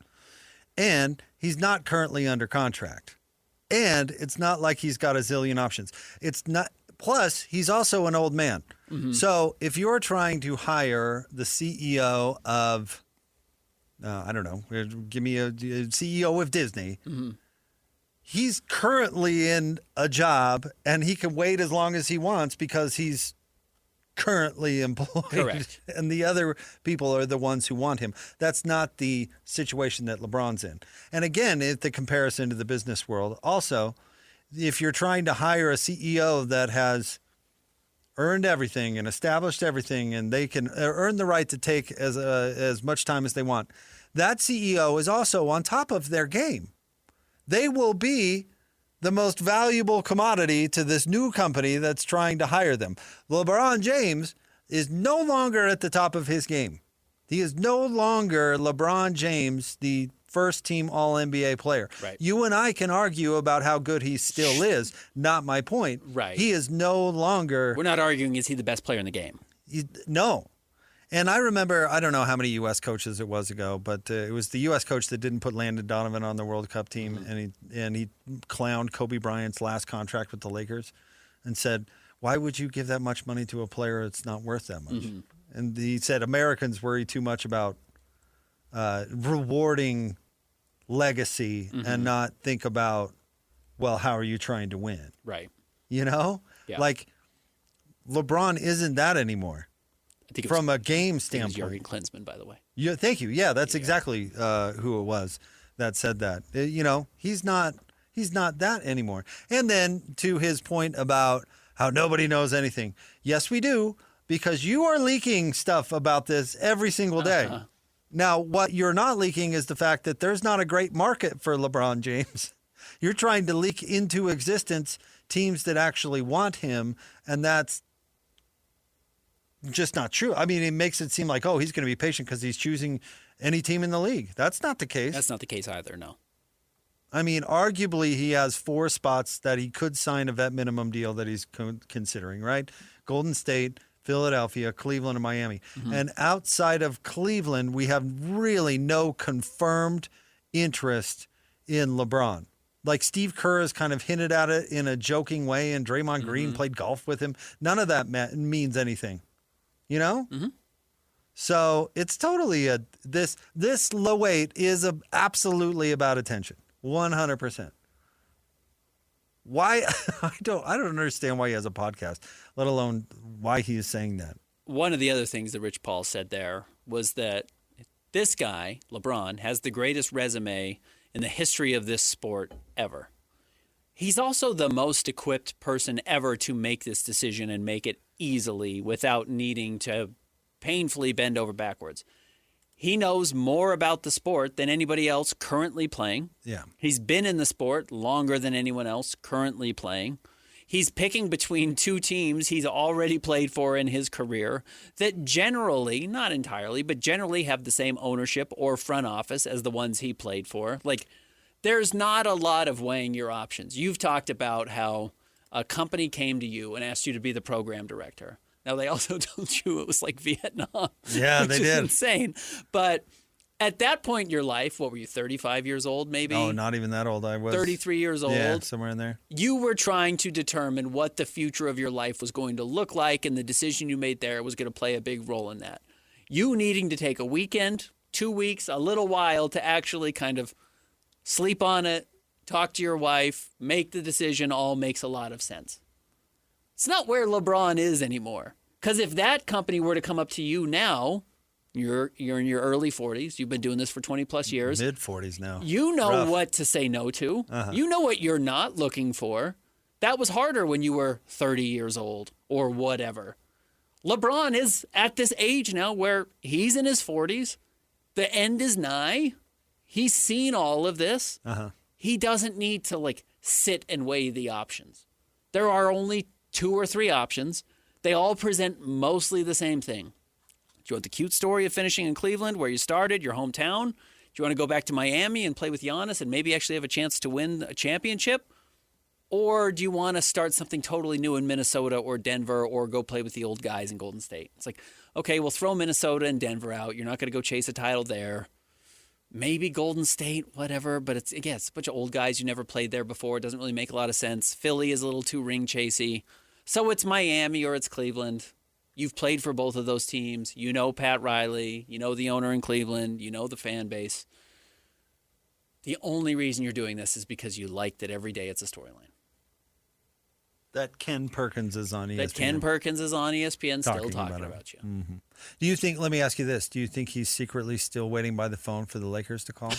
Speaker 6: And he's not currently under contract. And it's not like he's got a zillion options. It's not. Plus, he's also an old man.
Speaker 7: Mm-hmm.
Speaker 6: So if you're trying to hire the CEO of, I don't know, give me a CEO of Disney.
Speaker 7: Mm-hmm.
Speaker 6: He's currently in a job and he can wait as long as he wants because he's currently employed.
Speaker 7: Correct.
Speaker 6: And the other people are the ones who want him. That's not the situation that LeBron's in. And again, the comparison to the business world. Also, if you're trying to hire a CEO that has earned everything and established everything and they can earn the right to take as much time as they want, that CEO is also on top of their game. They will be the most valuable commodity to this new company that's trying to hire them. LeBron James is no longer at the top of his game. He is no longer LeBron James, the first-team All-NBA player.
Speaker 7: Right.
Speaker 6: You and I can argue about how good he still is. Not my point.
Speaker 7: Right.
Speaker 6: He is no longer...
Speaker 7: We're not arguing is he the best player in the game.
Speaker 6: No. And I remember, I don't know how many U.S. coaches it was ago, but it was the U.S. coach that didn't put Landon Donovan on the World Cup team, and he clowned Kobe Bryant's last contract with the Lakers and said, why would you give that much money to a player that's not worth that much? And he said Americans worry too much about rewarding legacy and not think about, well, how are you trying to win?
Speaker 7: Right.
Speaker 6: You know?
Speaker 7: Yeah.
Speaker 6: Like, LeBron isn't that anymore.
Speaker 7: I think
Speaker 6: from a game
Speaker 7: I think
Speaker 6: standpoint.
Speaker 7: it was Jurgen Klinsmann, by the way.
Speaker 6: Yeah, thank you. Yeah, that's exactly who it was that said that. You know, he's not that anymore. And then to his point about how nobody knows anything. Yes, we do, because you are leaking stuff about this every single day. Now, what you're not leaking is the fact that there's not a great market for LeBron James. You're trying to leak into existence teams that actually want him, and that's just not true. I mean, it makes it seem like, oh, he's going to be patient because he's choosing any team in the league. That's not the case.
Speaker 7: That's not the case either, no.
Speaker 6: I mean, arguably, he has 4 spots that he could sign a vet minimum deal that he's considering, right? Golden State, Philadelphia, Cleveland, and Miami. And outside of Cleveland, we have really no confirmed interest in LeBron. Like Steve Kerr has kind of hinted at it in a joking way, and Draymond Green played golf with him. None of that means anything. You know? So it's totally this LeWaiting is absolutely about attention. 100%. Why? I don't understand why he has a podcast, let alone why he is saying that.
Speaker 7: One of the other things that Rich Paul said there was that this guy, LeBron, has the greatest resume in the history of this sport ever. He's also the most equipped person ever to make this decision and make it easily without needing to painfully bend over backwards. He knows more about the sport than anybody else currently playing.
Speaker 6: Yeah.
Speaker 7: He's been in the sport longer than anyone else currently playing. He's picking between 2 teams he's already played for in his career that generally, not entirely, but generally have the same ownership or front office as the ones he played for. Like, there's not a lot of weighing your options. You've talked about how a company came to you and asked you to be the program director. Now, they also told you it was like Vietnam.
Speaker 6: Yeah,
Speaker 7: which
Speaker 6: they
Speaker 7: is
Speaker 6: did.
Speaker 7: Insane. But at that point in your life, what were you, 35 years old maybe?
Speaker 6: Oh, not even that old. I was
Speaker 7: 33 years old.
Speaker 6: Yeah, somewhere in there.
Speaker 7: You were trying to determine what the future of your life was going to look like, and the decision you made there was going to play a big role in that. You needing to take a weekend, 2 weeks, a little while to actually kind of sleep on it, talk to your wife, make the decision all makes a lot of sense. It's not where LeBron is anymore. Because if that company were to come up to you now, you're in your early 40s. You've been doing this for 20 plus years.
Speaker 6: Mid 40s now.
Speaker 7: You know
Speaker 6: Rough.
Speaker 7: what to say no to. You know what you're not looking for. That was harder when you were 30 years old or whatever. LeBron is at this age now where he's in his 40s. The end is nigh. He's seen all of this. He doesn't need to sit and weigh the options. There are only 2 or 3 options. They all present mostly the same thing. Do you want the cute story of finishing in Cleveland where you started, your hometown? Do you want to go back to Miami and play with Giannis and maybe actually have a chance to win a championship? Or do you want to start something totally new in Minnesota or Denver or go play with the old guys in Golden State? It's like, okay, we'll throw Minnesota and Denver out. You're not going to go chase a title there. Maybe Golden State, whatever. But it's a bunch of old guys you never played there before. It doesn't really make a lot of sense. Philly is a little too ring chasey. So it's Miami or it's Cleveland. You've played for both of those teams. You know Pat Riley. You know the owner in Cleveland. You know the fan base. The only reason you're doing this is because you like that every day it's a storyline.
Speaker 6: That Ken Perkins is on ESPN.
Speaker 7: That Ken Perkins is on ESPN still talking about you.
Speaker 6: Mm-hmm. Do you think, let me ask you this, do you think he's secretly still waiting by the phone for the Lakers to call?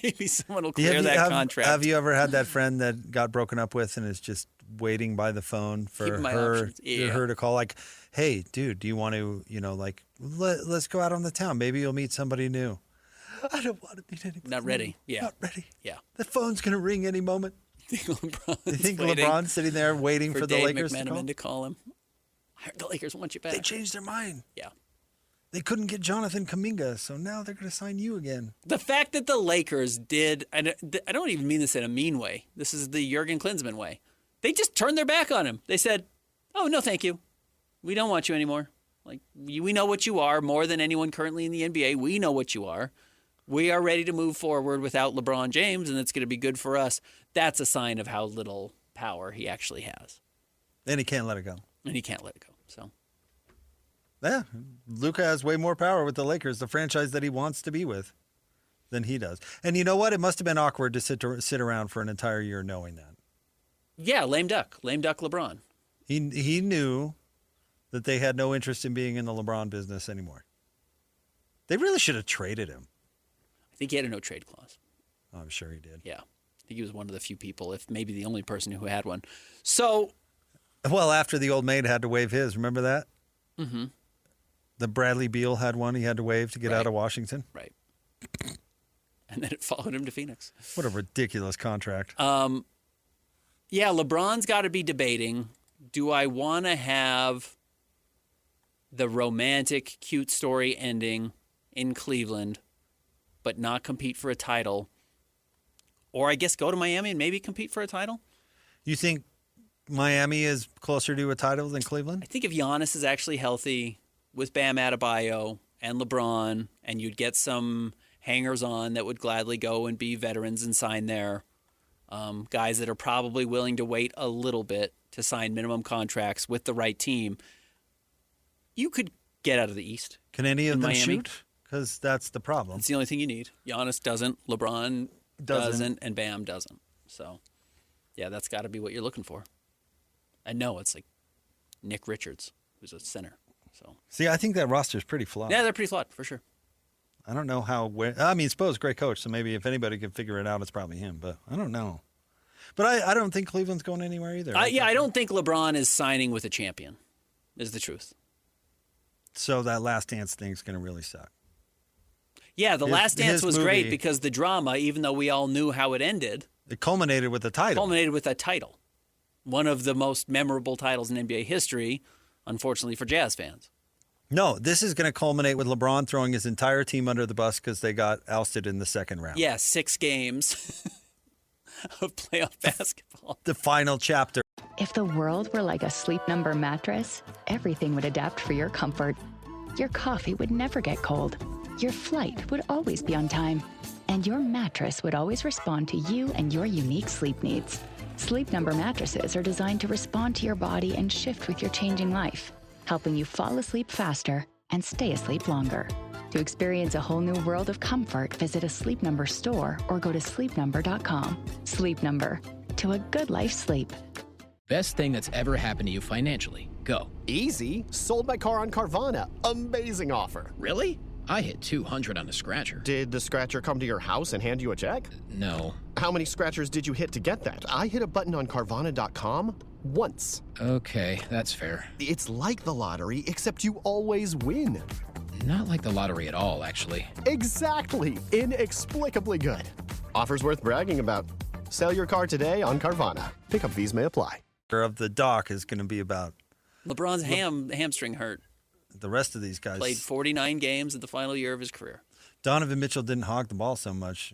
Speaker 7: Maybe someone will clear that contract.
Speaker 6: Have you ever had that friend that got broken up with and is just waiting by the phone for her to call? Like, hey, dude, do you want to, let's go out on the town. Maybe you'll meet somebody new. I don't want to meet anybody.
Speaker 7: Not ready.
Speaker 6: New.
Speaker 7: Yeah.
Speaker 6: Not ready.
Speaker 7: Yeah.
Speaker 6: The phone's going to ring any moment.
Speaker 7: You think
Speaker 6: LeBron's sitting there waiting for the
Speaker 7: Dave
Speaker 6: Lakers
Speaker 7: McMenamin to call him? I heard the Lakers want you back.
Speaker 6: They changed their mind.
Speaker 7: Yeah.
Speaker 6: They couldn't get Jonathan Kuminga, so now they're going to sign you again.
Speaker 7: The fact that the Lakers did, and I don't even mean this in a mean way. This is the Jurgen Klinsmann way. They just turned their back on him. They said, "Oh, no, thank you. We don't want you anymore. Like, we know what you are more than anyone currently in the NBA. We know what you are. We are ready to move forward without LeBron James, and it's going to be good for us." That's a sign of how little power he actually has.
Speaker 6: And he can't let it go.
Speaker 7: So,
Speaker 6: yeah, Luka has way more power with the Lakers, the franchise that he wants to be with, than he does. And you know what? It must have been awkward to sit around for an entire year knowing that.
Speaker 7: yeah, lame duck LeBron.
Speaker 6: He knew that they had no interest in being in the LeBron business anymore. They really should have traded him.
Speaker 7: I think he had a no-trade clause.
Speaker 6: Oh, I'm sure he did.
Speaker 7: Yeah. I think he was one of the few people, if maybe the only person who had one. So,
Speaker 6: well, after the old maid had to waive his, remember that?
Speaker 7: Mm-hmm.
Speaker 6: The Bradley Beal had one he had to waive to get out of Washington.
Speaker 7: Right. And then it followed him to Phoenix.
Speaker 6: What a ridiculous contract.
Speaker 7: Yeah, LeBron's got to be debating, do I want to have the romantic, cute story ending in Cleveland, but not compete for a title? Or I guess go to Miami and maybe compete for a title?
Speaker 6: You think Miami is closer to a title than Cleveland?
Speaker 7: I think if Giannis is actually healthy with Bam Adebayo and LeBron, and you'd get some hangers-on that would gladly go and be veterans and sign there, guys that are probably willing to wait a little bit to sign minimum contracts with the right team, you could get out of the East.
Speaker 6: Can any of them
Speaker 7: Miami
Speaker 6: shoot? Because that's the problem.
Speaker 7: It's the only thing you need. Giannis doesn't, LeBron doesn't, and Bam doesn't. So, yeah, that's got to be what you're looking for. And no, it's like Nick Richards, who's a center. So,
Speaker 6: see, I think that roster's pretty flawed.
Speaker 7: Yeah, they're pretty flawed, for sure.
Speaker 6: I don't know how. I mean, Spo's a great coach, so maybe if anybody could figure it out, it's probably him. But I don't know. But I don't think Cleveland's going anywhere either.
Speaker 7: I don't think LeBron is signing with a champion, is the truth.
Speaker 6: So that Last Dance thing's going to really suck.
Speaker 7: Yeah, the Last Dance was great because the drama, even though we all knew how it ended,
Speaker 6: it culminated with a title.
Speaker 7: One of the most memorable titles in NBA history, unfortunately for Jazz fans.
Speaker 6: No, this is going to culminate with LeBron throwing his entire team under the bus because they got ousted in the second round.
Speaker 7: Yeah, 6 games of playoff basketball.
Speaker 6: The final chapter.
Speaker 20: If the world were like a Sleep Number mattress, everything would adapt for your comfort. Your coffee would never get cold. Your flight would always be on time. And your mattress would always respond to you and your unique sleep needs. Sleep Number mattresses are designed to respond to your body and shift with your changing life, helping you fall asleep faster and stay asleep longer. To experience a whole new world of comfort, visit a Sleep Number store or go to sleepnumber.com. Sleep Number, to a good life sleep.
Speaker 21: Best thing that's ever happened to you financially. Go.
Speaker 22: Easy. Sold my car on Carvana. Amazing offer.
Speaker 21: Really? I hit 200 on the scratcher.
Speaker 22: Did the scratcher come to your house and hand you a check?
Speaker 21: No.
Speaker 22: How many scratchers did you hit to get that? I hit a button on Carvana.com once.
Speaker 21: Okay, that's fair.
Speaker 22: It's like the lottery, except you always win.
Speaker 21: Not like the lottery at all, actually.
Speaker 22: Exactly. Inexplicably good. Offers worth bragging about. Sell your car today on Carvana. Pickup fees may apply.
Speaker 6: Of the doc is going to be about
Speaker 7: LeBron's hamstring hurt.
Speaker 6: The rest of these guys
Speaker 7: played 49 games in the final year of his career.
Speaker 6: Donovan Mitchell didn't hog the ball so much,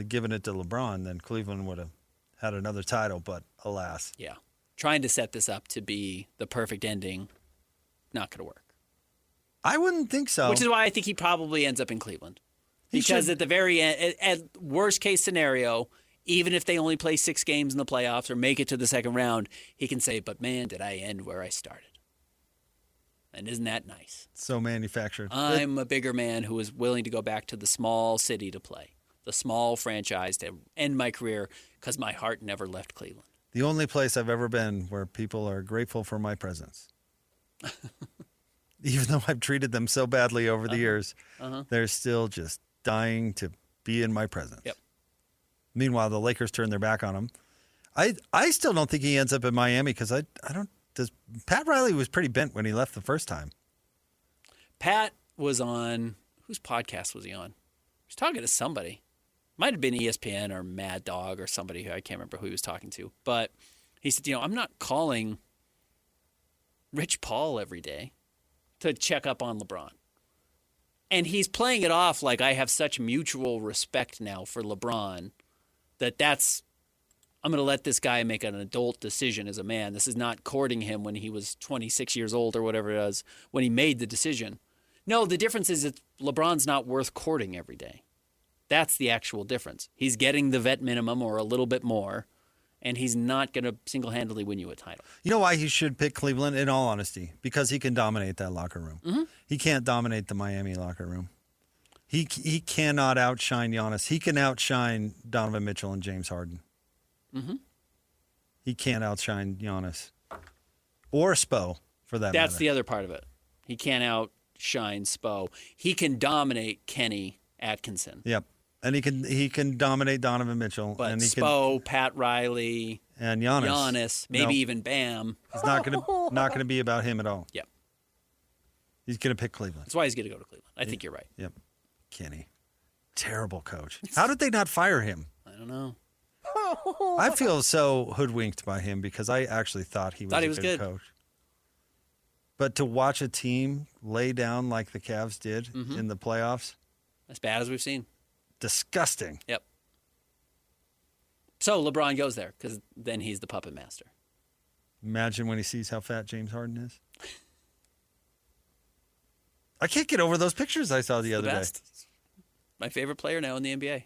Speaker 6: giving it to LeBron, then Cleveland would have had another title, but alas.
Speaker 7: Yeah. Trying to set this up to be the perfect ending, not going to work.
Speaker 6: I wouldn't think so.
Speaker 7: Which is why I think he probably ends up in Cleveland. Because at the very end, at worst case scenario, even if they only play 6 games in the playoffs or make it to the second round, he can say, but man, did I end where I started. And isn't that nice?
Speaker 6: So manufactured.
Speaker 7: I'm a bigger man who is willing to go back to the small city to play, the small franchise to end my career because my heart never left Cleveland.
Speaker 6: The only place I've ever been where people are grateful for my presence. Even though I've treated them so badly over the years, they're still just dying to be in my presence.
Speaker 7: Yep.
Speaker 6: Meanwhile, the Lakers turn their back on him. I still don't think he ends up in Miami because I don't. Pat Riley was pretty bent when he left the first time.
Speaker 7: Pat was on, whose podcast was he on? He was talking to somebody. Might have been ESPN or Mad Dog or somebody who I can't remember who he was talking to. But he said, I'm not calling Rich Paul every day to check up on LeBron. And he's playing it off like I have such mutual respect now for LeBron I'm going to let this guy make an adult decision as a man. This is not courting him when he was 26 years old or whatever it was when he made the decision. No, the difference is that LeBron's not worth courting every day. That's the actual difference. He's getting the vet minimum or a little bit more, and he's not going to single-handedly win you a title.
Speaker 6: You know why he should pick Cleveland, in all honesty? Because he can dominate that locker room.
Speaker 7: Mm-hmm.
Speaker 6: He can't dominate the Miami locker room. He cannot outshine Giannis. He can outshine Donovan Mitchell and James Harden.
Speaker 7: Mm-hmm.
Speaker 6: He can't outshine Giannis. Or Spo, for that matter.
Speaker 7: That's the other part of it. He can't outshine Spo. He can dominate Kenny Atkinson.
Speaker 6: Yep. And he can dominate Donovan Mitchell.
Speaker 7: But
Speaker 6: and he
Speaker 7: Spo, Pat Riley,
Speaker 6: and Giannis,
Speaker 7: maybe even Bam.
Speaker 6: It's not gonna be about him at all.
Speaker 7: Yep.
Speaker 6: He's gonna pick Cleveland.
Speaker 7: That's why he's gonna go to Cleveland. I think you're right.
Speaker 6: Yep. Kenny. Terrible coach. How did they not fire him?
Speaker 7: I don't know.
Speaker 6: I feel so hoodwinked by him because I actually thought he was a good coach. But to watch a team lay down like the Cavs did in the playoffs.
Speaker 7: As bad as we've seen.
Speaker 6: Disgusting.
Speaker 7: Yep. So LeBron goes there because then he's the puppet master.
Speaker 6: Imagine when he sees how fat James Harden is. I can't get over those pictures I saw the other day.
Speaker 7: My favorite player now in the NBA.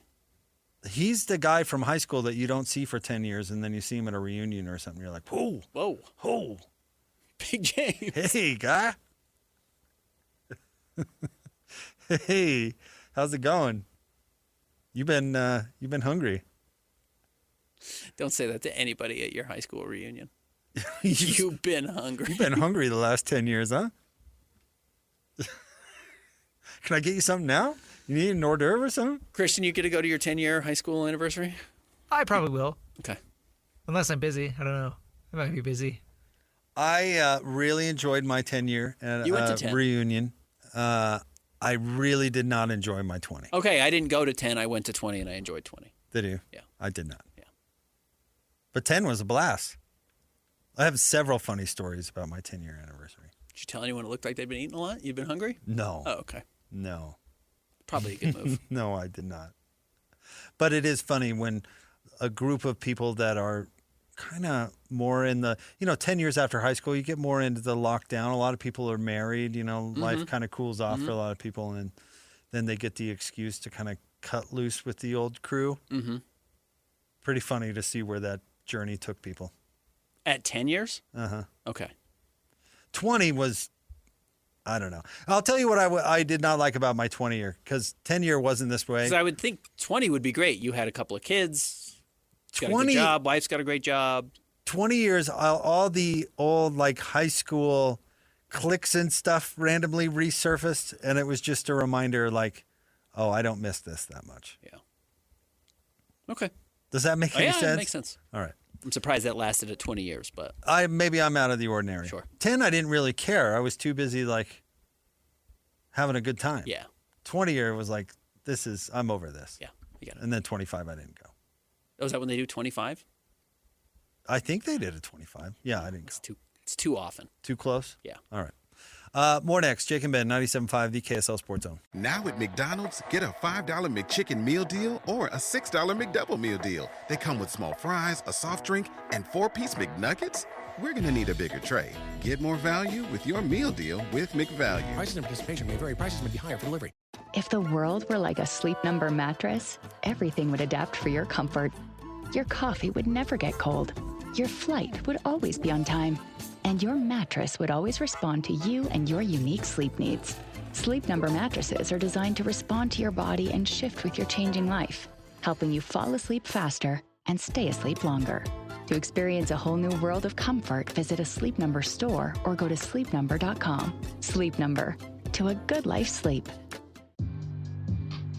Speaker 6: He's the guy from high school that you don't see for 10 years, and then you see him at a reunion or something. You're like, whoa.
Speaker 7: Whoa. Big James.
Speaker 6: Hey, guy. Hey, how's it going? You've been hungry.
Speaker 7: Don't say that to anybody at your high school reunion. You've been hungry.
Speaker 6: You've been hungry the last 10 years, huh? Can I get you something now? You need an hors d'oeuvre or something?
Speaker 7: Christian, you get to go to your 10-year high school anniversary?
Speaker 8: I probably will.
Speaker 7: Okay.
Speaker 8: Unless I'm busy. I don't know. I might be busy.
Speaker 6: I really enjoyed my 10-year
Speaker 7: You went to 10.
Speaker 6: reunion. I really did not enjoy my 20.
Speaker 7: Okay, I didn't go to 10. I went to 20, and I enjoyed 20.
Speaker 6: Did you?
Speaker 7: Yeah.
Speaker 6: I did not.
Speaker 7: Yeah.
Speaker 6: But 10 was a blast. I have several funny stories about my 10-year anniversary.
Speaker 7: Did you tell anyone it looked like they'd been eating a lot? You've been hungry?
Speaker 6: No.
Speaker 7: Oh, okay.
Speaker 6: No.
Speaker 7: Probably a good move.
Speaker 6: No, I did not. But it is funny when a group of people that are kind of more in the, 10 years after high school, you get more into the lockdown. A lot of people are married, life kind of cools off for a lot of people. And then they get the excuse to kind of cut loose with the old crew.
Speaker 7: Mm-hmm.
Speaker 6: Pretty funny to see where that journey took people.
Speaker 7: At 10 years?
Speaker 6: Uh-huh.
Speaker 7: Okay.
Speaker 6: 20 was, I don't know. I'll tell you what I did not like about my 20-year, because 10-year wasn't this way.
Speaker 7: Because I would think 20 would be great. You had a couple of kids,
Speaker 6: 20,
Speaker 7: got a good job, wife's got a great job.
Speaker 6: 20 years, all the old high school cliques and stuff randomly resurfaced, and it was just a reminder oh, I don't miss this that much.
Speaker 7: Yeah. Okay.
Speaker 6: Does that make any sense?
Speaker 7: Yeah, it makes sense.
Speaker 6: All right.
Speaker 7: I'm surprised that lasted at 20 years, but
Speaker 6: maybe I'm out of the ordinary.
Speaker 7: Sure.
Speaker 6: 10, I didn't really care. I was too busy having a good time.
Speaker 7: Yeah.
Speaker 6: 20-year was I'm over this.
Speaker 7: Yeah, you got it.
Speaker 6: And then 25, I didn't go.
Speaker 7: Oh, is that when they do 25?
Speaker 6: I think they did a 25. Yeah, I didn't go.
Speaker 7: It's too often.
Speaker 6: Too close?
Speaker 7: Yeah.
Speaker 6: All right. More next. Jake and Ben, 97.5, the KSL Sports Zone.
Speaker 1: Now at McDonald's, get a $5 McChicken meal deal or a $6 McDouble meal deal. They come with small fries, a soft drink, and 4-piece McNuggets. We're going to need a bigger tray. Get more value with your meal deal with McValue.
Speaker 3: Prices and participation may vary. Prices may be higher for delivery.
Speaker 20: If the world were like a Sleep Number mattress, everything would adapt for your comfort. Your coffee would never get cold. Your flight would always be on time. And your mattress would always respond to you and your unique sleep needs. Sleep Number mattresses are designed to respond to your body and shift with your changing life, helping you fall asleep faster and stay asleep longer. To experience a whole new world of comfort, visit a Sleep Number store or go to sleepnumber.com. Sleep Number. To a good life sleep.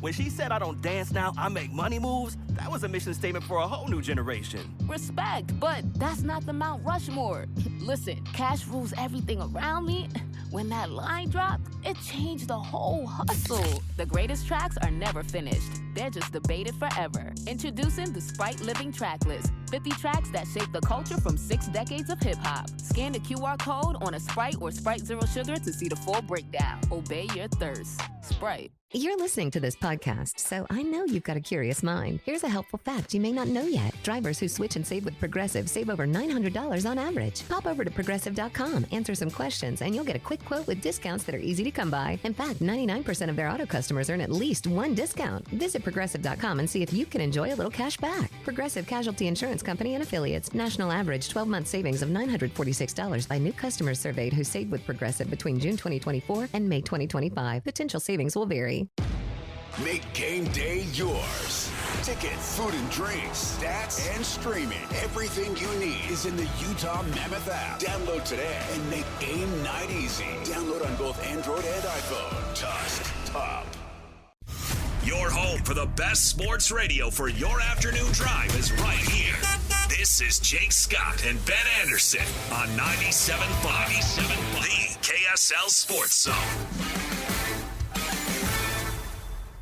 Speaker 23: When she said I don't dance now, I make money moves, that was a mission statement for a whole new generation.
Speaker 24: Respect, but that's not the Mount Rushmore. Listen, cash rules everything around me. When that line dropped, it changed the whole hustle. The greatest tracks are never finished. They're just debated forever. Introducing the Sprite Living Track List. 50 tracks that shape the culture from 6 decades of hip-hop. Scan the QR code on a Sprite or Sprite Zero Sugar to see the full breakdown. Obey your thirst. Sprite.
Speaker 5: You're listening to this podcast, so I know you've got a curious mind. Here's a helpful fact you may not know yet. Drivers who switch and save with Progressive save over $900 on average. Pop over to Progressive.com, answer some questions, and you'll get a quick quote with discounts that are easy to come by. In fact, 99% of their auto customers earn at least one discount. Visit Progressive.com and see if you can enjoy a little cash back. Progressive Casualty Insurance Company and Affiliates. National average 12-month savings of $946 by new customers surveyed who saved with Progressive between June 2024 and May 2025. Potential savings will vary.
Speaker 2: Make game day yours. Tickets, food and drinks, stats, and streaming. Everything you need is in the Utah Mammoth app. Download today and make game night easy. Download on both Android and iPhone. Tusk Top.
Speaker 4: Your home for the best sports radio for your afternoon drive is right here. This is Jake Scott and Ben Anderson on 97.5, the KSL Sports Zone.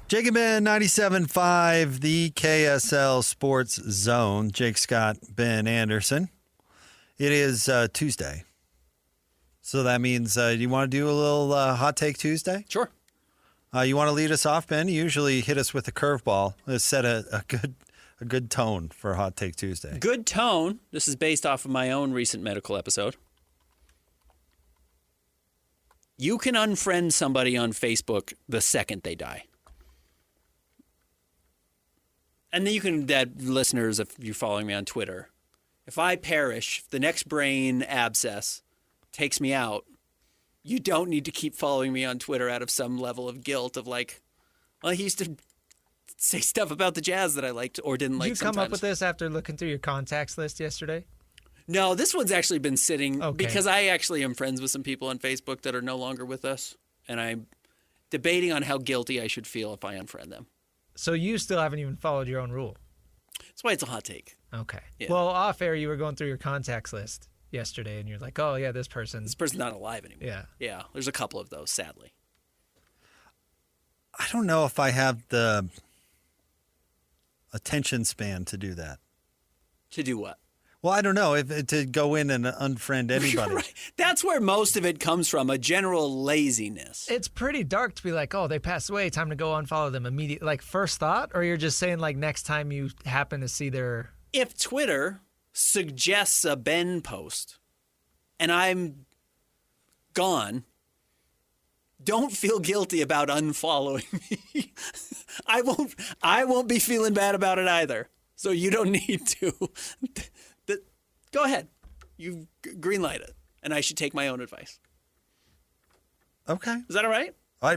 Speaker 6: Jake and Ben, 97.5, the KSL Sports Zone. Jake Scott, Ben Anderson. It is Tuesday. So that means, do you want to do a little Hot Take Tuesday?
Speaker 7: Sure.
Speaker 6: You want to lead us off, Ben? You usually hit us with a curveball. Let's set a good tone for Hot Take Tuesday.
Speaker 7: Good tone. This is based off of my own recent medical episode. You can unfriend somebody on Facebook the second they die. And then you can, listeners, if you're following me on Twitter, if I perish, if the next brain abscess takes me out, you don't need to keep following me on Twitter out of some level of guilt of like, well, he used to say stuff about the Jazz that I liked or didn't like
Speaker 8: Did you come up with this after looking through your contacts list yesterday?
Speaker 7: No, this one's actually been sitting because I actually am friends with some people on Facebook that are no longer with us, and I'm debating on how guilty I should feel if I unfriend them.
Speaker 8: So you still haven't even followed your own rule.
Speaker 7: That's why it's a hot take.
Speaker 8: Okay.
Speaker 7: Yeah.
Speaker 8: Well, off air, you were going through your contacts list yesterday, and you're like, oh, yeah, this person's
Speaker 7: not alive anymore.
Speaker 8: Yeah.
Speaker 7: Yeah, there's a couple of those, sadly.
Speaker 6: I don't know if I have the attention span to do that.
Speaker 7: To do what?
Speaker 6: Well, I don't know, to go in and unfriend anybody.
Speaker 7: Right. That's where most of it comes from, a general laziness.
Speaker 8: It's pretty dark to be like, oh, they passed away, time to go unfollow them immediately. Like, first thought? Or you're just saying, like, next time you happen to see their...
Speaker 7: If Twitter suggests a Ben post and I'm gone, don't feel guilty about unfollowing me. I won't be feeling bad about it either. So you don't need to. Go ahead. You greenlight it. And I should take my own advice.
Speaker 6: Okay.
Speaker 7: Is that all right?
Speaker 6: I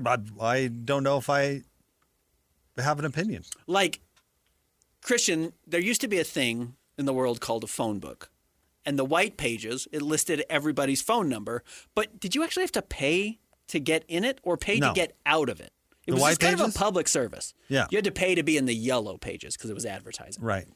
Speaker 6: don't know if I have an opinion.
Speaker 7: Like, Christian, there used to be a thing in the world called a phone book. And the white pages, it listed everybody's phone number. But did you actually have to pay to get in it or pay to get out of it? It was just kind of a public service.
Speaker 6: Yeah.
Speaker 7: You had to pay to be in the yellow pages because it was advertising.
Speaker 6: Right.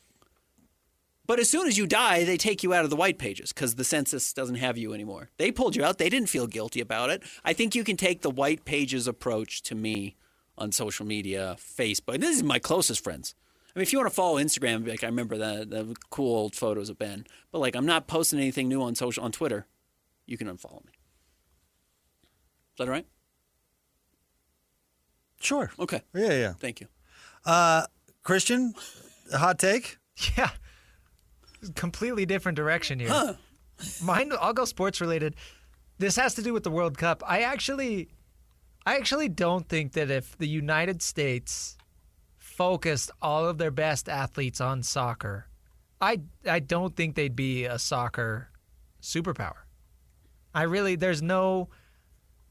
Speaker 7: But as soon as you die, they take you out of the white pages because the census doesn't have you anymore. They pulled you out. They didn't feel guilty about it. I think you can take the white pages approach to me on social media, Facebook. This is my closest friends. I mean, if you want to follow Instagram, like I remember the cool old photos of Ben. But like, I'm not posting anything new on Twitter. You can unfollow me. Is that all right?
Speaker 6: Sure.
Speaker 7: Okay.
Speaker 6: Yeah.
Speaker 7: Thank you.
Speaker 6: Christian, a hot take?
Speaker 8: Yeah. Completely different direction here.
Speaker 7: Huh.
Speaker 8: Mine, I'll go sports related. This has to do with the World Cup. I actually don't think that if the United States focused all of their best athletes on soccer, I don't think they'd be a soccer superpower. There's no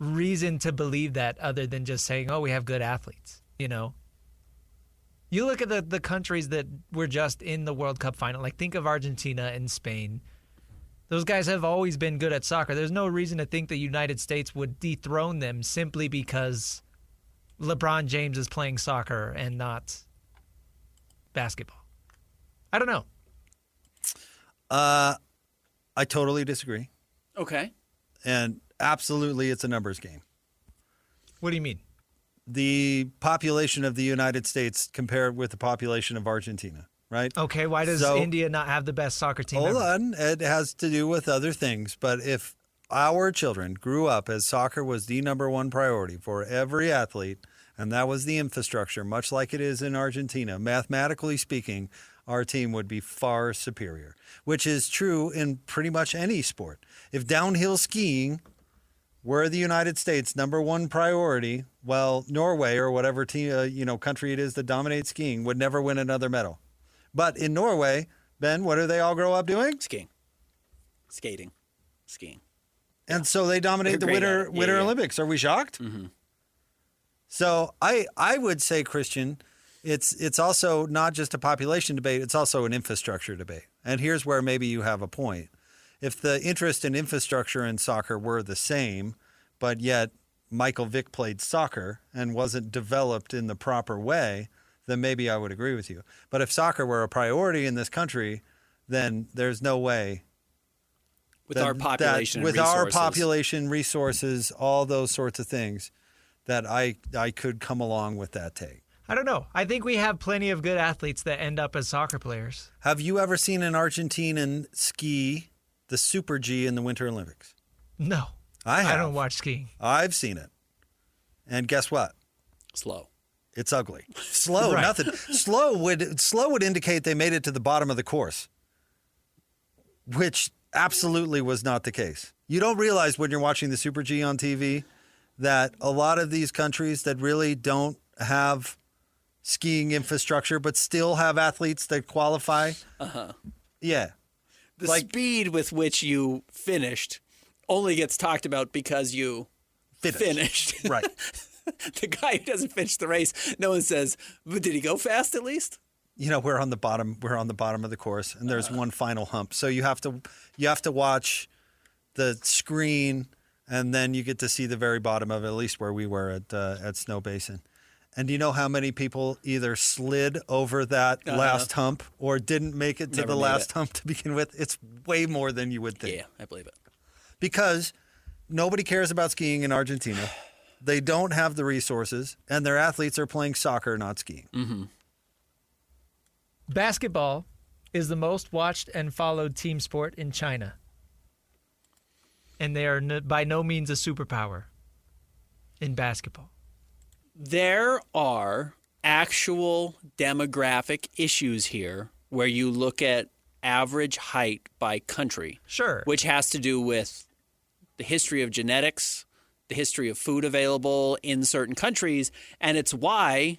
Speaker 8: reason to believe that other than just saying, oh, we have good athletes, you know? You look at the countries that were just in the World Cup final, like think of Argentina and Spain. Those guys have always been good at soccer. There's no reason to think the United States would dethrone them simply because LeBron James is playing soccer and not basketball. I don't know.
Speaker 6: I totally disagree.
Speaker 7: Okay.
Speaker 6: And absolutely it's a numbers game.
Speaker 8: What do you mean?
Speaker 6: The population of the United States compared with the population of Argentina, right?
Speaker 8: Okay, why does India not have the best soccer team
Speaker 6: Hold
Speaker 8: ever?
Speaker 6: on. It has to do with other things. But if our children grew up as soccer was the number one priority for every athlete, and that was the infrastructure, much like it is in Argentina, mathematically speaking, our team would be far superior, which is true in pretty much any sport. If downhill skiing were the United States' number one priority, well, Norway or whatever team, country it is that dominates skiing would never win another medal. But in Norway, Ben, what do they all grow up doing?
Speaker 7: Skiing. Skating. Skiing.
Speaker 6: And so they dominate the Winter Olympics. Are we shocked?
Speaker 7: Mm-hmm.
Speaker 6: So I would say, Christian, it's also not just a population debate, it's also an infrastructure debate. And here's where maybe you have a point. If the interest in infrastructure in soccer were the same, but yet Michael Vick played soccer and wasn't developed in the proper way, then maybe I would agree with you. But if soccer were a priority in this country, then there's no way.
Speaker 7: With our population and
Speaker 6: with
Speaker 7: resources.
Speaker 6: our population, resources, all those sorts of things, that I could come along with that take.
Speaker 8: I don't know. I think we have plenty of good athletes that end up as soccer players.
Speaker 6: Have you ever seen an Argentinian ski the Super G in the Winter Olympics?
Speaker 8: No.
Speaker 6: I have.
Speaker 8: I don't watch skiing.
Speaker 6: I've seen it. And guess what?
Speaker 7: Slow.
Speaker 6: It's ugly. Slow,
Speaker 8: Right.
Speaker 6: nothing. Slow would indicate they made it to the bottom of the course, which absolutely was not the case. You don't realize when you're watching the Super G on TV that a lot of these countries that really don't have skiing infrastructure but still have athletes that qualify.
Speaker 7: Uh-huh.
Speaker 6: Yeah.
Speaker 7: The speed with which you finished only gets talked about because you finished.
Speaker 6: Right.
Speaker 7: The guy who doesn't finish the race, no one says, but did he go fast at least?
Speaker 6: We're on the bottom of the course, and there's one final hump. So you have to watch the screen, and then you get to see the very bottom of it, at least where we were at Snow Basin. And do you know how many people either slid over that last hump or didn't make it to
Speaker 7: Never
Speaker 6: the
Speaker 7: made
Speaker 6: last
Speaker 7: it.
Speaker 6: hump to begin with? It's way more than you would think.
Speaker 7: Yeah, I believe it.
Speaker 6: Because nobody cares about skiing in Argentina. They don't have the resources, and their athletes are playing soccer, not skiing.
Speaker 7: Mm-hmm.
Speaker 8: Basketball is the most watched and followed team sport in China. And they are by no means a superpower in basketball.
Speaker 7: There are actual demographic issues here where you look at average height by country.
Speaker 8: Sure.
Speaker 7: Which has to do with the history of genetics, the history of food available in certain countries, and it's why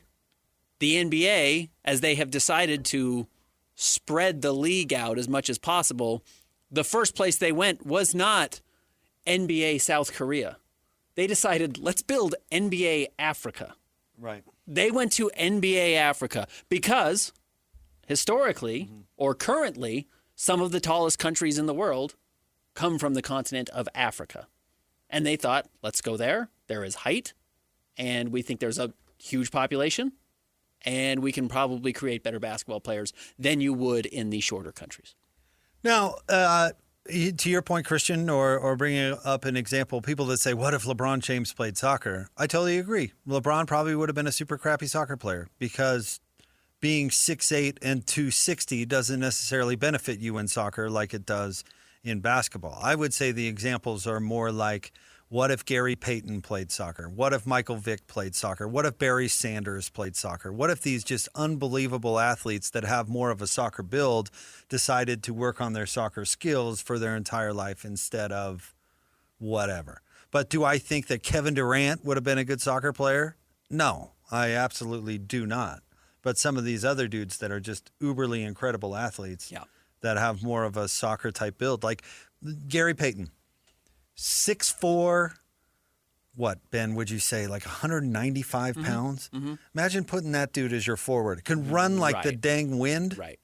Speaker 7: the NBA, as they have decided to spread the league out as much as possible, the first place they went was not NBA South Korea. They decided, let's build NBA Africa.
Speaker 6: Right.
Speaker 7: They went to NBA Africa because historically or currently, some of the tallest countries in the world come from the continent of Africa. And they thought, let's go there. There is height, and we think there's a huge population, and we can probably create better basketball players than you would in the shorter countries.
Speaker 6: Now, to your point, Christian, or bringing up an example, people that say, what if LeBron James played soccer? I totally agree. LeBron probably would have been a super crappy soccer player because being 6'8" and 260 doesn't necessarily benefit you in soccer like it does in basketball. I would say the examples are more like, what if Gary Payton played soccer? What if Michael Vick played soccer? What if Barry Sanders played soccer? What if these just unbelievable athletes that have more of a soccer build decided to work on their soccer skills for their entire life instead of whatever? But do I think that Kevin Durant would have been a good soccer player? No, I absolutely do not. But some of these other dudes that are just uberly incredible athletes that have more of a soccer type build, like Gary Payton, 6'4", what, Ben, would you say, like 195 pounds?
Speaker 7: Mm-hmm.
Speaker 6: Imagine putting that dude as your forward. Can run like the dang wind.
Speaker 7: Right.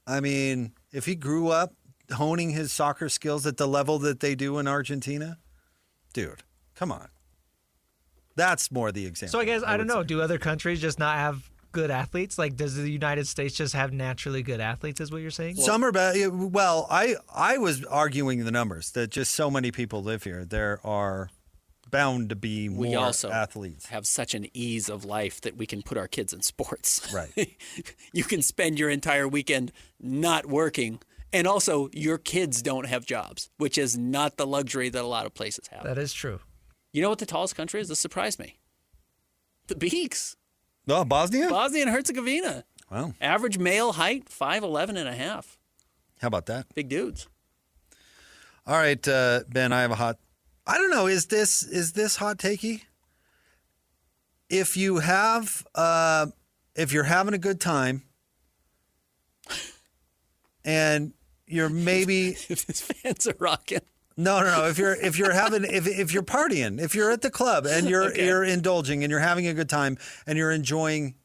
Speaker 6: I mean, if he grew up honing his soccer skills at the level that they do in Argentina, dude, come on. That's more the example.
Speaker 8: So I guess, I don't know, do other countries just not have good athletes? Like, does the United States just have naturally good athletes, is what you're saying?
Speaker 6: Some are bad. Well, I was arguing the numbers that just so many people live here. There are bound to be more
Speaker 7: we also
Speaker 6: athletes.
Speaker 7: Have such an ease of life that we can put our kids in sports.
Speaker 6: Right.
Speaker 7: You can spend your entire weekend not working, and also your kids don't have jobs, which is not the luxury that a lot of places have.
Speaker 8: That is true.
Speaker 7: You know what the tallest country is? This surprised me. The Beaks.
Speaker 6: Oh, Bosnia?
Speaker 7: Bosnia and Herzegovina.
Speaker 6: Wow.
Speaker 7: Average male height, 5'11 and a half.
Speaker 6: How about that?
Speaker 7: Big dudes.
Speaker 6: All right, Ben, I have a hot. I don't know. Is this hot takey? If you have, if you're having a good time, and you're maybe
Speaker 7: if his fans are rocking.
Speaker 6: No. If you're partying, if you're at the club and you're indulging and you're having a good time and you're enjoying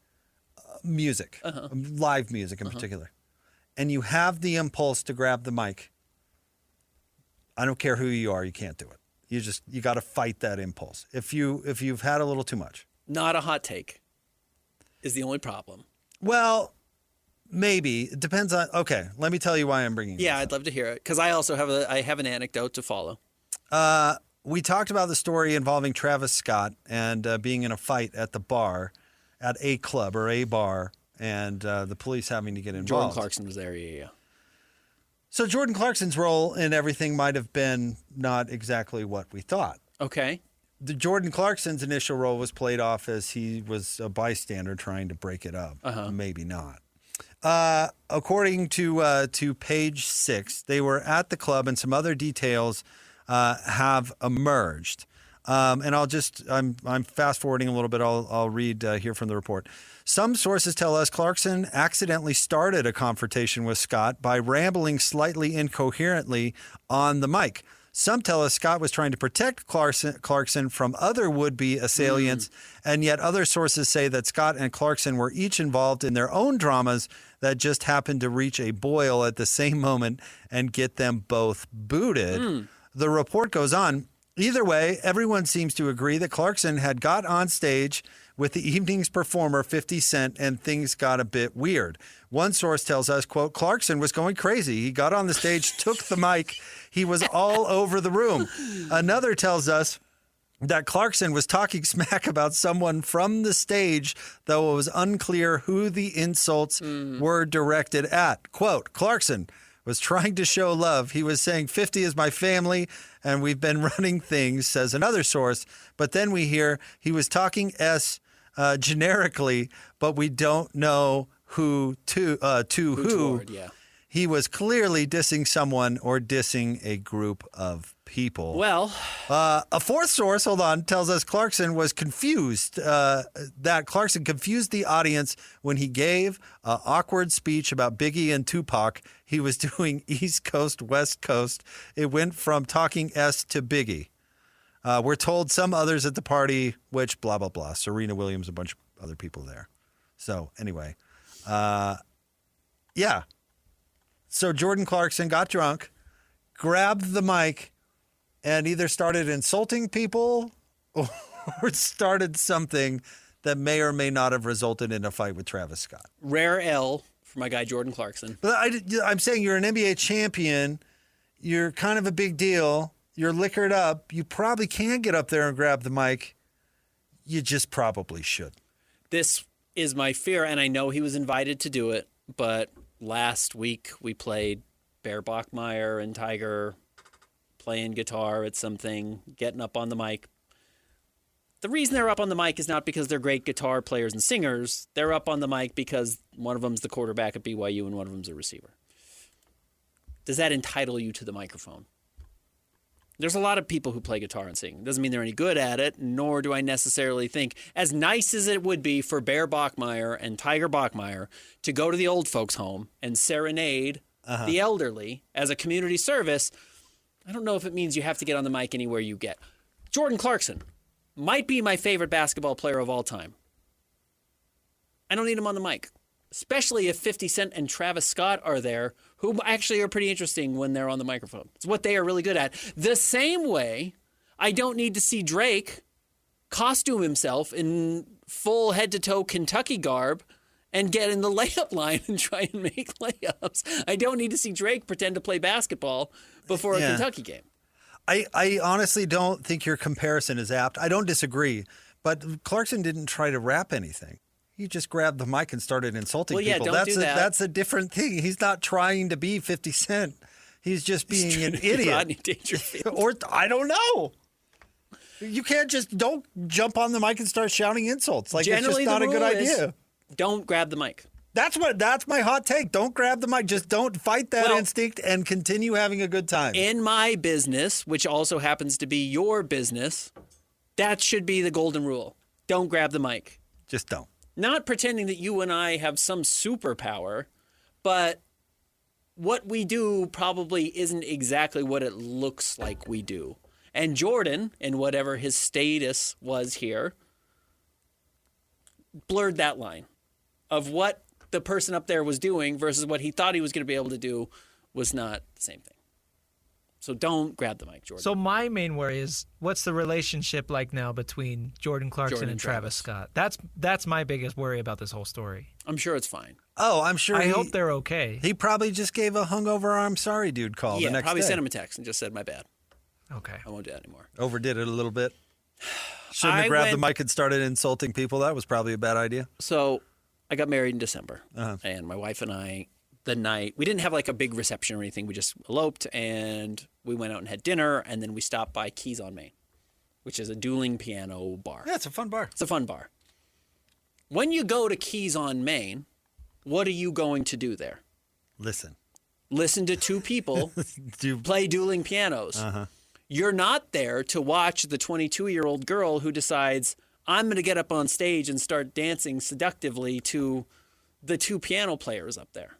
Speaker 6: music, live music in particular, and you have the impulse to grab the mic. I don't care who you are, you can't do it. You got to fight that impulse. If you've had a little too much.
Speaker 7: Not a hot take is the only problem.
Speaker 6: Well, maybe. It depends on. Okay, let me tell you why I'm bringing.
Speaker 7: Yeah, I'd love to hear it because I also have an anecdote to follow.
Speaker 6: We talked about the story involving Travis Scott and being in a fight at the bar, at a club or a bar, and the police having to get involved.
Speaker 7: Jordan Clarkson was there. Yeah.
Speaker 6: So Jordan Clarkson's role in everything might have been not exactly what we thought.
Speaker 7: Okay.
Speaker 6: The Jordan Clarkson's initial role was played off as he was a bystander trying to break it up. Maybe not. According to page 6, they were at the club and some other details have emerged. And I'm fast forwarding a little bit. I'll read here from the report. Some sources tell us Clarkson accidentally started a confrontation with Scott by rambling slightly incoherently on the mic. Some tell us Scott was trying to protect Clarkson from other would-be assailants, and yet other sources say that Scott and Clarkson were each involved in their own dramas that just happened to reach a boil at the same moment and get them both booted. The report goes on. Either way, everyone seems to agree that Clarkson had got on stage with the evening's performer, 50 Cent, and things got a bit weird. One source tells us, quote, Clarkson was going crazy. He got on the stage, took the mic. He was all over the room. Another tells us that Clarkson was talking smack about someone from the stage, though it was unclear who the insults were directed at. Quote, Clarkson was trying to show love. He was saying 50 is my family and we've been running things, says another source. But then we hear he was talking generically, but we don't know who to who.
Speaker 7: Toward, yeah.
Speaker 6: He was clearly dissing someone or dissing a group of people.
Speaker 7: Well,
Speaker 6: a fourth source, tells us Clarkson was confused, that Clarkson confused the audience when he gave an awkward speech about Biggie and Tupac. He was doing East Coast, West Coast. It went from talking S to Biggie. We're told some others at the party, which blah, blah, blah. Serena Williams, a bunch of other people there. So anyway, yeah. So Jordan Clarkson got drunk, grabbed the mic, and either started insulting people or started something that may or may not have resulted in a fight with Travis Scott.
Speaker 7: Rare L for my guy Jordan Clarkson.
Speaker 6: But I'm saying you're an NBA champion. You're kind of a big deal. You're liquored up. You probably can get up there and grab the mic. You just probably should.
Speaker 7: This is my fear, and I know he was invited to do it, but last week we played Bear Bachmeier and Tiger playing guitar at something, getting up on the mic. The reason they're up on the mic is not because they're great guitar players and singers. They're up on the mic because one of them's the quarterback at BYU and one of them's a receiver. Does that entitle you to the microphone? There's a lot of people who play guitar and sing. It doesn't mean they're any good at it, nor do I necessarily think, as nice as it would be for Bear Bachmeier and Tiger Bachmeier to go to the old folks' home and serenade the elderly as a community service, I don't know if it means you have to get on the mic anywhere you get. Jordan Clarkson might be my favorite basketball player of all time. I don't need him on the mic, especially if 50 Cent and Travis Scott are there, who actually are pretty interesting when they're on the microphone. It's what they are really good at. The same way I don't need to see Drake costume himself in full head-to-toe Kentucky garb and get in the layup line and try and make layups. I don't need to see Drake pretend to play basketball before a Kentucky game.
Speaker 6: I honestly don't think your comparison is apt. I don't disagree, but Clarkson didn't try to rap anything. He just grabbed the mic and started insulting people.
Speaker 7: Don't do that.
Speaker 6: That's a different thing. He's not trying to be 50 Cent. He's just being an idiot.
Speaker 7: Rodney Dangerfield.
Speaker 6: Or I don't know. You can't don't jump on the mic and start shouting insults. Like,
Speaker 7: Generally,
Speaker 6: it's just not a good idea.
Speaker 7: Don't grab the mic.
Speaker 6: That's my hot take. Don't grab the mic. Just don't fight that instinct and continue having a good time.
Speaker 7: In my business, which also happens to be your business, that should be the golden rule. Don't grab the mic.
Speaker 6: Just don't.
Speaker 7: Not pretending that you and I have some superpower, but what we do probably isn't exactly what it looks like we do. And Jordan, and whatever his status was here, blurred that line of what the person up there was doing versus what he thought he was going to be able to do was not the same thing. So don't grab the mic, Jordan.
Speaker 8: So my main worry is, what's the relationship like now between Jordan Clarkson and Travis Scott? That's my biggest worry about this whole story.
Speaker 7: I'm sure it's fine.
Speaker 6: Oh, I'm sure.
Speaker 8: I hope they're okay.
Speaker 6: He probably just gave a hungover "I'm sorry, dude" call the next
Speaker 7: probably
Speaker 6: day.
Speaker 7: Sent him a text and just said, "My bad."
Speaker 8: Okay.
Speaker 7: I won't do that anymore.
Speaker 6: Overdid it a little bit. Shouldn't have grabbed the mic and started insulting people. That was probably a bad idea.
Speaker 7: So I got married in December, and my wife and I, the night, we didn't have like a big reception or anything. We just eloped, and we went out and had dinner, and then we stopped by Keys on Main, which is a dueling piano bar.
Speaker 6: Yeah, it's a fun bar.
Speaker 7: It's a fun bar. When you go to Keys on Main, what are you going to do there?
Speaker 6: Listen
Speaker 7: to two people play dueling pianos. You're not there to watch the 22-year-old girl who decides, I'm going to get up on stage and start dancing seductively to the two piano players up there.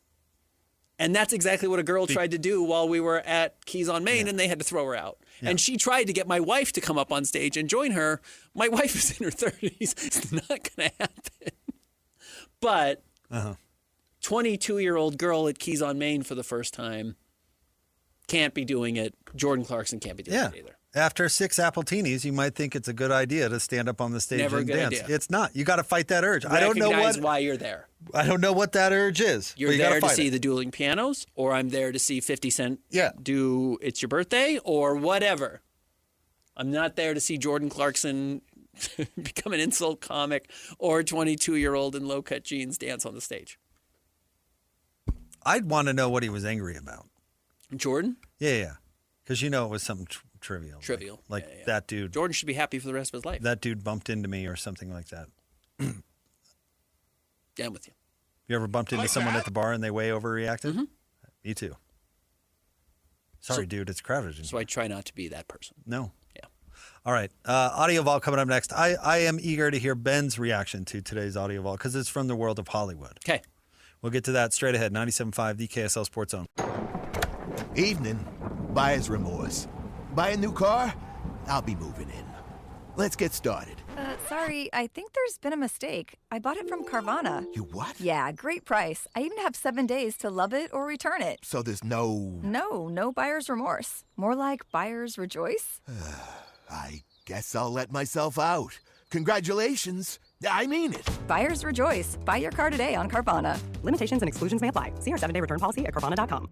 Speaker 7: And that's exactly what a girl tried to do while we were at Keys on Main, and they had to throw her out. Yeah. And she tried to get my wife to come up on stage and join her. My wife is in her 30s. It's not going to happen. But 22-year-old girl at Keys on Main for the first time can't be doing it. Jordan Clarkson can't be doing it either.
Speaker 6: After 6 Appletinis, you might think it's a good idea to stand up on the stage
Speaker 7: Never
Speaker 6: and
Speaker 7: a good
Speaker 6: dance.
Speaker 7: idea.
Speaker 6: It's not. You got to fight that urge.
Speaker 7: Recognize
Speaker 6: I don't know
Speaker 7: why you're there.
Speaker 6: I don't know what that urge is.
Speaker 7: You're
Speaker 6: you
Speaker 7: there
Speaker 6: gotta
Speaker 7: to see
Speaker 6: it.
Speaker 7: the dueling pianos, or I'm there to see 50 Cent do It's Your Birthday, or whatever. I'm not there to see Jordan Clarkson become an insult comic or a 22-year-old in low-cut jeans dance on the stage.
Speaker 6: I'd want to know what he was angry about.
Speaker 7: Jordan?
Speaker 6: Yeah. Because it was something trivial.
Speaker 7: Trivial.
Speaker 6: Like that dude.
Speaker 7: Jordan should be happy for the rest of his life.
Speaker 6: That dude bumped into me or something like that.
Speaker 7: Yeah, I'm with you.
Speaker 6: You ever bumped into someone at the bar and they way overreacted?
Speaker 7: Mm-hmm.
Speaker 6: Me too. Sorry, dude. It's crowded.
Speaker 7: So I try not to be that person.
Speaker 6: No.
Speaker 7: Yeah.
Speaker 6: All right. Audio Vault coming up next. I am eager to hear Ben's reaction to today's Audio Vault because it's from the world of Hollywood.
Speaker 7: Okay.
Speaker 6: We'll get to that straight ahead. 97.5, the KSL Sports Zone.
Speaker 14: Evening. Buyer's remorse. Buy a new car? I'll be moving in. Let's get started.
Speaker 16: Sorry, I think there's been a mistake. I bought it from Carvana.
Speaker 14: You what?
Speaker 16: Yeah, great price. I even have 7 days to love it or return it.
Speaker 14: So there's no...
Speaker 16: No buyer's remorse. More like buyer's rejoice.
Speaker 14: I guess I'll let myself out. Congratulations. I mean it.
Speaker 13: Buyers rejoice. Buy your car today on Carvana. Limitations and exclusions may apply. See our 7-day return policy at Carvana.com.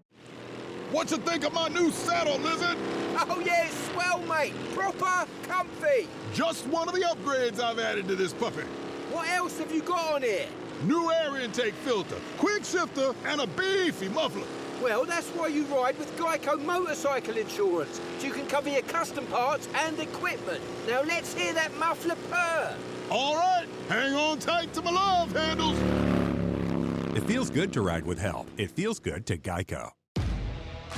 Speaker 9: What you think of my new saddle, Lizard?
Speaker 11: Oh, yeah, it's swell, mate. Proper comfy.
Speaker 9: Just one of the upgrades I've added to this puppy.
Speaker 11: What else have you got on here?
Speaker 9: New air intake filter, quick shifter, and a beefy muffler.
Speaker 11: Well, that's why you ride with Geico Motorcycle Insurance. So you can cover your custom parts and equipment. Now let's hear that muffler purr.
Speaker 9: All right, hang on tight to my love handles.
Speaker 12: It feels good to ride with help. It feels good to Geico.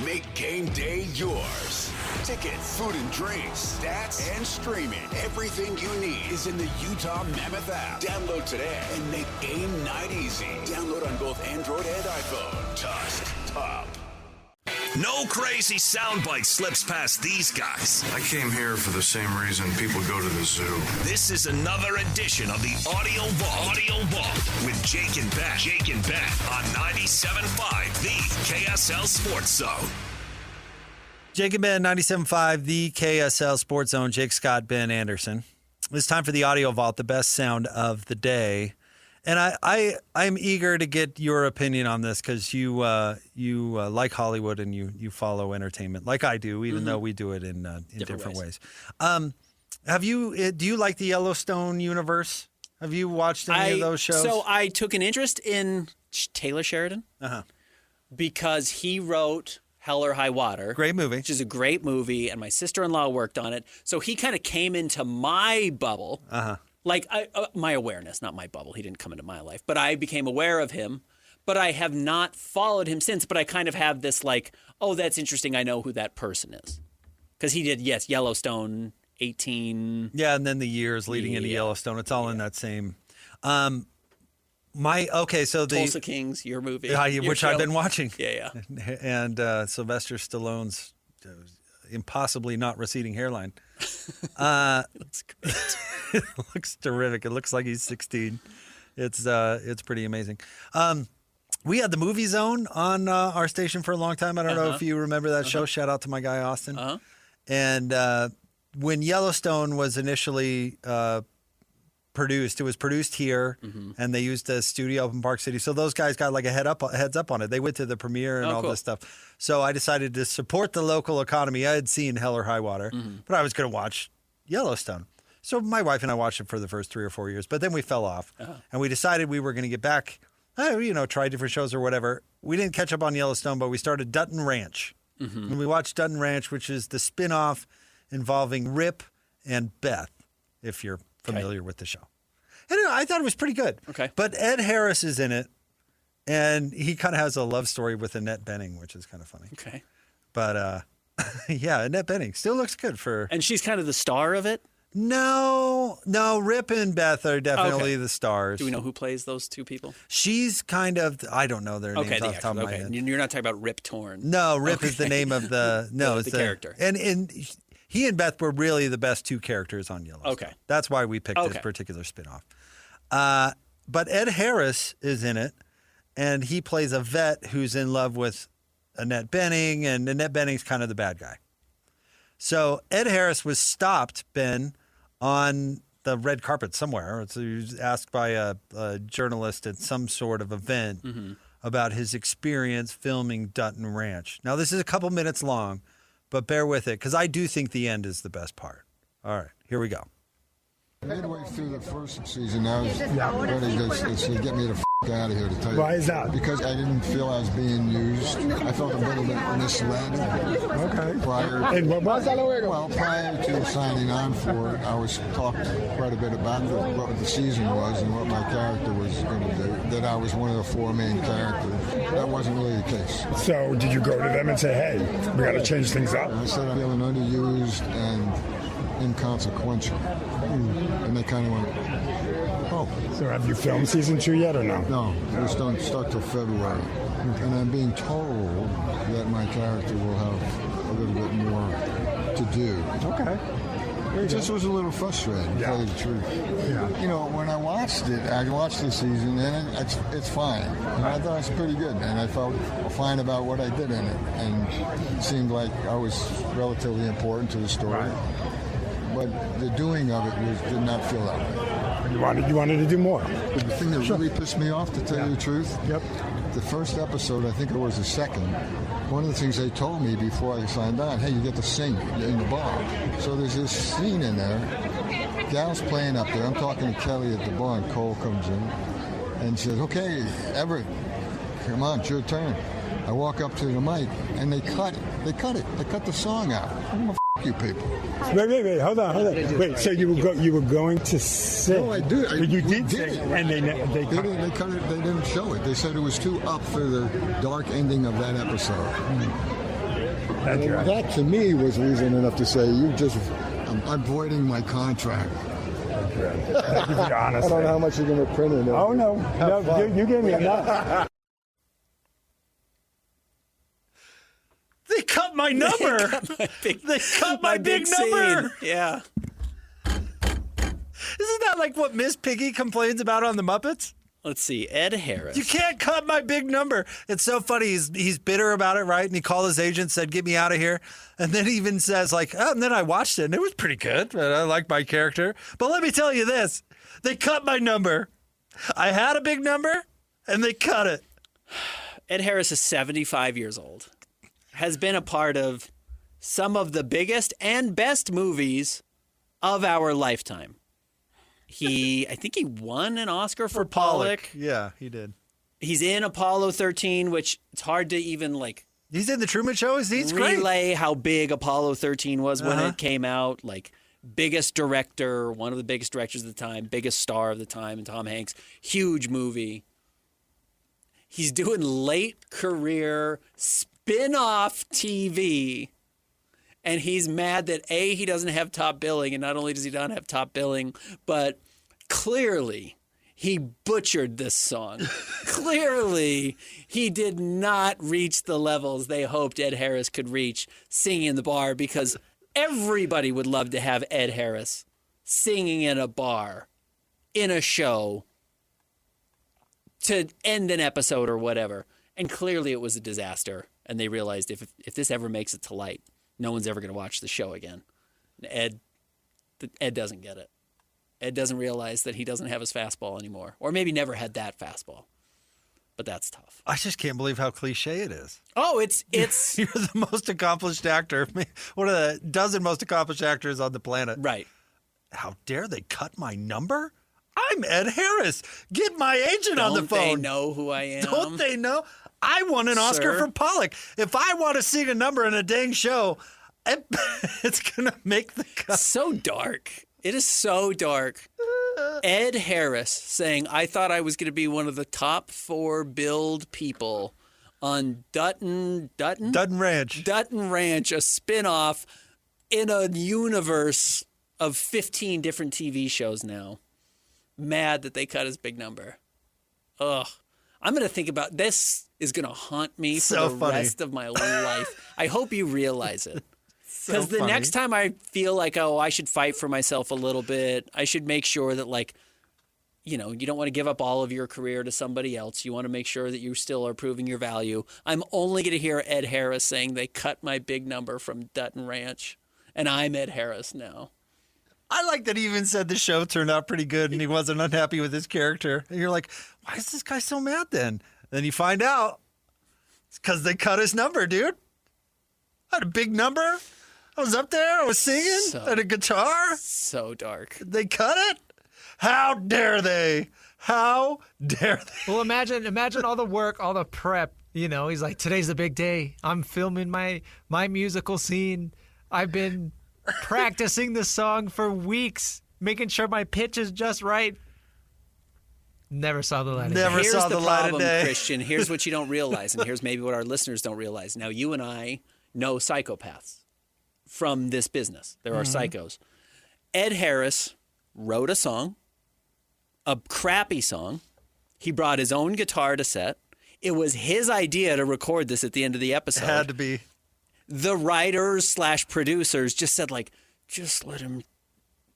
Speaker 2: Make game day yours. Tickets, food and drinks, stats, and streaming. Everything you need is in the Utah Mammoth app. Download today and make game night easy. Download on both Android and iPhone. Tusk Top.
Speaker 4: No crazy soundbite slips past these guys.
Speaker 15: I came here for the same reason people go to the zoo.
Speaker 4: This is another edition of the Audio Vault with Jake and Ben. On 97.5, the KSL Sports Zone.
Speaker 6: Jake and Ben, 97.5, the KSL Sports Zone. Jake Scott, Ben Anderson. It's time for the Audio Vault, the best sound of the day. And I'm eager to get your opinion on this because you like Hollywood and you follow entertainment like I do, even though we do it in different ways. Do you like the Yellowstone universe? Have you watched any of those shows?
Speaker 7: So I took an interest in Taylor Sheridan because he wrote Hell or High Water.
Speaker 6: Great movie.
Speaker 7: Which is a great movie, and my sister-in-law worked on it. So he kind of came into my bubble. Like my awareness, not my bubble. He didn't come into my life, but I became aware of him. But I have not followed him since. But I kind of have this like, oh, that's interesting. I know who that person is. Because he did, Yellowstone, 18.
Speaker 6: Yeah, and then the years leading into Yellowstone. It's all in that same. So the
Speaker 7: Tulsa Kings, your movie.
Speaker 6: Which I've been watching.
Speaker 7: Yeah.
Speaker 6: And Sylvester Stallone's impossibly not receding hairline.
Speaker 7: It looks great.
Speaker 6: It looks terrific. It looks like he's 16. It's pretty amazing. We had the Movie Zone on our station for a long time. I don't know if you remember that show. Shout out to my guy Austin. And when Yellowstone was initially produced, it was produced here, and they used a studio up in Park City. So those guys got like a heads up on it. They went to the premiere and all this stuff. So I decided to support the local economy. I had seen Hell or High Water, but I was going to watch Yellowstone. So my wife and I watched it for the first 3 or 4 years, but then we fell off, and we decided we were going to get back, try different shows or whatever. We didn't catch up on Yellowstone, but we started Dutton Ranch. And we watched Dutton Ranch, which is the spinoff involving Rip and Beth, if you're familiar with the show. And I thought it was pretty good.
Speaker 7: Okay.
Speaker 6: But Ed Harris is in it, and he kind of has a love story with Annette Bening, which is kind of funny.
Speaker 7: Okay.
Speaker 6: But, Annette Bening still looks good for...
Speaker 7: And she's kind of the star of it?
Speaker 6: No, Rip and Beth are definitely the stars.
Speaker 7: Do we know who plays those two people?
Speaker 6: She's kind of, I don't know their names off the top of my head.
Speaker 7: You're not talking about Rip Torn.
Speaker 6: No, Rip is the name of the,
Speaker 7: it's the character.
Speaker 6: And he and Beth were really the best two characters on Yellowstone.
Speaker 7: Okay.
Speaker 6: That's why we picked this particular spinoff. But Ed Harris is in it, and he plays a vet who's in love with Annette Bening, and Annette Bening's kind of the bad guy. So Ed Harris was stopped, Ben, on the red carpet somewhere. So he was asked by a journalist at some sort of event about his experience filming Dutton Ranch. Now, this is a couple minutes long, but bear with it, because I do think the end is the best part. All right, here we go.
Speaker 9: Midway through the first season, I was ready to get me the out of here, to tell you.
Speaker 10: Why is that?
Speaker 9: Because I didn't feel I was being used. I felt a little bit misled.
Speaker 10: Okay.
Speaker 9: Prior to signing on for it, I was talked quite a bit about what the season was and what my character was going to do, that I was one of the 4 main characters. That wasn't really the case.
Speaker 10: So did you go to them and say, hey, we got to change things up?
Speaker 9: I said I'm feeling underused and inconsequential. And they kind of went, oh.
Speaker 10: So have you filmed season 2 yet or no?
Speaker 9: No, it's stuck till February. Okay. And I'm being told that my character will have a little bit more to do.
Speaker 10: Okay.
Speaker 9: It just was a little frustrating, to tell you the truth.
Speaker 10: Yeah.
Speaker 9: You know, when I watched the season, and it's fine. And I thought it was pretty good, and I felt fine about what I did in it. And it seemed like I was relatively important to the story.
Speaker 10: Right.
Speaker 9: But the doing of it did not feel that way.
Speaker 10: You wanted to do more.
Speaker 9: But the thing that really pissed me off, to tell you the truth, the first episode, I think it was the second, one of the things they told me before I signed on, hey, you get to sing in the bar. So there's this scene in there, gal's playing up there, I'm talking to Kelly at the bar, and Cole comes in and says, okay, Everett, come on, it's your turn. I walk up to the mic, and they cut the song out. I'm you people.
Speaker 10: Wait, hold on. Wait, so you were going to sing?
Speaker 9: No, I do.
Speaker 10: You did sing, and they cut it.
Speaker 9: They cut it. They didn't show it. They said it was too up for the dark ending of that episode. That to me was reason enough to say I'm voiding my contract.
Speaker 10: Thank you for your honesty.
Speaker 9: I don't know how much you're going to print it.
Speaker 10: Oh no, you gave me enough.
Speaker 6: They cut my number. They cut my big number.
Speaker 7: Yeah.
Speaker 6: Isn't that like what Miss Piggy complains about on the Muppets?
Speaker 7: Let's see, Ed Harris.
Speaker 6: You can't cut my big number. It's so funny. He's bitter about it, right? And he called his agent, said, "Get me out of here." And then he even says, like, "Oh, and then I watched it, and it was pretty good. But I like my character. But let me tell you this: they cut my number." I had a big number, and they cut it.
Speaker 7: Ed Harris is 75 years old, has been a part of some of the biggest and best movies of our lifetime. I think he won an Oscar for Pollock.
Speaker 6: Yeah, he did.
Speaker 7: He's in Apollo 13, which it's hard to even like.
Speaker 6: He's in the Truman Show. He's great.
Speaker 7: Relay how big Apollo 13 was when it came out. Like biggest director, one of the biggest directors of the time, biggest star of the time, and Tom Hanks. Huge movie. He's doing late career spin-off TV. And he's mad that A, he doesn't have top billing, and not only does he not have top billing, but clearly he butchered this song. Clearly he did not reach the levels they hoped Ed Harris could reach singing in the bar, because everybody would love to have Ed Harris singing in a bar, in a show, to end an episode or whatever. And clearly it was a disaster, and they realized if this ever makes it to light, no one's ever going to watch the show again. Ed doesn't get it. Ed doesn't realize that he doesn't have his fastball anymore, or maybe never had that fastball. But that's tough.
Speaker 6: I just can't believe how cliche it is.
Speaker 7: Oh, it's
Speaker 6: You're the most accomplished actor, one of the dozen most accomplished actors on the planet.
Speaker 7: Right.
Speaker 6: How dare they cut my number? I'm Ed Harris. Get my agent on the phone.
Speaker 7: Don't they know who I am?
Speaker 6: Don't they know? I won an Oscar for Pollock. If I want to sing a number in a dang show, it's going to make the cut.
Speaker 7: So dark. It is so dark. Ed Harris saying, I thought I was going to be one of the top 4 billed people on Dutton
Speaker 6: Ranch.
Speaker 7: Dutton Ranch, a spinoff in a universe of 15 different TV shows now. Mad that they cut his big number. Ugh. I'm going to think about this. Is going to haunt me for the rest of my life. I hope you realize it. Because the next time I feel like, I should fight for myself a little bit, I should make sure that, like, you don't want to give up all of your career to somebody else. You want to make sure that you still are proving your value. I'm only going to hear Ed Harris saying they cut my big number from Dutton Ranch, and I'm Ed Harris now.
Speaker 6: I like that he even said the show turned out pretty good and he wasn't unhappy with his character. And you're like, why is this guy so mad then? Then you find out it's because they cut his number, dude. I had a big number. I was up there. I was singing. I had a guitar.
Speaker 7: So dark.
Speaker 6: They cut it? How dare they? How dare they?
Speaker 8: Well, imagine all the work, all the prep. He's like, today's the big day. I'm filming my musical scene. I've been practicing the song for weeks, making sure my pitch is just right. Never saw the light of day.
Speaker 6: Never saw the light of day.
Speaker 7: Christian. Here's what you don't realize, and here's maybe what our listeners don't realize. Now, you and I know psychopaths from this business. There are psychos. Ed Harris wrote a song, a crappy song. He brought his own guitar to set. It was his idea to record this at the end of the episode.
Speaker 6: It had to be.
Speaker 7: The writers/producers just said, like, just let him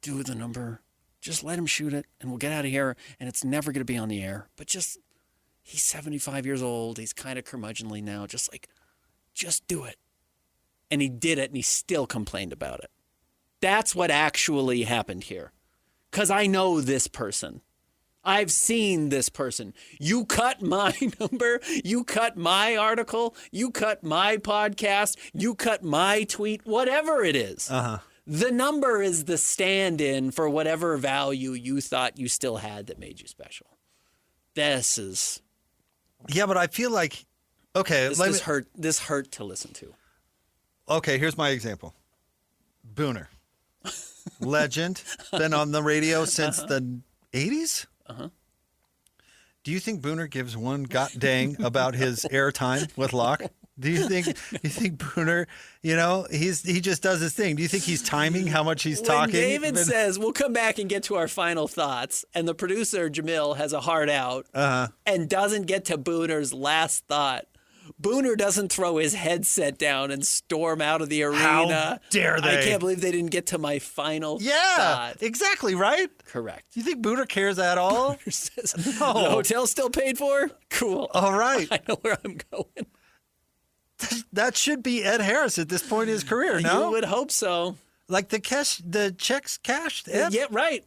Speaker 7: do the number. Just let him shoot it, and we'll get out of here, and it's never going to be on the air. But he's 75 years old. He's kind of curmudgeonly now. Just do it. And he did it, and he still complained about it. That's what actually happened here. Because I know this person. I've seen this person. You cut my number. You cut my article. You cut my podcast. You cut my tweet. Whatever it is. The number is the stand-in for whatever value you thought you still had that made you special. This is...
Speaker 6: Yeah, but I feel like... Okay.
Speaker 7: This hurt to listen to.
Speaker 6: Okay, here's my example. Booner. Legend. Been on the radio since the 80s? Do you think Booner gives one dang about his airtime with Locke? Do you think Booner, he just does his thing? Do you think he's timing how much he's talking?
Speaker 7: When David says, we'll come back and get to our final thoughts, and the producer, Jamil, has a heart out and doesn't get to Booner's last thought, Booner doesn't throw his headset down and storm out of the arena.
Speaker 6: How dare they?
Speaker 7: I can't believe they didn't get to my final thought.
Speaker 6: Yeah, exactly, right?
Speaker 7: Correct.
Speaker 6: You think Booner cares at all?
Speaker 7: Booner says, no. The hotel's still paid for? Cool.
Speaker 6: All right.
Speaker 7: I know where I'm going.
Speaker 6: That should be Ed Harris at this point in his career, no?
Speaker 7: You would hope so.
Speaker 6: Like the checks cashed, Ed?
Speaker 7: Yeah, right.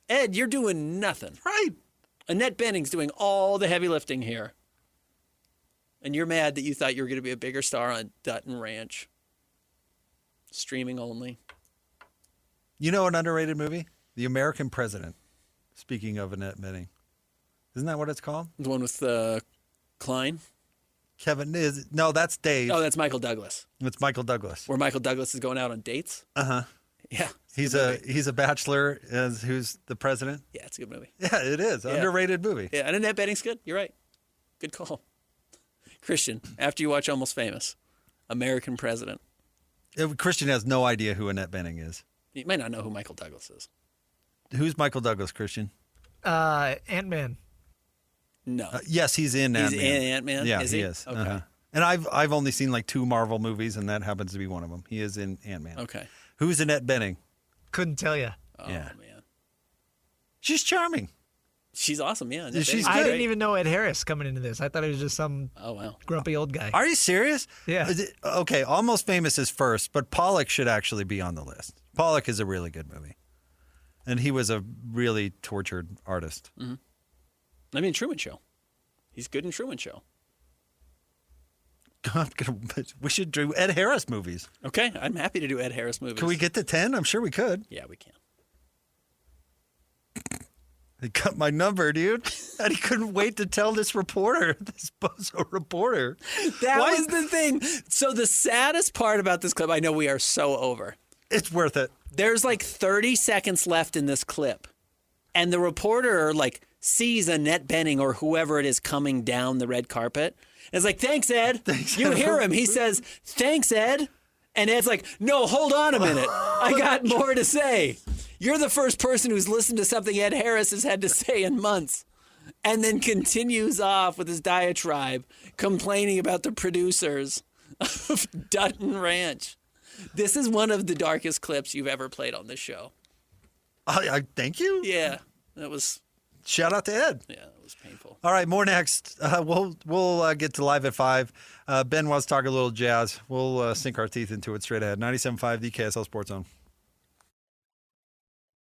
Speaker 7: Ed, you're doing nothing.
Speaker 6: Right.
Speaker 7: Annette Bening's doing all the heavy lifting here. And you're mad that you thought you were going to be a bigger star on Dutton Ranch. Streaming only.
Speaker 6: You know an underrated movie? The American President. Speaking of Annette Bening. Isn't that what it's called?
Speaker 7: The one with Klein?
Speaker 6: Kevin is... No, that's Dave.
Speaker 7: Oh, that's Michael Douglas.
Speaker 6: It's Michael Douglas.
Speaker 7: Where Michael Douglas is going out on dates?
Speaker 6: Uh-huh.
Speaker 7: Yeah.
Speaker 6: He's a bachelor who's the president.
Speaker 7: Yeah, it's a good movie.
Speaker 6: Yeah, it is.
Speaker 7: Yeah.
Speaker 6: Underrated movie.
Speaker 7: Yeah, and Annette Bening's good. You're right. Good call. Christian, after you watch Almost Famous, American President.
Speaker 6: Christian has no idea who Annette Bening is.
Speaker 7: You might not know who Michael Douglas is.
Speaker 6: Who's Michael Douglas, Christian?
Speaker 8: Ant-Man.
Speaker 7: No.
Speaker 6: Yes, he's in Ant-Man.
Speaker 7: He's in Ant-Man?
Speaker 6: Yeah,
Speaker 7: is
Speaker 6: he is.
Speaker 7: Okay.
Speaker 6: Uh-huh. And I've only seen like 2 Marvel movies, and that happens to be one of them. He is in Ant-Man.
Speaker 7: Okay.
Speaker 6: Who's Annette Bening?
Speaker 8: Couldn't tell you.
Speaker 7: Oh,
Speaker 6: yeah.
Speaker 7: man.
Speaker 6: She's charming.
Speaker 7: She's awesome, yeah.
Speaker 6: She's
Speaker 8: I
Speaker 6: good.
Speaker 8: didn't even know Ed Harris coming into this. I thought he was just some grumpy old guy.
Speaker 6: Are you serious?
Speaker 8: Yeah.
Speaker 6: Okay, Almost Famous is first, but Pollock should actually be on the list. Pollock is a really good movie. And he was a really tortured artist.
Speaker 7: Mm-hmm. I mean, Truman Show. He's good in Truman Show.
Speaker 6: We should do Ed Harris movies.
Speaker 7: Okay, I'm happy to do Ed Harris movies.
Speaker 6: Can we get to 10? I'm sure we could.
Speaker 7: Yeah, we can.
Speaker 6: They cut my number, dude. And he couldn't wait to tell this reporter, this bozo reporter.
Speaker 7: That was the thing. So the saddest part about this clip, I know we are so over.
Speaker 6: It's worth it.
Speaker 7: There's like 30 seconds left in this clip. And the reporter sees Annette Bening or whoever it is coming down the red carpet. And it's like, thanks, Ed. You hear him. He says, thanks, Ed. And Ed's like, no, hold on a minute. I got more to say. You're the first person who's listened to something Ed Harris has had to say in months. And then continues off with his diatribe, complaining about the producers of Dutton Ranch. This is one of the darkest clips you've ever played on this show.
Speaker 6: I thank you.
Speaker 7: Yeah, that was...
Speaker 6: Shout out to Ed.
Speaker 7: Yeah, it was painful.
Speaker 6: All right, more next. We'll get to Live at 5. Ben wants to talk a little jazz. We'll sink our teeth into it straight ahead. 97.5, the KSL Sports Zone.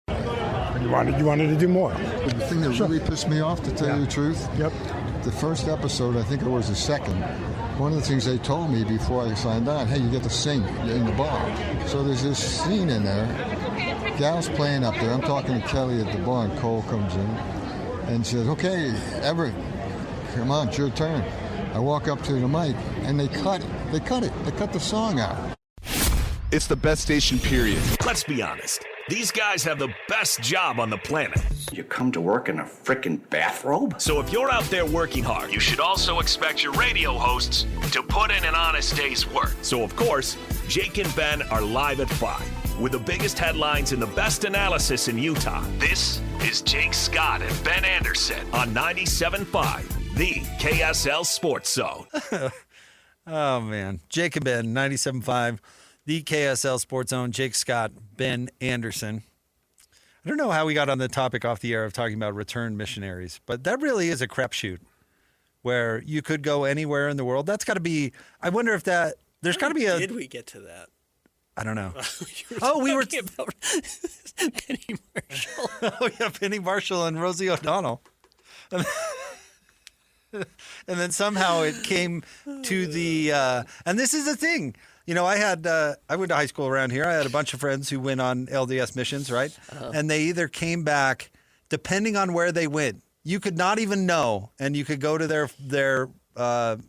Speaker 10: You wanted to do more.
Speaker 9: But the thing that really pissed me off, to tell you the truth, the first episode, I think it was the second, one of the things they told me before I signed on, hey, you get to sing in the bar. So there's this scene in there, gal's playing up there, I'm talking to Kelly at the bar, and Cole comes in, and says, okay, Everett, come on, it's your turn. I walk up to the mic, and they cut it. They cut the song out.
Speaker 2: It's the best station, period.
Speaker 4: Let's be honest. These guys have the best job on the planet.
Speaker 17: You come to work in a frickin' bathrobe?
Speaker 4: So if you're out there working hard, you should also expect your radio hosts to put in an honest day's work. So of course, Jake and Ben are live at 5 with the biggest headlines and the best analysis in Utah. This is Jake Scott and Ben Anderson on 97.5, the KSL Sports Zone.
Speaker 6: Oh, man. Jake and Ben, 97.5. The KSL Sports Zone, Jake Scott, Ben Anderson. I don't know how we got on the topic off the air of talking about returned missionaries, but that really is a crapshoot where you could go anywhere in the world. That's got to be, I wonder if that, there's got to be a.
Speaker 7: Did we get to that?
Speaker 6: I don't know.
Speaker 7: We were talking about Penny Marshall.
Speaker 6: Oh, yeah, Penny Marshall and Rosie O'Donnell. And then somehow it came to the, and this is the thing. You know, I went to high school around here. I had a bunch of friends who went on LDS missions, right? Uh-huh. And they either came back, depending on where they went. You could not even know, and you could go to their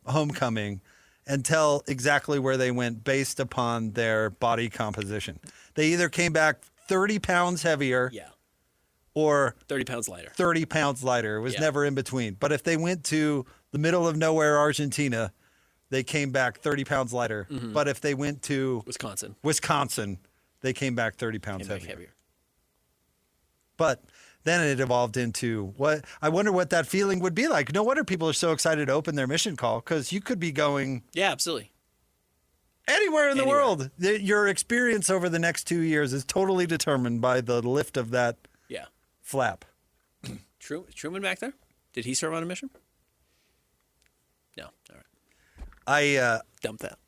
Speaker 6: homecoming and tell exactly where they went based upon their body composition. They either came back 30 pounds heavier, or
Speaker 7: 30 pounds lighter.
Speaker 6: 30 pounds lighter. It was never in between. But if they went to the middle of nowhere, Argentina, they came back 30 pounds lighter. Mm-hmm. But if they went to Wisconsin, they came back 30 pounds heavier. But then it evolved into what I wonder what that feeling would be like. No wonder people are so excited to open their mission call, because you could be going
Speaker 7: absolutely
Speaker 6: anywhere in the world. Your experience over the next 2 years is totally determined by the lift of that flap.
Speaker 7: Truman back there? Did he serve on a mission? No. All right.
Speaker 6: I
Speaker 7: dump that.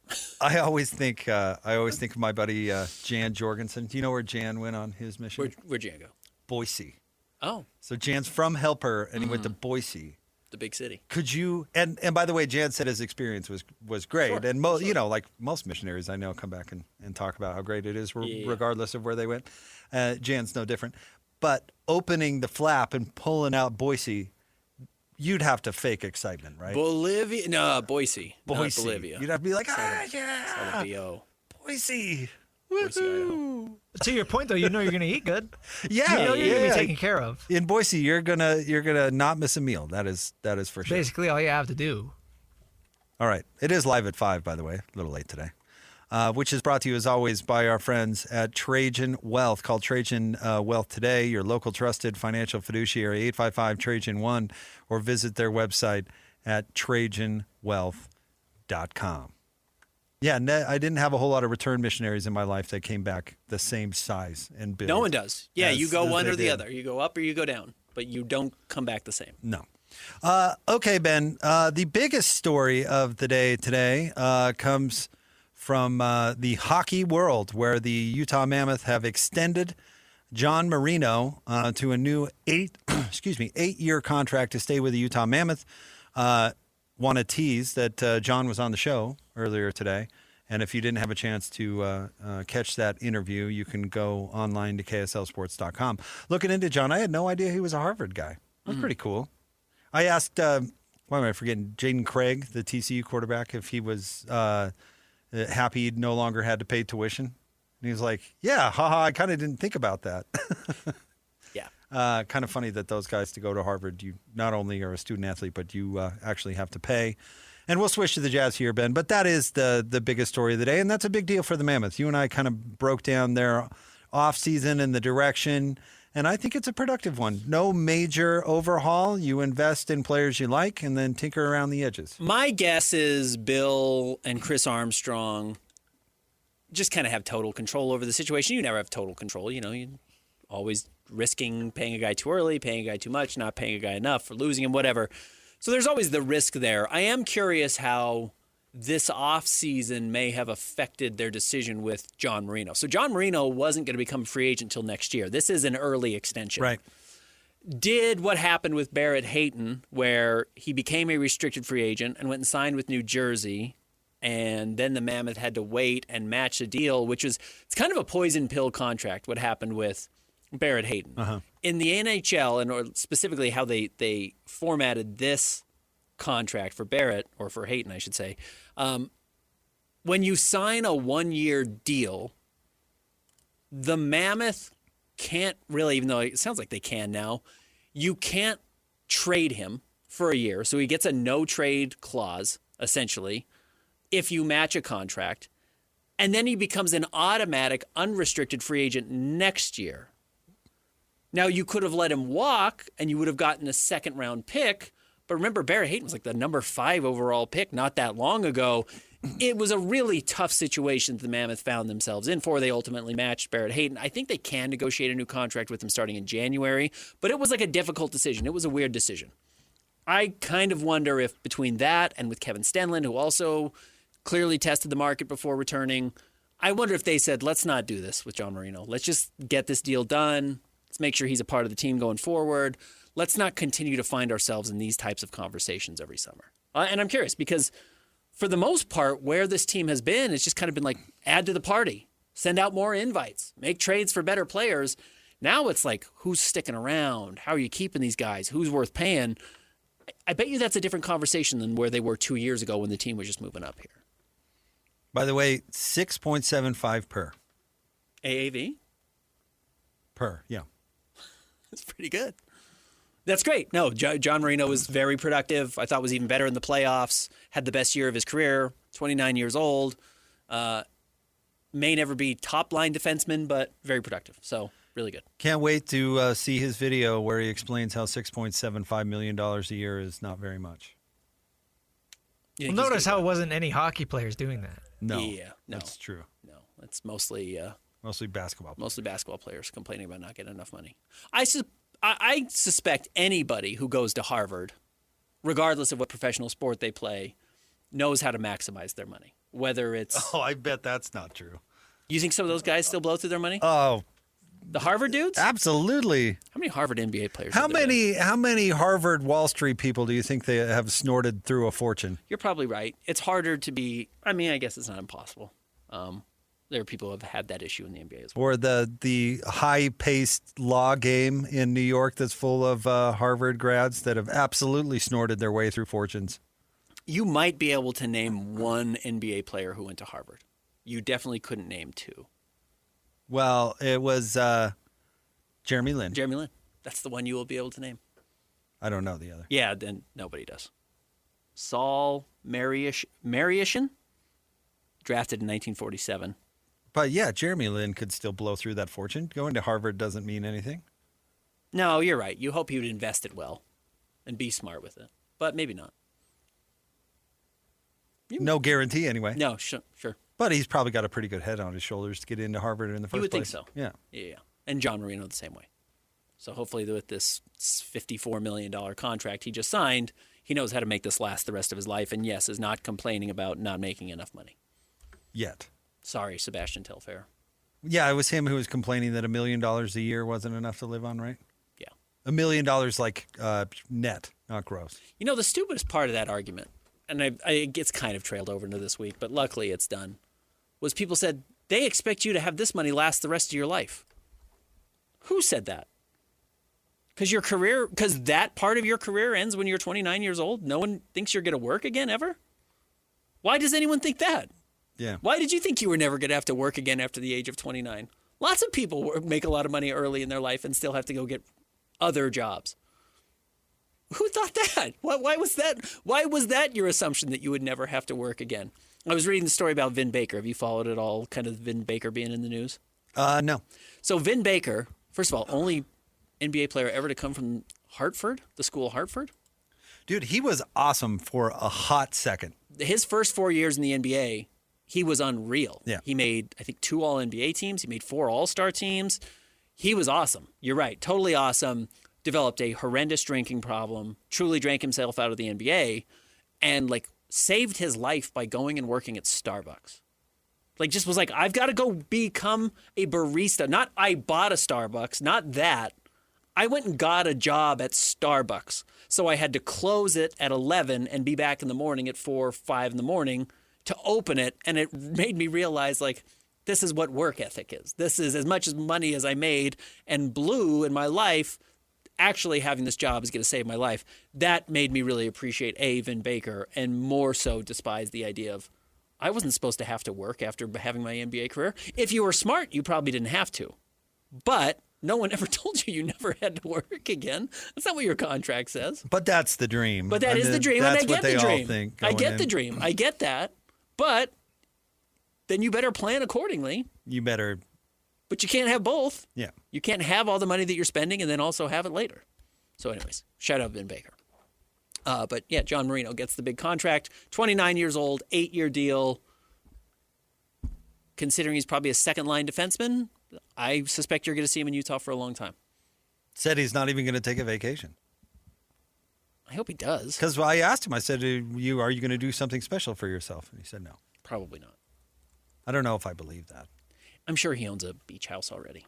Speaker 6: I always think of my buddy Jan Jorgensen. Do you know where Jan went on his mission?
Speaker 7: Where'd Jan go?
Speaker 6: Boise.
Speaker 7: Oh.
Speaker 6: So Jan's from Helper, and he went to Boise.
Speaker 7: The big city.
Speaker 6: Could you? And by the way, Jan said his experience was great,
Speaker 7: Sure,
Speaker 6: and like most missionaries I know, come back and talk about how great it is, regardless of where they went. Jan's no different. But opening the flap and pulling out Boise, you'd have to fake excitement, right?
Speaker 7: Bolivia? No, Boise. Not
Speaker 6: Boise.
Speaker 7: Bolivia.
Speaker 6: You'd have to be like,
Speaker 7: yeah.
Speaker 6: Boise.
Speaker 7: Boise,
Speaker 8: to your point, though, you're going to eat good.
Speaker 6: Yeah,
Speaker 8: you're going to be taken care of.
Speaker 6: In Boise, you're gonna not miss a meal. That is for sure.
Speaker 8: Basically, all you have to do.
Speaker 6: All right, it is live at 5, by the way. A little late today. Which is brought to you, as always, by our friends at Trajan Wealth. Call Trajan Wealth today, your local trusted financial fiduciary, 855-TRAJAN-1, or visit their website at TrajanWealth.com. Yeah, I didn't have a whole lot of return missionaries in my life that came back the same size and build.
Speaker 7: No one does. Yeah, you go one or the other. You go up or you go down, but you don't come back the same.
Speaker 6: No. Okay, Ben. The biggest story of the day today comes from the hockey world, where the Utah Mammoth have extended John Marino to a new 8-year contract to stay with the Utah Mammoth. Want to tease that John was on the show earlier today, and if you didn't have a chance to catch that interview, you can go online to KSLSports.com. Looking into John, I had no idea he was a Harvard guy. That's pretty cool. I asked, why am I forgetting, Jaden Craig, the TCU quarterback, if he was happy he no longer had to pay tuition. And he was like, yeah, haha, I kind of didn't think about that.
Speaker 7: Yeah.
Speaker 6: Kind of funny that those guys, to go to Harvard, you not only are a student athlete, but you actually have to pay. And we'll switch to the Jazz here, Ben. But that is the biggest story of the day, and that's a big deal for the Mammoth. You and I kind of broke down their offseason and the direction, and I think it's a productive one. No major overhaul. You invest in players you like and then tinker around the edges.
Speaker 7: My guess is Bill and Chris Armstrong just kind of have total control over the situation. You never have total control. You always risking paying a guy too early, paying a guy too much, not paying a guy enough, or losing him, whatever. So there's always the risk there. I am curious how this offseason may have affected their decision with John Marino. So John Marino wasn't going to become a free agent until next year. This is an early extension.
Speaker 6: Right.
Speaker 7: Did what happened with Barrett Hayton, where he became a restricted free agent and went and signed with New Jersey, and then the Mammoth had to wait and match the deal, it's kind of a poison pill contract, what happened with Barrett Hayton.
Speaker 6: Uh-huh.
Speaker 7: In the NHL, or specifically how they formatted this contract for Barrett, or for Hayton, I should say, when you sign a 1-year deal, the Mammoth can't really, even though it sounds like they can now, you can't trade him for a year. So he gets a no-trade clause, essentially, if you match a contract. And then he becomes an automatic, unrestricted free agent next year. Now, you could have let him walk, and you would have gotten a second-round pick. But remember, Barrett Hayton was like the number 5 overall pick not that long ago. It was a really tough situation that the Mammoth found themselves in for. They ultimately matched Barrett Hayton. I think they can negotiate a new contract with him starting in January, but it was like a difficult decision. It was a weird decision. I kind of wonder if between that and with Kevin Stenlund, who also clearly tested the market before returning, I wonder if they said, let's not do this with John Marino. Let's just get this deal done. Let's make sure he's a part of the team going forward. Let's not continue to find ourselves in these types of conversations every summer. And I'm curious because for the most part, where this team has been, it's just kind of been like, add to the party, send out more invites, make trades for better players. Now it's like, who's sticking around? How are you keeping these guys? Who's worth paying? I bet you that's a different conversation than where they were 2 years ago when the team was just moving up here.
Speaker 6: By the way, 6.75 per.
Speaker 7: AAV?
Speaker 6: Per, yeah.
Speaker 7: That's pretty good. That's great. No, John Marino was very productive. I thought was even better in the playoffs. Had the best year of his career. 29 years old. May never be top-line defenseman, but very productive. So, really good.
Speaker 6: Can't wait to see his video where he explains how $6.75 million a year is not very much.
Speaker 8: Well, notice how it wasn't any hockey players doing that.
Speaker 6: No.
Speaker 7: Yeah, no.
Speaker 6: That's true.
Speaker 7: No, it's mostly
Speaker 6: basketball.
Speaker 7: Mostly basketball players complaining about not getting enough money. I suspect anybody who goes to Harvard, regardless of what professional sport they play, knows how to maximize their money. Whether it's...
Speaker 6: Oh, I bet that's not true.
Speaker 7: You think some of those guys still blow through their money?
Speaker 6: Oh,
Speaker 7: The Harvard dudes?
Speaker 6: Absolutely.
Speaker 7: How many Harvard NBA players?
Speaker 6: How many Harvard Wall Street people do you think they have snorted through a fortune?
Speaker 7: You're probably right. It's harder to be. I mean, I guess it's not impossible. There are people who have had that issue in the NBA as well.
Speaker 6: Or the high-paced law game in New York that's full of Harvard grads that have absolutely snorted their way through fortunes.
Speaker 7: You might be able to name one NBA player who went to Harvard. You definitely couldn't name two.
Speaker 6: Well, it was Jeremy Lin.
Speaker 7: Jeremy Lin. That's the one you will be able to name.
Speaker 6: I don't know the other.
Speaker 7: Yeah, then nobody does. Saul Mariushin, drafted in 1947.
Speaker 6: But yeah, Jeremy Lin could still blow through that fortune. Going to Harvard doesn't mean anything.
Speaker 7: No, you're right. You hope he would invest it well and be smart with it. But maybe not.
Speaker 6: No guarantee anyway.
Speaker 7: No, sure.
Speaker 6: But he's probably got a pretty good head on his shoulders to get into Harvard in the first place.
Speaker 7: You would think so.
Speaker 6: Yeah.
Speaker 7: Yeah. And John Marino the same way. So hopefully with this $54 million contract he just signed, he knows how to make this last the rest of his life and, yes, is not complaining about not making enough money.
Speaker 6: Yet.
Speaker 7: Sorry, Sebastian Telfair.
Speaker 6: Yeah, it was him who was complaining that $1 million a year wasn't enough to live on, right?
Speaker 7: Yeah.
Speaker 6: $1 million like net, not gross.
Speaker 7: You know, the stupidest part of that argument, and it gets kind of trailed over into this week, but luckily it's done, was people said, they expect you to have this money last the rest of your life. Who said that? Because that part of your career ends when you're 29 years old? No one thinks you're going to work again ever? Why does anyone think that?
Speaker 6: Yeah.
Speaker 7: Why did you think you were never going to have to work again after the age of 29? Lots of people make a lot of money early in their life and still have to go get other jobs. Who thought that? Why was that? Why was that your assumption that you would never have to work again? I was reading the story about Vin Baker. Have you followed it all, kind of Vin Baker being in the news?
Speaker 6: No.
Speaker 7: So Vin Baker, first of all, only NBA player ever to come from Hartford, the school Hartford.
Speaker 6: Dude, he was awesome for a hot second.
Speaker 7: His first 4 years in the NBA, he was unreal.
Speaker 6: Yeah.
Speaker 7: He made, I think, 2 All-NBA teams. He made 4 All-Star teams. He was awesome. You're right. Totally awesome. Developed a horrendous drinking problem, truly drank himself out of the NBA, and saved his life by going and working at Starbucks. Just was like, I've got to go become a barista. Not I bought a Starbucks, not that. I went and got a job at Starbucks. So I had to close it at 11 and be back in the morning at 4 or 5 in the morning to open it. And it made me realize, this is what work ethic is. This is as much as money as I made and blew in my life. Actually having this job is going to save my life. That made me really appreciate Vin Baker and more so despise the idea of I wasn't supposed to have to work after having my NBA career. If you were smart, you probably didn't have to. But no one ever told you never had to work again. That's not what your contract says.
Speaker 6: But that's the dream.
Speaker 7: But that is the dream, and I get the dream. I get the
Speaker 6: dream.
Speaker 7: I get that. But then you better plan accordingly.
Speaker 6: You better.
Speaker 7: But you can't have both.
Speaker 6: Yeah.
Speaker 7: You can't have all the money that you're spending and then also have it later. So anyways, shout out Vin Baker. But yeah, John Marino gets the big contract. 29 years old, 8-year deal. Considering he's probably a second-line defenseman, I suspect you're going to see him in Utah for a long time.
Speaker 6: Said he's not even going to take a vacation.
Speaker 7: I hope he does.
Speaker 6: Because I asked him, I said, are you going to do something special for yourself? And he said no.
Speaker 7: Probably not.
Speaker 6: I don't know if I believe that.
Speaker 7: I'm sure he owns a beach house already.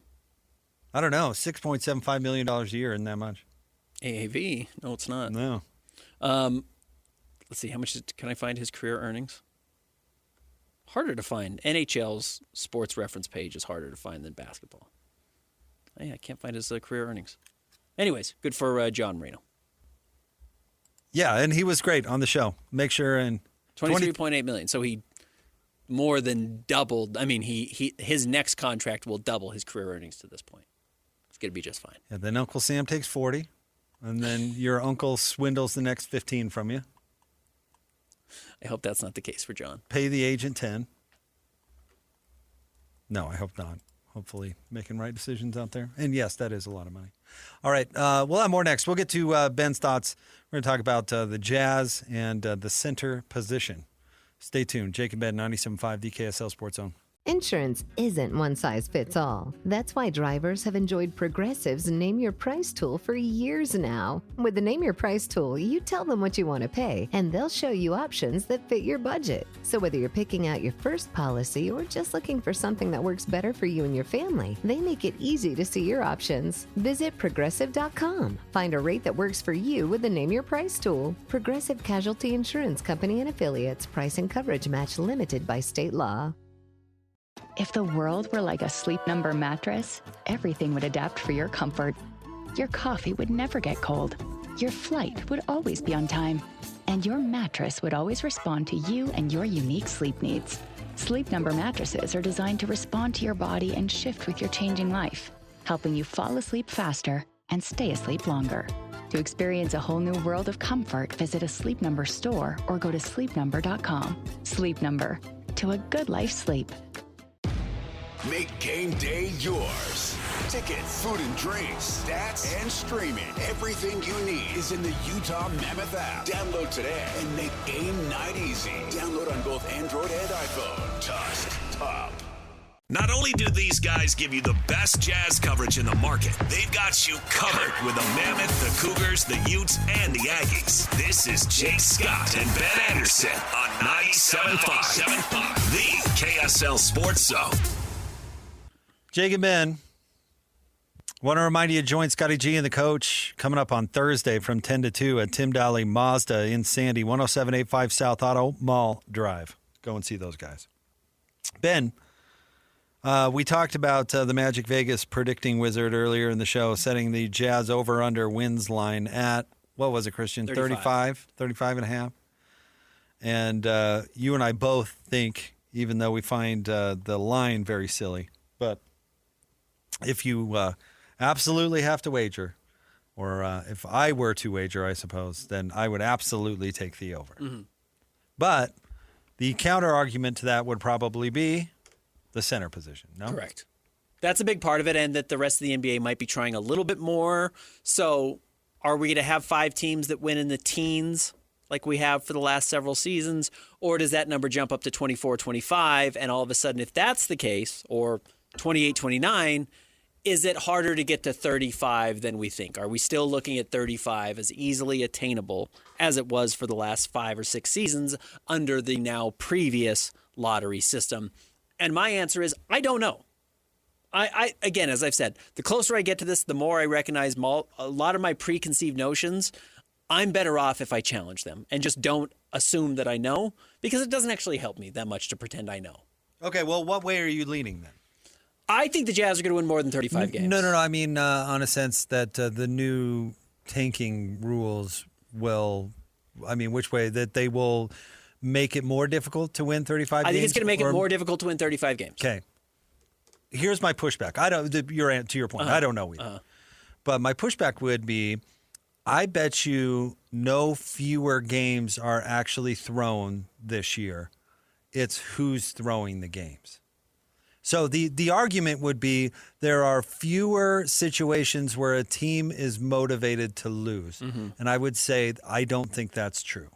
Speaker 6: I don't know. $6.75 million a year isn't that much.
Speaker 7: AAV? No, it's not.
Speaker 6: No.
Speaker 7: Let's see. How much can I find his career earnings? Harder to find. NHL's sports reference page is harder to find than basketball. I can't find his career earnings. Anyways, good for John Marino.
Speaker 6: Yeah, and he was great on the show. Make sure and
Speaker 7: $23.8 million. So he more than doubled. I mean, his next contract will double his career earnings to this point. It's going to be just fine.
Speaker 6: Yeah, then Uncle Sam takes 40, and then your uncle swindles the next 15 from you.
Speaker 7: I hope that's not the case for John.
Speaker 6: Pay the agent 10. No, I hope not. Hopefully making right decisions out there. And yes, that is a lot of money. All right, we'll have more next. We'll get to Ben's thoughts. We're going to talk about the Jazz and the center position. Stay tuned. Jake and Ben, 97.5 DKSL Sports Zone.
Speaker 5: Insurance isn't one size fits all. That's why drivers have enjoyed Progressive's Name Your Price tool for years now. With the Name Your Price tool, you tell them what you want to pay, and they'll show you options that fit your budget. So whether you're picking out your first policy or just looking for something that works better for you and your family, they make it easy to see your options. Visit Progressive.com. Find a rate that works for you with the Name Your Price tool. Progressive Casualty Insurance Company and Affiliates. Price and coverage match limited by state law.
Speaker 20: If the world were like a Sleep Number mattress, everything would adapt for your comfort. Your coffee would never get cold. Your flight would always be on time. And your mattress would always respond to you and your unique sleep needs. Sleep Number mattresses are designed to respond to your body and shift with your changing life, helping you fall asleep faster and stay asleep longer. To experience a whole new world of comfort, visit a Sleep Number store or go to sleepnumber.com. Sleep Number. To a good life sleep.
Speaker 2: Make game day yours. Tickets, food and drinks, stats, and streaming. Everything you need is in the Utah Mammoth app. Download today and make game night easy. Download on both Android and iPhone. Just top.
Speaker 4: Not only do these guys give you the best Jazz coverage in the market, they've got you covered with the Mammoth, the Cougars, the Utes, and the Aggies. This is Jake Scott and Ben Anderson on 97.5, the KSL Sports Zone.
Speaker 6: Jake and Ben, want to remind you to join Scotty G and the coach coming up on Thursday from 10 to 2 at Tim Daly Mazda in Sandy, 10785 South Auto Mall Drive. Go and see those guys. Ben, we talked about the Magic Vegas predicting wizard earlier in the show, setting the Jazz over-under wins line at, what was it, Christian? 35 and a half. And you and I both think, even though we find the line very silly, but if you absolutely have to wager, or if I were to wager, I suppose, then I would absolutely take the over. Mm-hmm. But the counter argument to that would probably be the center position, no?
Speaker 7: Correct. That's a big part of it, and that the rest of the NBA might be trying a little bit more. So are we going to have 5 teams that win in the teens like we have for the last several seasons, or does that number jump up to 24, 25, and all of a sudden, if that's the case, or 28, 29, is it harder to get to 35 than we think? Are we still looking at 35 as easily attainable as it was for the last 5 or 6 seasons under the now previous lottery system? And my answer is, I don't know. I again, as I've said, the closer I get to this, the more I recognize a lot of my preconceived notions. I'm better off if I challenge them and just don't assume that I know, because it doesn't actually help me that much to pretend I know.
Speaker 6: Okay, well, what way are you leaning then?
Speaker 7: I think the Jazz are going to win more than 35 games.
Speaker 6: No. I mean, on a sense that the new tanking rules will, which way? That they will make it more difficult to win 35 games?
Speaker 7: I think it's going to make it more difficult to win 35 games.
Speaker 6: Okay. Here's my pushback. To your point, I don't know either. But my pushback would be, I bet you no fewer games are actually thrown this year. It's who's throwing the games. So the argument would be there are fewer situations where a team is motivated to lose. Mm-hmm. And I would say I don't think that's true.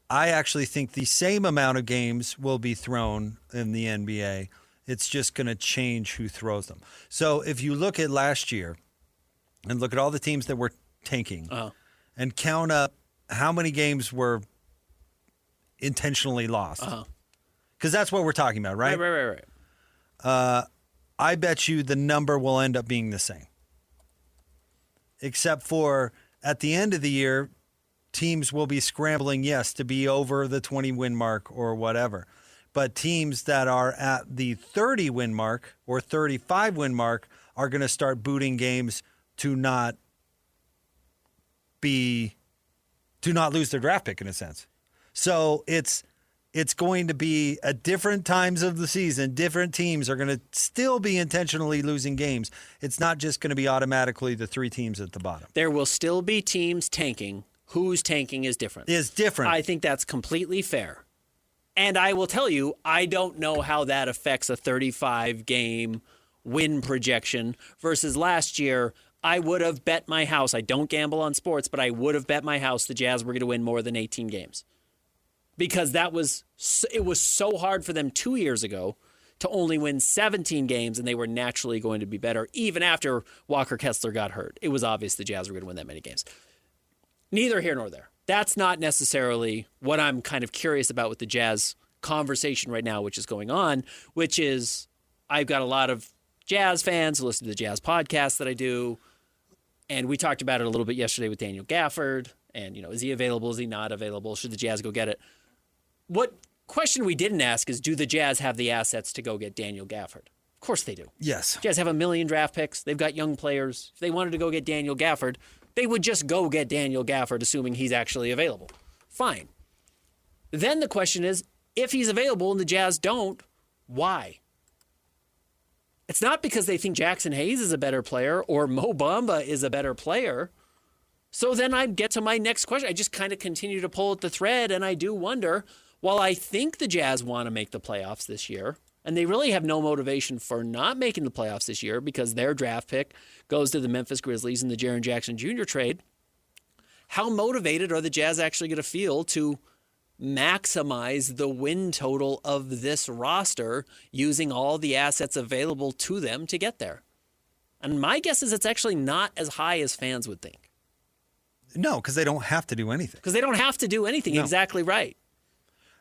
Speaker 6: I actually think the same amount of games will be thrown in the NBA. It's just going to change who throws them. So if you look at last year and look at all the teams that were tanking and count up how many games were intentionally lost. Because that's what we're talking about, right?
Speaker 7: Right.
Speaker 6: I bet you the number will end up being the same. Except for at the end of the year, teams will be scrambling, yes, to be over the 20-win mark or whatever. But teams that are at the 30-win mark or 35-win mark are going to start booting games to not lose their draft pick in a sense. So it's going to be at different times of the season, different teams are going to still be intentionally losing games. It's not just going to be automatically the 3 teams at the bottom.
Speaker 7: There will still be teams tanking. Who's tanking is different. I think that's completely fair. And I will tell you, I don't know how that affects a 35-game win projection versus last year. I would have bet my house. I don't gamble on sports, but I would have bet my house the Jazz were going to win more than 18 games. Because it was so hard for them 2 years ago to only win 17 games, and they were naturally going to be better even after Walker Kessler got hurt. It was obvious the Jazz were going to win that many games. Neither here nor there. That's not necessarily what I'm kind of curious about with the Jazz conversation right now, which is going on, which is I've got a lot of Jazz fans who listen to the Jazz podcast that I do, and we talked about it a little bit yesterday with Daniel Gafford, and, is he available? Is he not available? Should the Jazz go get it? What question we didn't ask is, do the Jazz have the assets to go get Daniel Gafford? Of course they do.
Speaker 6: Yes.
Speaker 7: Jazz have 1 million draft picks. They've got young players. If they wanted to go get Daniel Gafford, they would just go get Daniel Gafford, assuming he's actually available. Fine. Then the question is, if he's available and the Jazz don't, why? It's not because they think Jackson Hayes is a better player or Mo Bamba is a better player. So then I get to my next question. I just kind of continue to pull at the thread, and I do wonder, while I think the Jazz want to make the playoffs this year, and they really have no motivation for not making the playoffs this year because their draft pick goes to the Memphis Grizzlies in the Jaren Jackson Jr. trade, how motivated are the Jazz actually going to feel to maximize the win total of this roster using all the assets available to them to get there? And my guess is it's actually not as high as fans would think.
Speaker 6: No, because they don't have to do anything.
Speaker 7: Because they don't have to do anything.
Speaker 6: No.
Speaker 7: Exactly right.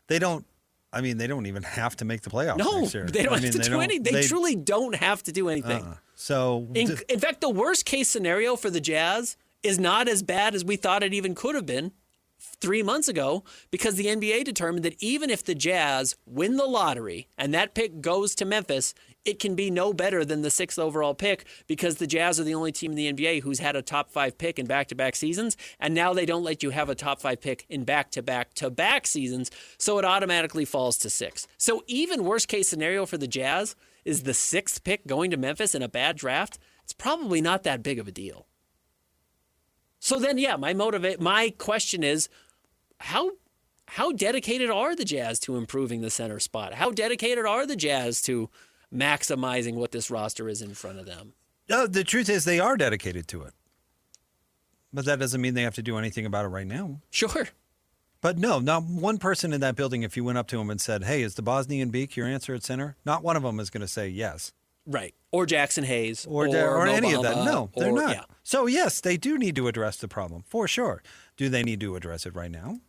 Speaker 6: They don't even have to make the playoffs
Speaker 7: No,
Speaker 6: next year.
Speaker 7: they don't have to do anything. They truly don't have to do anything.
Speaker 6: So,
Speaker 7: in fact, the worst case scenario for the Jazz is not as bad as we thought it even could have been 3 months ago, because the NBA determined that even if the Jazz win the lottery and that pick goes to Memphis, it can be no better than the 6th overall pick, because the Jazz are the only team in the NBA who's had a top 5 pick in back-to-back seasons, and now they don't let you have a top 5 pick in back-to-back-to-back seasons, so it automatically falls to 6. So even worst case scenario for the Jazz is the 6th pick going to Memphis in a bad draft. It's probably not that big of a deal. So then, yeah, my question is, how dedicated are the Jazz to improving the center spot? How dedicated are the Jazz to maximizing what this roster is in front of them?
Speaker 6: No, the truth is they are dedicated to it. But that doesn't mean they have to do anything about it right now.
Speaker 7: Sure.
Speaker 6: But no, not one person in that building, if you went up to them and said, hey, is the Bosnian Beak your answer at center? Not one of them is going to say yes.
Speaker 7: Right. Or Jackson Hayes.
Speaker 6: Or any of that. No, they're not.
Speaker 7: Yeah.
Speaker 6: So, yes, they do need to address the problem, for sure. Do they need to address it right now?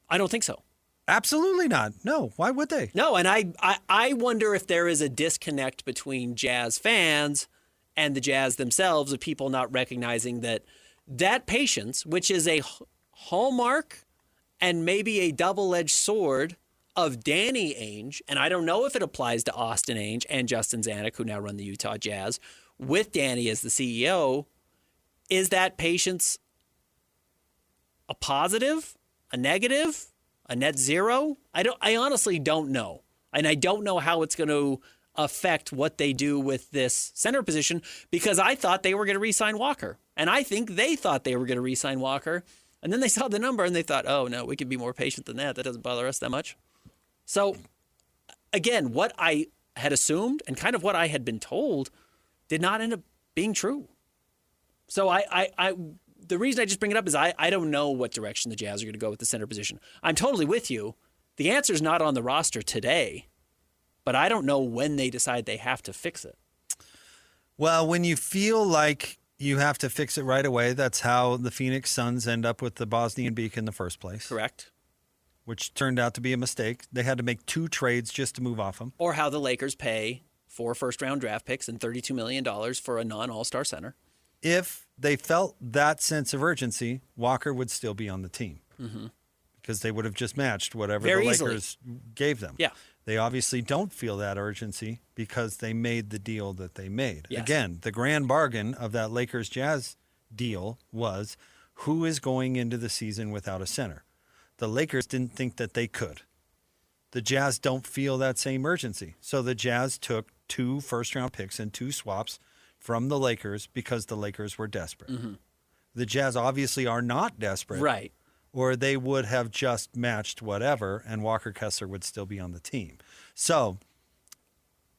Speaker 7: I don't think so.
Speaker 6: Absolutely not. No. Why would they?
Speaker 7: No, and I wonder if there is a disconnect between Jazz fans and the Jazz themselves, of people not recognizing that patience, which is a hallmark and maybe a double-edged sword of Danny Ainge, and I don't know if it applies to Austin Ainge and Justin Zanuck, who now run the Utah Jazz, with Danny as the CEO, is that patience a positive, a negative, a net zero? I honestly don't know. And I don't know how it's going to affect what they do with this center position, because I thought they were going to re-sign Walker. And I think they thought they were going to re-sign Walker. And then they saw the number and they thought, oh, no, we can be more patient than that. That doesn't bother us that much. So, again, what I had assumed and kind of what I had been told did not end up being true. So the reason I just bring it up is I don't know what direction the Jazz are going to go with the center position. I'm totally with you. The answer's not on the roster today, but I don't know when they decide they have to fix it.
Speaker 6: Well, when you feel like you have to fix it right away, that's how the Phoenix Suns end up with the Bosnian Beak in the first place.
Speaker 7: Correct.
Speaker 6: Which turned out to be a mistake. They had to make 2 trades just to move off him.
Speaker 7: Or how the Lakers pay 4 first-round draft picks and $32 million for a non-All-Star center.
Speaker 6: If they felt that sense of urgency, Walker would still be on the team.
Speaker 7: Mm-hmm.
Speaker 6: Because they would have just matched whatever
Speaker 7: Very
Speaker 6: the
Speaker 7: easily.
Speaker 6: Lakers gave them.
Speaker 7: Yeah.
Speaker 6: They obviously don't feel that urgency because they made the deal that they made.
Speaker 7: Yes.
Speaker 6: Again, the grand bargain of that Lakers-Jazz deal was who is going into the season without a center. The Lakers didn't think that they could. The Jazz don't feel that same urgency. So the Jazz took 2 first-round picks and 2 swaps from the Lakers because the Lakers were desperate.
Speaker 7: Mm-hmm.
Speaker 6: The Jazz obviously are not desperate.
Speaker 7: Right.
Speaker 6: Or they would have just matched whatever, and Walker Kessler would still be on the team. So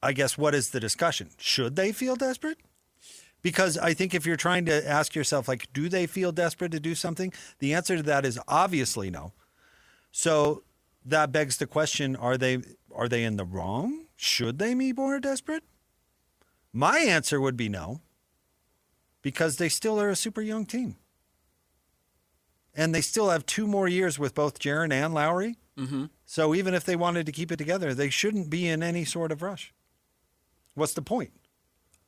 Speaker 6: I guess what is the discussion? Should they feel desperate? Because I think if you're trying to ask yourself, like, do they feel desperate to do something? The answer to that is obviously no. So that begs the question, are they in the wrong Should they be more desperate? My answer would be no, because they still are a super young team. And they still have 2 more years with both Jaren and Lowry.
Speaker 7: Mm-hmm.
Speaker 6: So even if they wanted to keep it together, they shouldn't be in any sort of rush. What's the point?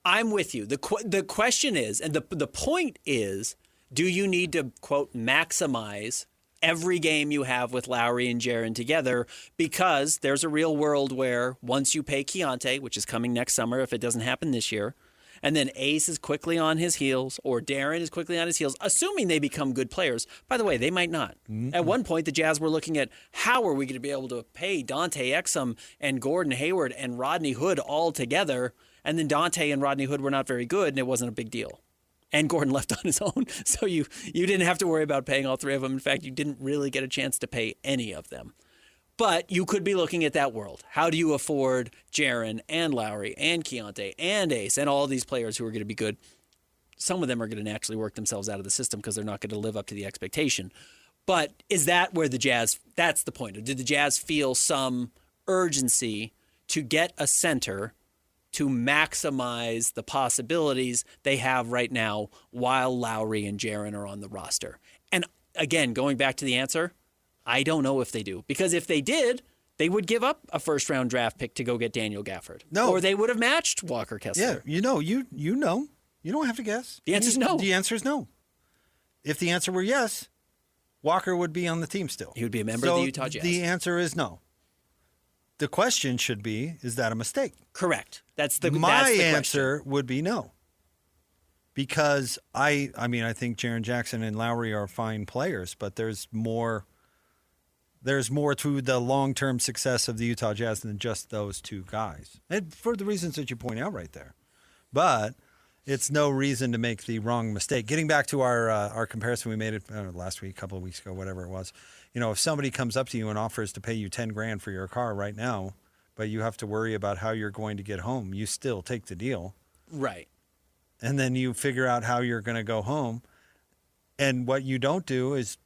Speaker 7: I'm with you. The question is, and the point is, do you need to, quote, maximize every game you have with Lowry and Jaren together? Because there's a real world where once you pay Keontae, which is coming next summer if it doesn't happen this year, and then Ace is quickly on his heels, or Darren is quickly on his heels, assuming they become good players. By the way, they might not. Mm-hmm. At one point, the Jazz were looking at how are we going to be able to pay Dante Exum and Gordon Hayward and Rodney Hood all together, and then Dante and Rodney Hood were not very good, and it wasn't a big deal. And Gordon left on his own, so you didn't have to worry about paying all 3 of them. In fact, you didn't really get a chance to pay any of them. But you could be looking at that world. How do you afford Jaren and Lowry and Keontae and Ace and all these players who are going to be good? Some of them are going to naturally work themselves out of the system because they're not going to live up to the expectation. But is that where the Jazz, that's the point. Did the Jazz feel some urgency to get a center to maximize the possibilities they have right now while Lowry and Jaren are on the roster? And again, going back to the answer, I don't know if they do. Because if they did, they would give up a first-round draft pick to go get Daniel Gafford.
Speaker 6: No.
Speaker 7: Or they would have matched Walker Kessler.
Speaker 6: Yeah, you know. You don't have to guess.
Speaker 7: The answer is no.
Speaker 6: The answer is no. If the answer were yes, Walker would be on the team still.
Speaker 7: He would be a member of the Utah Jazz.
Speaker 6: The answer is no. The question should be, is that a mistake?
Speaker 7: Correct. That's the
Speaker 6: answer
Speaker 7: question.
Speaker 6: Would be no. Because I think Jaren Jackson and Lowry are fine players, but there's more to the long-term success of the Utah Jazz than just those 2 guys. And for the reasons that you point out right there. But it's no reason to make the wrong mistake. Getting back to our comparison we made it last week, a couple of weeks ago, whatever it was. If somebody comes up to you and offers to pay you $10,000 for your car right now, but you have to worry about how you're going to get home, you still take the deal.
Speaker 7: Right.
Speaker 6: And then you figure out how you're going to go home. And what you don't do is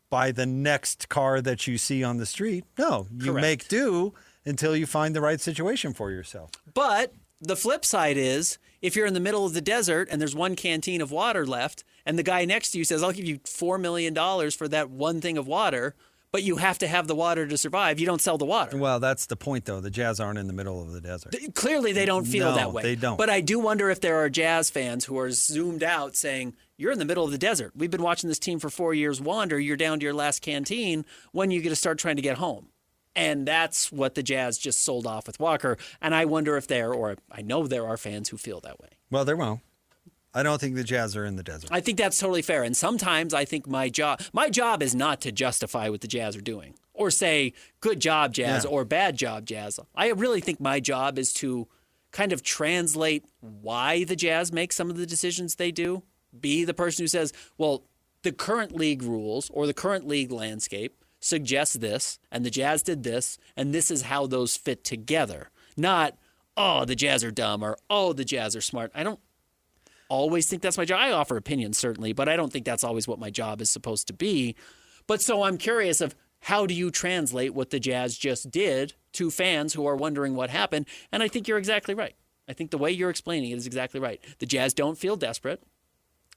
Speaker 6: buy the next car that you see on the street. No, you
Speaker 7: Correct.
Speaker 6: make do until you find the right situation for yourself.
Speaker 7: But the flip side is, if you're in the middle of the desert and there's one canteen of water left, and the guy next to you says, I'll give you $4 million for that one thing of water, but you have to have the water to survive, you don't sell the water.
Speaker 6: Well, that's the point, though. The Jazz aren't in the middle of the desert.
Speaker 7: Clearly, they don't feel that way.
Speaker 6: They don't.
Speaker 7: But I do wonder if there are Jazz fans who are zoomed out saying, you're in the middle of the desert. We've been watching this team for 4 years wander. You're down to your last canteen. When are you going to start trying to get home? And that's what the Jazz just sold off with Walker. And I wonder if I know there are fans who feel that way.
Speaker 6: Well, they're wrong. I don't think the Jazz are in the desert.
Speaker 7: I think that's totally fair. And sometimes I think my job is not to justify what the Jazz are doing or say, good job, Jazz, or bad job, Jazz. I really think my job is to kind of translate why the Jazz make some of the decisions they do. Be the person who says, well, the current league rules or the current league landscape suggests this, and the Jazz did this, and this is how those fit together. Not, oh, the Jazz are dumb, or oh, the Jazz are smart. I don't always think that's my job. I offer opinions, certainly, but I don't think that's always what my job is supposed to be. But so I'm curious of how do you translate what the Jazz just did to fans who are wondering what happened? And I think you're exactly right. I think the way you're explaining it is exactly right. The Jazz don't feel desperate.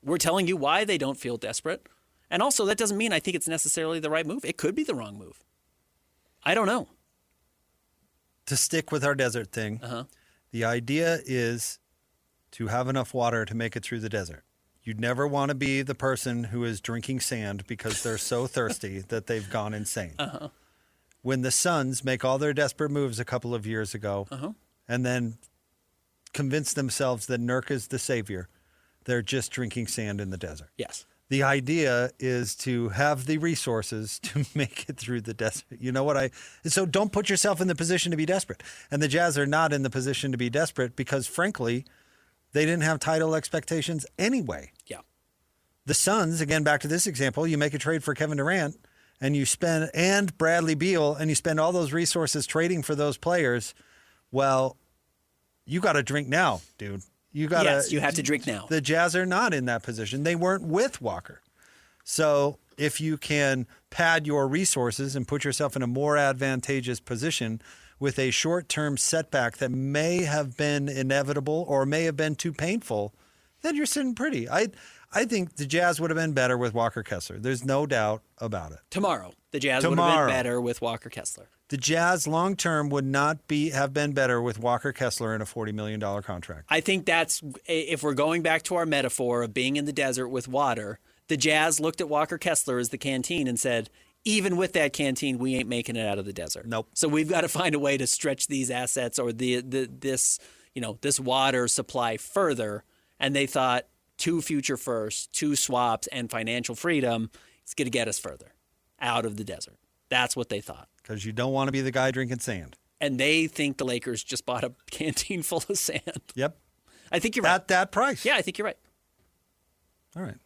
Speaker 7: We're telling you why they don't feel desperate. And also, that doesn't mean I think it's necessarily the right move. It could be the wrong move. I don't know.
Speaker 6: To stick with our desert thing, the idea is to have enough water to make it through the desert. You'd never want to be the person who is drinking sand because they're so thirsty that they've gone insane. When the Suns make all their desperate moves a couple of years ago and then convince themselves that Nurk is the savior, they're just drinking sand in the desert.
Speaker 7: Yes.
Speaker 6: The idea is to have the resources to make it through the desert. You know what so don't put yourself in the position to be desperate. And the Jazz are not in the position to be desperate because, frankly, they didn't have title expectations anyway.
Speaker 7: Yeah.
Speaker 6: The Suns, again, back to this example, you make a trade for Kevin Durant and Bradley Beal, and you spend all those resources trading for those players. Well, you got to drink now, dude.
Speaker 7: Yes, you have to drink now.
Speaker 6: The Jazz are not in that position. They weren't with Walker. So if you can pad your resources and put yourself in a more advantageous position with a short-term setback that may have been inevitable or may have been too painful, then you're sitting pretty. I think the Jazz would have been better with Walker Kessler. There's no doubt about it.
Speaker 7: Tomorrow, the Jazz would have been better with Walker Kessler.
Speaker 6: The Jazz long-term would not have been better with Walker Kessler in a $40 million contract.
Speaker 7: I think that's, if we're going back to our metaphor of being in the desert with water, the Jazz looked at Walker Kessler as the canteen and said, even with that canteen, we ain't making it out of the desert.
Speaker 6: Nope.
Speaker 7: So we've got to find a way to stretch these assets or this water supply further. And they thought 2 future firsts, 2 swaps, and financial freedom is going to get us further out of the desert. That's what they thought.
Speaker 6: Because you don't want to be the guy drinking sand.
Speaker 7: And they think the Lakers just bought a canteen full of sand.
Speaker 6: Yep.
Speaker 7: I think you're right.
Speaker 6: At that price.
Speaker 7: Yeah, I think you're right.
Speaker 6: All right.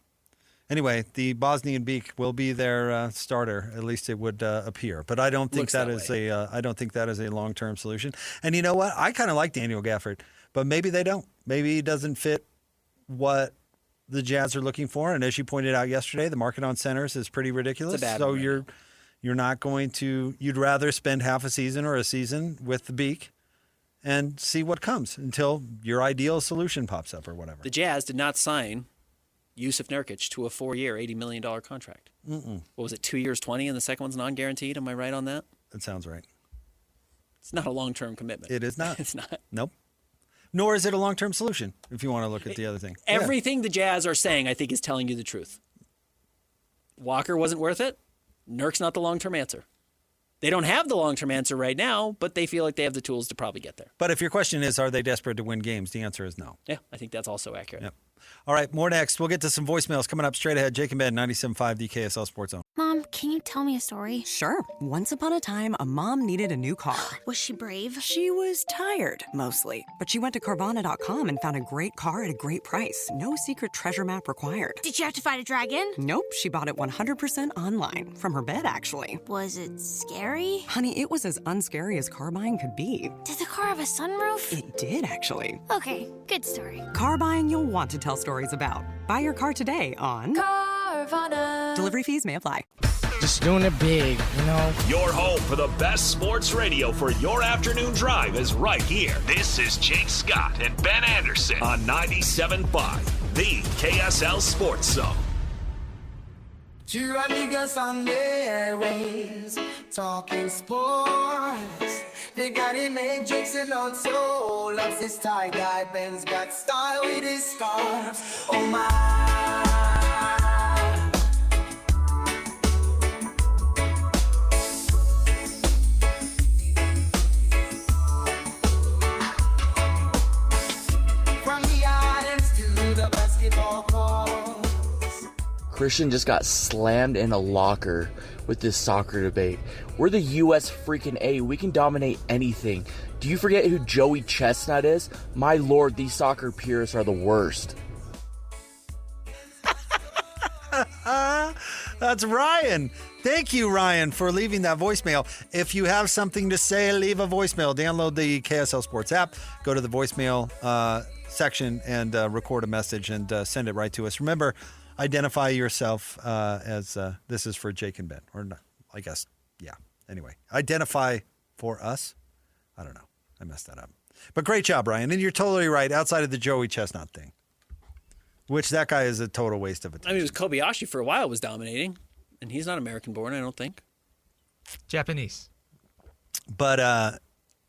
Speaker 6: Anyway, the Bosnian Beak will be their starter. At least it would appear. But I don't think that is a long-term solution. And you know what? I kind of like Daniel Gafford, but maybe they don't. Maybe he doesn't fit what the Jazz are looking for. And as you pointed out yesterday, the market on centers is pretty ridiculous.
Speaker 7: It's a bad
Speaker 6: so
Speaker 7: one right
Speaker 6: you're not going to. You'd rather spend half a season or a season with the Beak and see what comes until your ideal solution pops up or whatever.
Speaker 7: The Jazz did not sign Yusuf Nurkic to a 4-year, $80 million contract.
Speaker 6: Mm-mm.
Speaker 7: What was it, 2 years, 20, and the second one's non-guaranteed? Am I right on that?
Speaker 6: That sounds right.
Speaker 7: It's not a long-term commitment.
Speaker 6: It is not.
Speaker 7: It's not.
Speaker 6: Nope. Nor is it a long-term solution, if you want to look at the other thing.
Speaker 7: Everything the Jazz are saying, I think, is telling you the truth. Walker wasn't worth it. Nurk's not the long-term answer. They don't have the long-term answer right now, but they feel like they have the tools to probably get there.
Speaker 6: But if your question is, are they desperate to win games? The answer is no.
Speaker 7: Yeah, I think that's also accurate.
Speaker 6: Yep. All right, more next. We'll get to some voicemails coming up straight ahead. Jake and Ben, 97.5, the KSL Sports Zone.
Speaker 13: Mom, can you tell me a story? Sure. Once upon a time, a mom needed a new car.
Speaker 16: Was she brave?
Speaker 13: She was tired, mostly. But she went to Carvana.com and found a great car at a great price. No secret treasure map required.
Speaker 16: Did you have to fight a dragon?
Speaker 13: Nope, she bought it 100% online. From her bed, actually.
Speaker 16: Was it scary?
Speaker 13: Honey, it was as unscary as car buying could be.
Speaker 16: Did the car have a sunroof?
Speaker 13: It did, actually.
Speaker 16: Okay, good story.
Speaker 13: Car buying you'll want to tell stories about. Buy your car today on
Speaker 16: Carvana.
Speaker 13: Delivery fees may apply.
Speaker 8: Just doing it big, you know?
Speaker 4: Your home for the best sports radio for your afternoon drive is right here. This is Jake Scott and Ben Anderson on 97.5, the KSL Sports Zone.
Speaker 18: Two amigos on the airways, talking sports. They got him made drinks and also loves his tie guy. Ben's got style with his scarves. Oh my. From the islands to the basketball courts.
Speaker 19: Christian just got slammed in a locker with this soccer debate. We're the U.S. freaking A. We can dominate anything. Do you forget who Joey Chestnut is? My lord, these soccer purists are the worst.
Speaker 6: That's Ryan. Thank you, Ryan, for leaving that voicemail. If you have something to say, leave a voicemail. Download the KSL Sports app. Go to the voicemail section and record a message and send it right to us. Remember, identify yourself as this is for Jake and Ben. Or not, I guess, yeah. Anyway, identify for us. I don't know. I messed that up. But great job, Ryan. And you're totally right, outside of the Joey Chestnut thing, which that guy is a total waste of attention.
Speaker 7: I mean, it was Kobayashi for a while was dominating, and he's not American-born, I don't think.
Speaker 8: Japanese.
Speaker 6: But,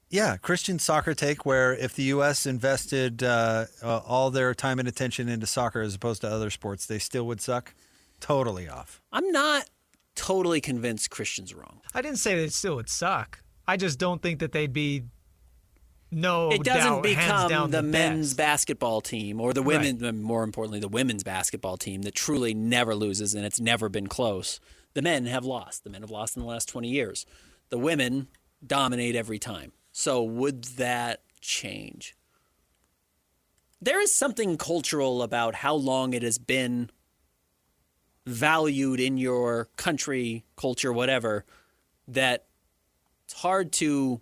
Speaker 6: yeah, Christian soccer take where if the U.S. invested all their time and attention into soccer as opposed to other sports, they still would suck. Totally off.
Speaker 7: I'm not totally convinced Christian's wrong.
Speaker 8: I didn't say they still would suck. I just don't think that they'd be
Speaker 7: It doesn't become the men's
Speaker 8: best.
Speaker 7: basketball team or the women, more importantly, the women's basketball team that truly never loses and it's never been close. The men have lost. The men have lost in the last 20 years. The women dominate every time. So would that change? There is something cultural about how long it has been valued in your country, culture, whatever, that it's hard to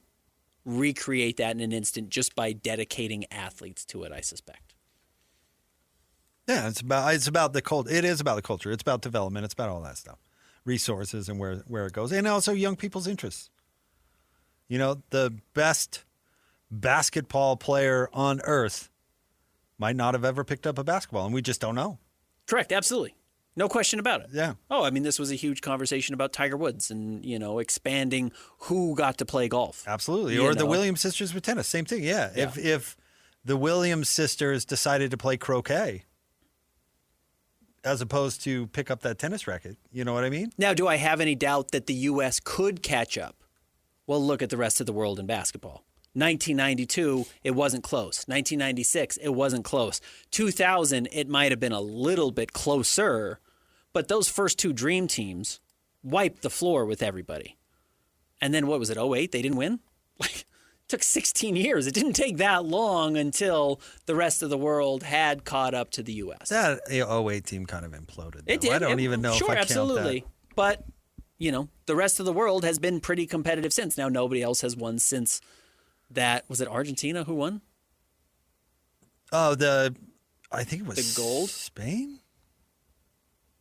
Speaker 7: recreate that in an instant just by dedicating athletes to it, I suspect.
Speaker 6: Yeah, it's about the culture. It is about the culture. It's about development. It's about all that stuff, resources and where it goes, and also young people's interests. You know, the best basketball player on earth might not have ever picked up a basketball, and we just don't know.
Speaker 7: Correct, absolutely. No question about it.
Speaker 6: Yeah.
Speaker 7: Oh, I mean, this was a huge conversation about Tiger Woods and, expanding who got to play golf.
Speaker 6: Absolutely. Or the Williams sisters with tennis. Same thing, yeah. If the Williams sisters decided to play croquet as opposed to pick up that tennis racket, you know what I mean?
Speaker 7: Now, do I have any doubt that the U.S. could catch up? Well, look at the rest of the world in basketball. 1992, it wasn't close. 1996, it wasn't close. 2000, it might have been a little bit closer, but those first two dream teams wiped the floor with everybody. And then what was it, 08? They didn't win? It took 16 years. It didn't take that long until the rest of the world had caught up to the U.S.
Speaker 6: That 08 team kind of imploded.
Speaker 7: It did.
Speaker 6: I don't even know if I count
Speaker 7: absolutely.
Speaker 6: that.
Speaker 7: But, the rest of the world has been pretty competitive since. Now, nobody else has won since that. Was it Argentina who won?
Speaker 6: Oh, I think it was
Speaker 7: the gold?
Speaker 6: Spain?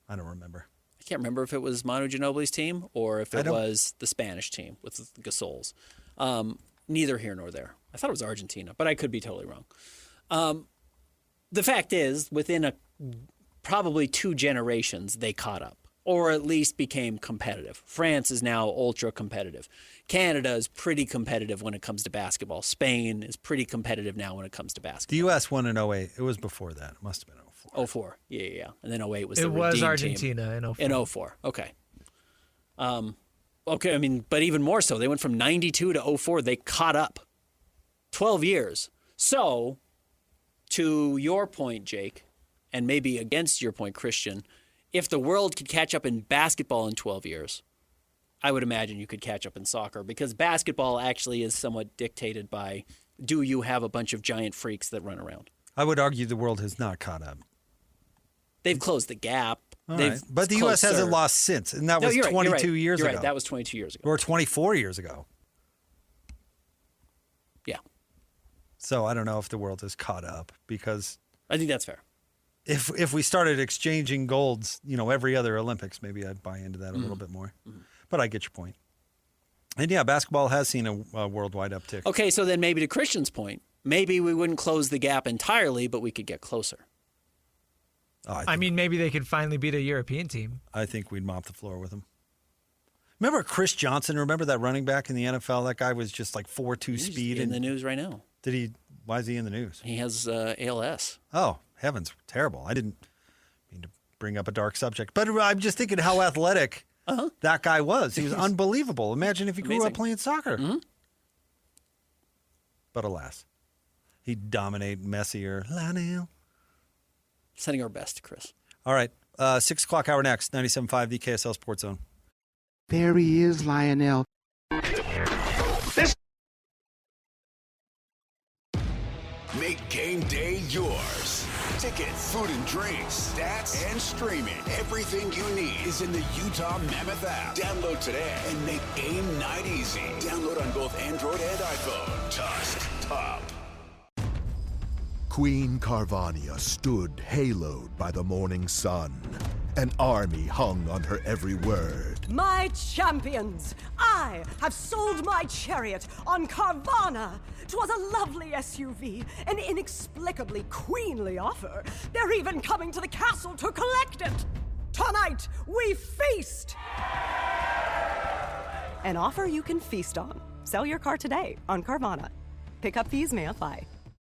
Speaker 6: I don't remember.
Speaker 7: I can't remember if it was Manu Ginobili's team or if it was the Spanish team with the Gasols. Neither here nor there. I thought it was Argentina, but I could be totally wrong. The fact is, within probably 2 generations, they caught up, or at least became competitive. France is now ultra competitive. Canada is pretty competitive when it comes to basketball. Spain is pretty competitive now when it comes to basketball.
Speaker 6: The U.S. won in 08. It was before that. It must have been 04.
Speaker 7: 04. Yeah. And then 08 was the
Speaker 8: It was
Speaker 7: redeemed
Speaker 8: Argentina
Speaker 7: team.
Speaker 8: in 04.
Speaker 7: Okay. Okay, I mean, but even more so. They went from 92 to 04. They caught up. 12 years. So, to your point, Jake, and maybe against your point, Christian, if the world could catch up in basketball in 12 years, I would imagine you could catch up in soccer, because basketball actually is somewhat dictated by, do you have a bunch of giant freaks that run around?
Speaker 6: I would argue the world has not caught up.
Speaker 7: They've closed the gap.
Speaker 6: Right. But the U.S. hasn't lost since, and that was 22 years ago.
Speaker 7: You're right. That was 22 years ago.
Speaker 6: Or 24 years ago.
Speaker 7: Yeah.
Speaker 6: So I don't know if the world has caught up, because
Speaker 7: I think that's fair.
Speaker 6: If we started exchanging golds, every other Olympics, maybe I'd buy into that a little bit more. Mm-hmm. But I get your point. And yeah, basketball has seen a worldwide uptick.
Speaker 7: Okay, so then maybe to Christian's point, maybe we wouldn't close the gap entirely, but we could get closer.
Speaker 8: I mean, maybe they could finally beat a European team.
Speaker 6: I think we'd mop the floor with them. Remember Chris Johnson? Remember that running back in the NFL? That guy was just like 4.2 speed.
Speaker 7: He's in the news right now.
Speaker 6: Why is he in the news?
Speaker 7: He has ALS.
Speaker 6: Oh, heavens. Terrible. I didn't mean to bring up a dark subject. But I'm just thinking how athletic that guy was. He was unbelievable. Imagine if he grew up playing soccer.
Speaker 7: Mm-hmm.
Speaker 6: But alas, he'd dominate Messi or Lionel.
Speaker 7: Sending our best to Chris.
Speaker 6: All right. 6 o'clock hour next. 97.5, the KSL Sports Zone.
Speaker 1: There he is, Lionel.
Speaker 2: Make game day yours. Tickets, food and drinks, stats, and streaming. Everything you need is in the Utah Mammoth app. Download today and make game night easy. Download on both Android and iPhone. Tusk Top.
Speaker 14: Queen Carvania stood haloed by the morning sun. An army hung on her every word.
Speaker 3: My champions, I have sold my chariot on Carvana. 'Twas a lovely SUV, an inexplicably queenly offer. They're even coming to the castle to collect it. Tonight, we feast.
Speaker 13: An offer you can feast on. Sell your car today on Carvana. Pickup fees may apply.